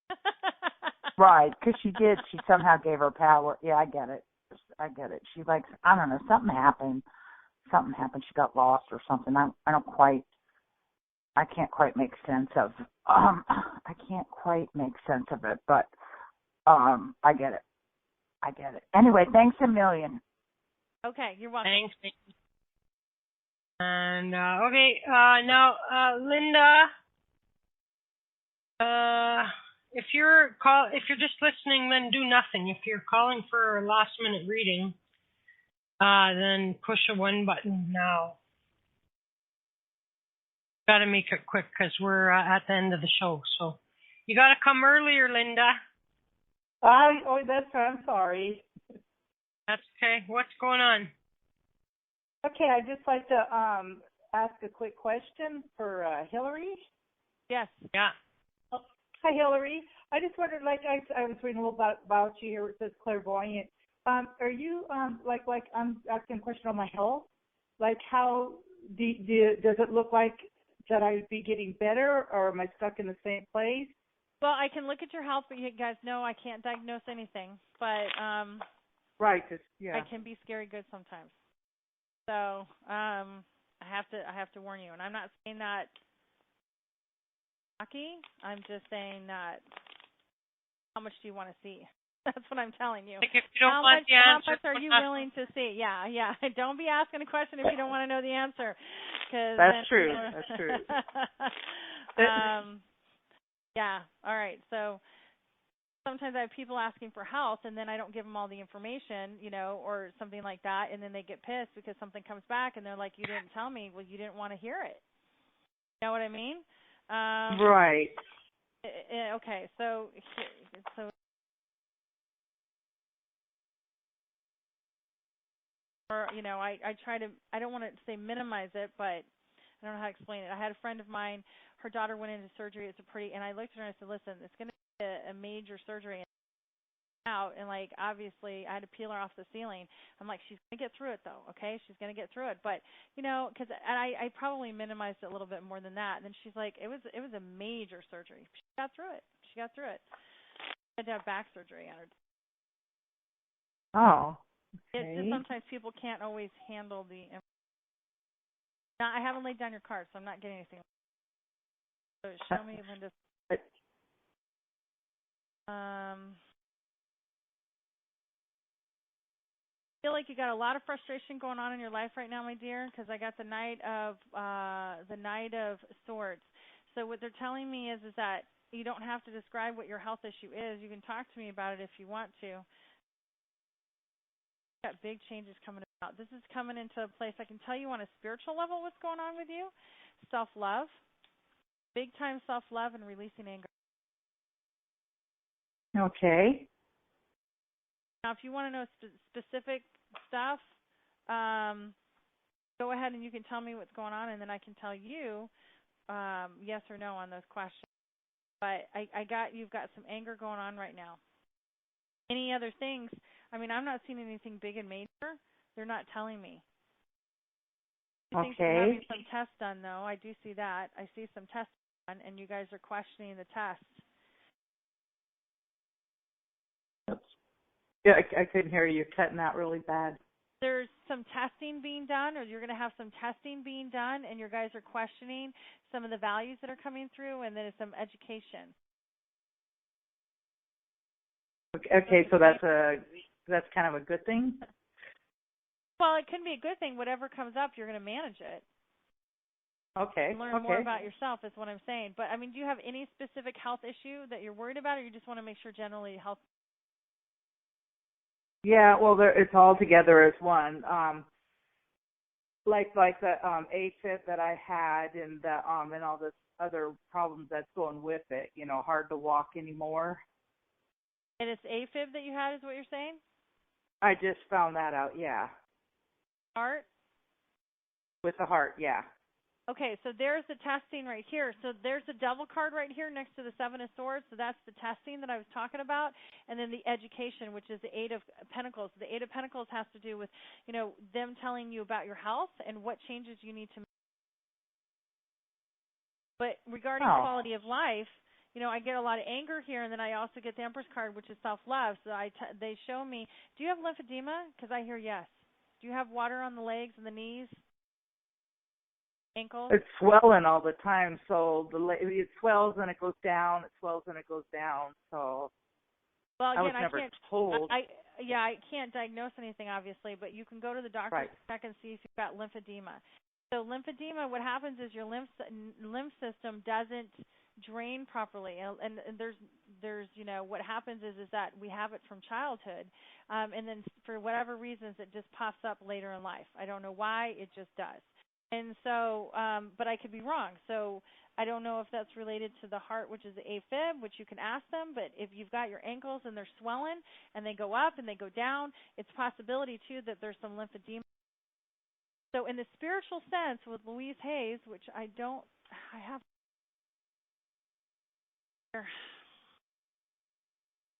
me. Right, because she did. She somehow gave her power. Yeah, I get it. She I don't know, something happened. She got lost or something. I can't quite make sense of. It, but I get it. Anyway, thanks a million. Okay, you're welcome. Thanks. And now Linda, if you're just listening, then do nothing. If you're calling for a last minute reading, then push a 1 button now. Got to make it quick because we're at the end of the show. So you got to come earlier, Linda. That's right. I'm sorry. That's okay. What's going on? Okay, I'd just like to ask a quick question for Hillary. Yes. Yeah. Oh, hi, Hillary. I just wondered, I was reading a little about you here. It says Clairvoyant. Are you I'm asking a question on my health? How does it look like that I'd be getting better, or am I stuck in the same place? Well, I can look at your health, but you guys know I can't diagnose anything. But right, yeah, I can be scary good sometimes. So I have to warn you, and I'm not saying that cocky. I'm just saying that how much do you want to see? That's what I'm telling you. If you don't want the answer, how much are you willing to see? Yeah. Don't be asking a question if you don't want to know the answer. That's true. That's true. Yeah. All right. So sometimes I have people asking for health, and then I don't give them all the information, or something like that, and then they get pissed because something comes back, and they're like, "You didn't tell me." Well, you didn't want to hear it. You know what I mean? Right. Okay. So. Or, I try to, I don't want to say minimize it, but I don't know how to explain it. I had a friend of mine, her daughter went into surgery. And I looked at her and I said, listen, it's going to be a major surgery out. And obviously I had to peel her off the ceiling. I'm like, she's going to get through it though. Okay. She's going to get through it. But, cause I probably minimized it a little bit more than that. And then she's like, it was a major surgery. She got through it. She had to have back surgery on her. Oh. It's Okay. just sometimes people can't always handle the. Now, I haven't laid down your card, so I'm not getting anything. So show me, Linda. I feel like you got a lot of frustration going on in your life right now, my dear, because I got the Knight of Swords. So what they're telling me is that you don't have to describe what your health issue is. You can talk to me about it if you want to. Got big changes coming about. This is coming into a place I can tell you on a spiritual level what's going on with you. Self-love, big time self-love, and releasing anger. Okay. Now, if you want to know specific stuff, go ahead and you can tell me what's going on, and then I can tell you yes or no on those questions. But you've got some anger going on right now. Any other things? I mean, I'm not seeing anything big and major. They're not telling me. I think you're having some tests done, though. I do see that. I see some tests done, and you guys are questioning the tests. Yeah, I couldn't hear you cutting out really bad. There's some testing being done, or you're going to have some testing being done, and your guys are questioning some of the values that are coming through, and then some education. Okay, so that's kind of a good thing? Well, it can be a good thing. Whatever comes up, you're going to manage it. Okay. Learn more about yourself is what I'm saying. But, I mean, do you have any specific health issue that you're worried about, or you just want to make sure generally health? Yeah, well, it's all together as one. Like the AFib that I had, and the and all this other problems that's going with it. You know, hard to walk anymore. And it's AFib that you had, is what you're saying? I just found that out. Yeah. Heart. With the heart, yeah. Okay, so there's the testing right here. So there's the Devil card right here next to the Seven of Swords. So that's the testing that I was talking about. And then the education, which is the Eight of Pentacles. The Eight of Pentacles has to do with, you know, them telling you about your health and what changes you need to make. But regarding quality of life, you know, I get a lot of anger here, and then I also get the Empress card, which is self-love. So they show me, do you have lymphedema? Because I hear yes. Do you have water on the legs and the knees? Ankles? It's swelling all the time, so it swells and it goes down. It swells and it goes down. So well, again, I was never told. I can't diagnose anything, obviously, but you can go to the doctor to check and see if you've got lymphedema. So lymphedema, what happens is your lymph system doesn't drain properly, and there's you know, what happens is that we have it from childhood, and then for whatever reasons it just pops up later in life. I don't know why, it just does. And so, but I could be wrong. So I don't know if that's related to the heart, which is the AFib, which you can ask them. But if you've got your ankles and they're swelling and they go up and they go down, it's a possibility, too, that there's some lymphedema. So in the spiritual sense with Louise Hayes, which I have.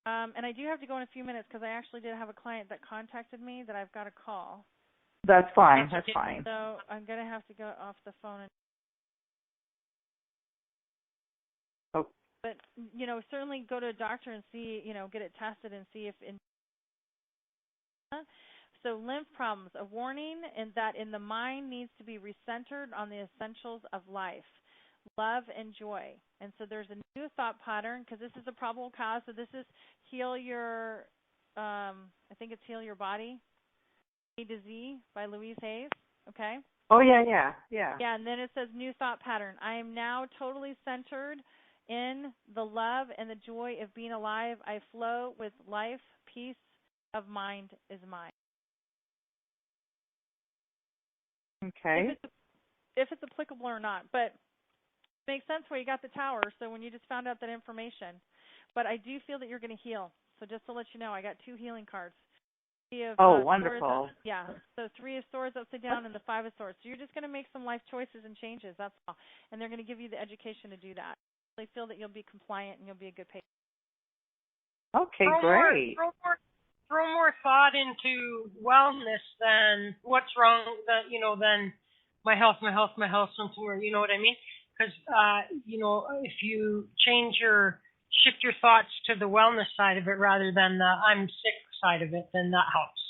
And I do have to go in a few minutes because I actually did have a client that contacted me that I've got to call. That's fine. That's fine. So I'm going to have to go off the phone. But, you know, certainly go to a doctor and see, you know, get it tested and see if. So lymph problems, a warning in that in the mind needs to be recentered on the essentials of life, love and joy. And so there's a new thought pattern because this is a probable cause. So this is Heal Your, I think it's Heal Your Body. A to Z by Louise Hayes, okay? Oh, yeah. Yeah, and then it says new thought pattern. I am now totally centered in the love and the joy of being alive. I flow with life. Peace of mind is mine. Okay. If it's applicable or not, but it makes sense where you got the tower, so when you just found out that information. But I do feel that you're going to heal. So just to let you know, I got 2 healing cards. Wonderful. So 3 of Swords upside down and the 5 of Swords. So you're just going to make some life choices and changes, that's all. And they're going to give you the education to do that. They feel that you'll be compliant and you'll be a good patient. Okay, great. Throw more thought into wellness than what's wrong, than my health, something where, you know what I mean? Because, if you shift your thoughts to the wellness side of it rather than the I'm sick, side of it, then that helps.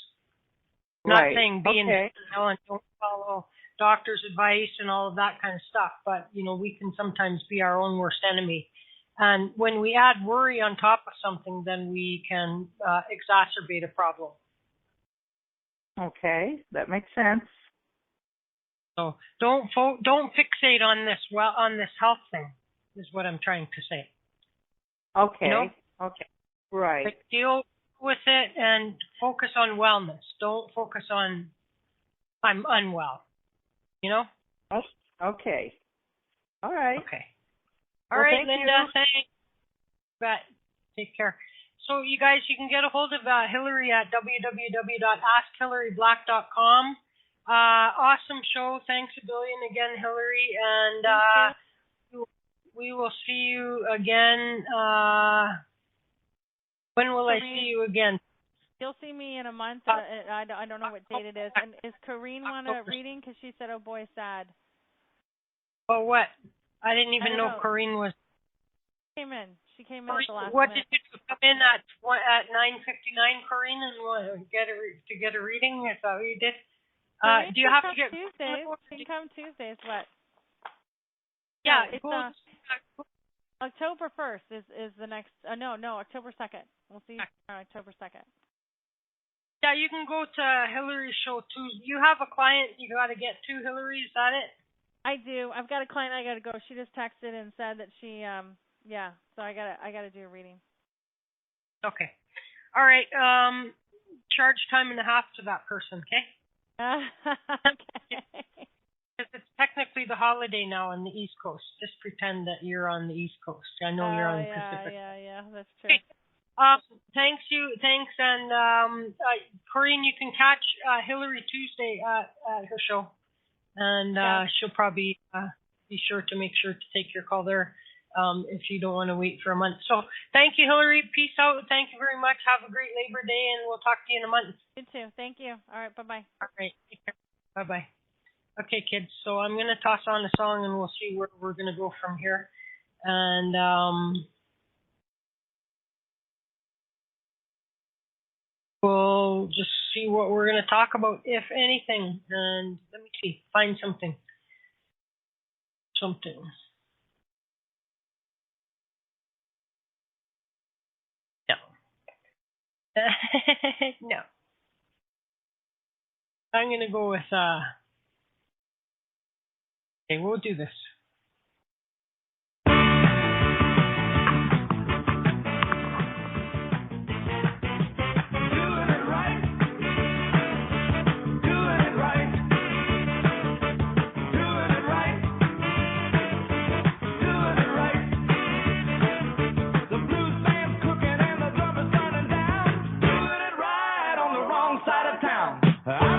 Right. Not saying be Okay. and don't follow doctor's advice and all of that kind of stuff, but we can sometimes be our own worst enemy. And when we add worry on top of something, then we can exacerbate a problem. Okay, that makes sense. So don't fixate on this health thing, is what I'm trying to say. Okay. Okay. Right. Like, deal with it and focus on wellness. Don't focus on I'm unwell. Okay. All right. Okay. All right, thank Linda. you. Thanks. But take care. So you guys, you can get a hold of Hillary at www.askhillaryblack.com. Awesome show. Thanks a billion again, Hillary. And we will see you again. When will I see you again? You'll see me in a month. I don't know what date it is. And is Corrine want a reading? Because she said, oh, boy, sad. Oh, what? I didn't even know Corrine was. She came in at the last What minute. did you come in at 9:59, Corrine, and get a reading? Is that what you did? Do you have to get Tuesdays? She can come Tuesdays. What? Yeah, it's October 1st is the next. No, October 2nd. We'll see you on October 2nd. Yeah, you can go to Hillary's show too. You have a client you got to get to, Hillary. Is that it? I do. I've got a client I got to go. She just texted and said that she so I got to do a reading. Okay. All right. Charge time and a half to that person, okay? Okay. It's technically the holiday now on the East Coast. Just pretend that you're on the East Coast. I know you're on the Pacific. Yeah, that's true. Okay. Thanks, and Corrine, you can catch Hillary Tuesday at her show, and she'll probably be sure to make sure to take your call there if you don't want to wait for a month. So thank you, Hillary. Peace out. Thank you very much. Have a great Labor Day, and we'll talk to you in a month. You too. Thank you. All right. Bye-bye. All right. Take care. Bye-bye. Okay, kids. So I'm going to toss on a song, and we'll see where we're going to go from here. And we'll just see what we're going to talk about, if anything. And let me see. Find something. No. No. I'm going to go with, okay, we'll do this. Right.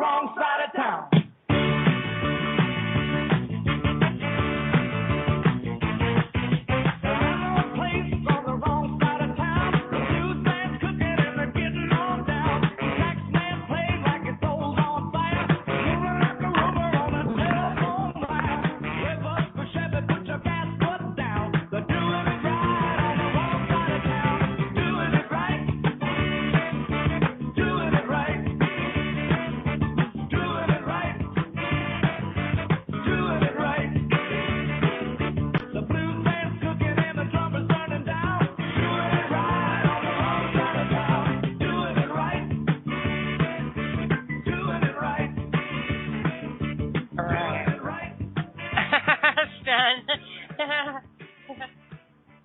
wrong side of town.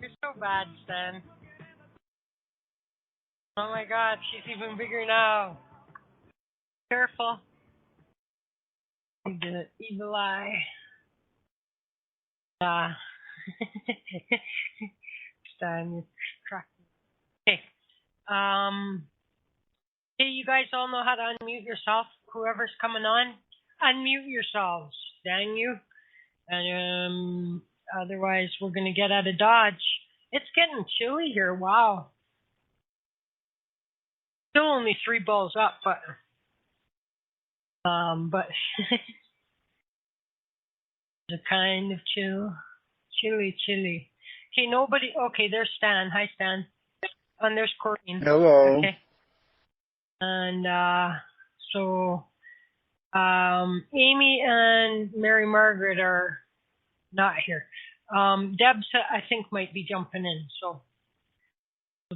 You're so bad, Stan. Oh my God, she's even bigger now. Careful. The evil eye. Stan, you're cracking. Okay. Hey, you guys all know how to unmute yourself. Whoever's coming on, unmute yourselves. Dang you. And otherwise, we're going to get out of Dodge. It's getting chilly here. Wow. Still only 3 balls up, but the kind of chilly. Okay, nobody. Okay, there's Stan. Hi, Stan. And there's Courtney. Hello. Okay. And so Amy and Mary Margaret are not here. Debs, I think, might be jumping in. So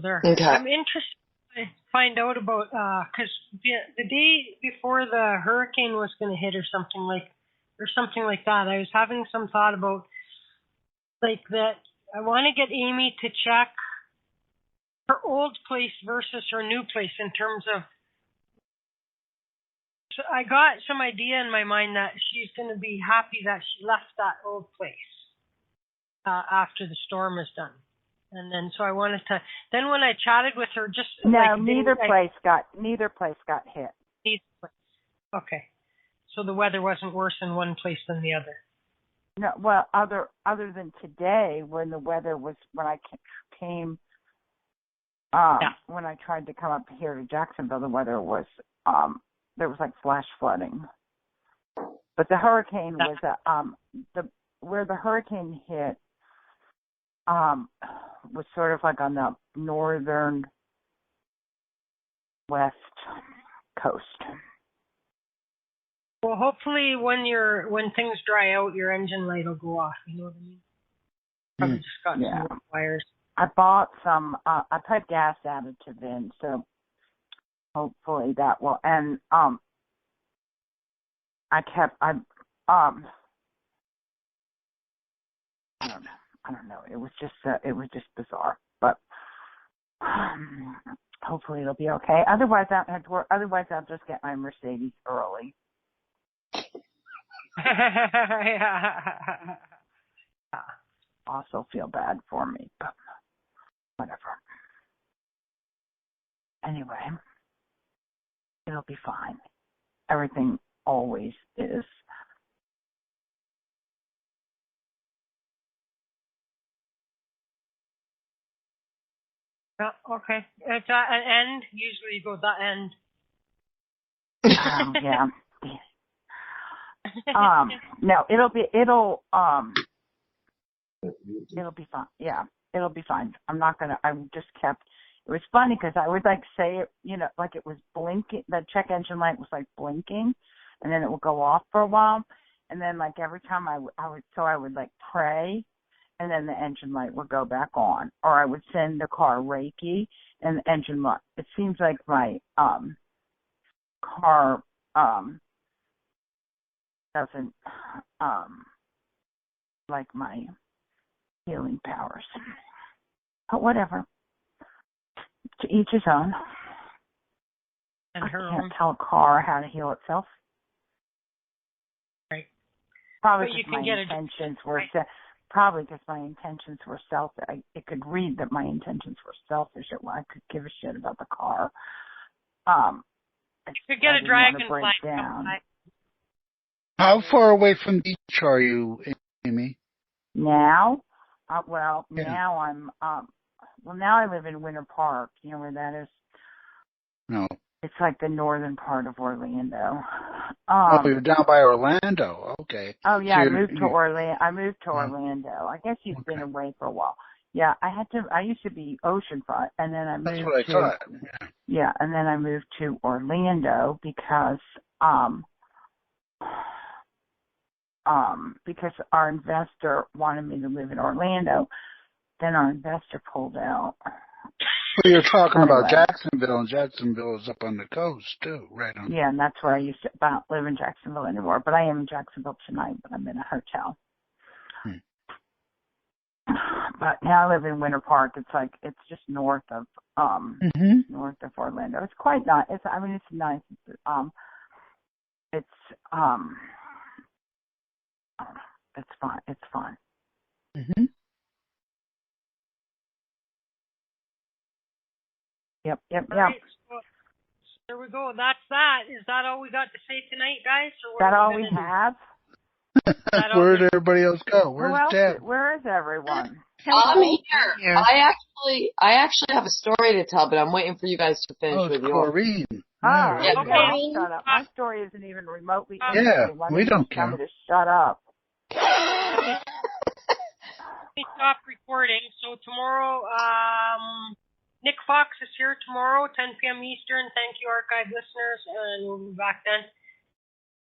there. Okay. I'm interested to find out about because the day before the hurricane was going to hit or something like that, I was having some thought about like that. I want to get Amy to check her old place versus her new place in terms of. So I got some idea in my mind that she's going to be happy that she left that old place after the storm is done. And then so I wanted to. Then when I chatted with her, just neither place got hit. Neither place. Okay, so the weather wasn't worse in one place than the other. No, well, other than today when the weather was when I came. When I tried to come up here to Jacksonville, the weather was there was like flash flooding. But the hurricane was where the hurricane hit was sort of like on the northern west coast. Well, hopefully when things dry out, your engine light will go off. You know what I mean? Probably just got some wires. I bought some. I put gas additive in, so hopefully that will. And I don't know. It was just bizarre, but hopefully it'll be okay. Otherwise, I don't have to work. Otherwise, I'll just get my Mercedes early. Also feel bad for me, but whatever. Anyway, it'll be fine. Everything always is. Okay. It's an end. Usually you go that end. Yeah. No, it'll be fine. Yeah, it'll be fine. It was funny because I would like say it, like it was blinking. The check engine light was like blinking, and then it would go off for a while, and then like every time I would like pray, and then the engine light would go back on, or I would send the car Reiki, and the engine light. It seems like my car doesn't like my healing powers. But whatever. To each his own. And I can't tell a car how to heal itself. Right. Probably because my intentions were selfish. It could read that my intentions were selfish. I could give a shit about the car. You could get a dragonfly. How far away from the beach are you, Amy? Now? Now I'm, now I live in Winter Park. You know where that is? No. It's like the northern part of Orlando. You're down by Orlando. Okay. Oh yeah, I moved to Orlando. I guess you've been away for a while. Yeah, I used to be oceanfront, and then I moved That's what I thought. Yeah, and then I moved to Orlando because our investor wanted me to live in Orlando. Then our investor pulled out. Well, you're talking about Jacksonville, and Jacksonville is up on the coast too, right on. Yeah, and that's where I used to not live in Jacksonville anymore. But I am in Jacksonville tonight, but I'm in a hotel. But now I live in Winter Park. It's just north of Orlando. It's quite nice. It's nice. It's fun. It's fun. Mm-hmm. Yep. Right, so there we go. That's that. Is that all we got to say tonight, guys? Or is that all we have? Where did everybody else go? Where's Deb? Where is everyone? I'm here. I actually have a story to tell, but I'm waiting for you guys to finish with yours. Corrine. Okay. Shut up. My story isn't even remotely interesting. We don't care. Tell me to shut up. Let me stop recording. So tomorrow, Nick Fox is here tomorrow, 10 p.m. Eastern. Thank you, archive listeners, and we'll be back then.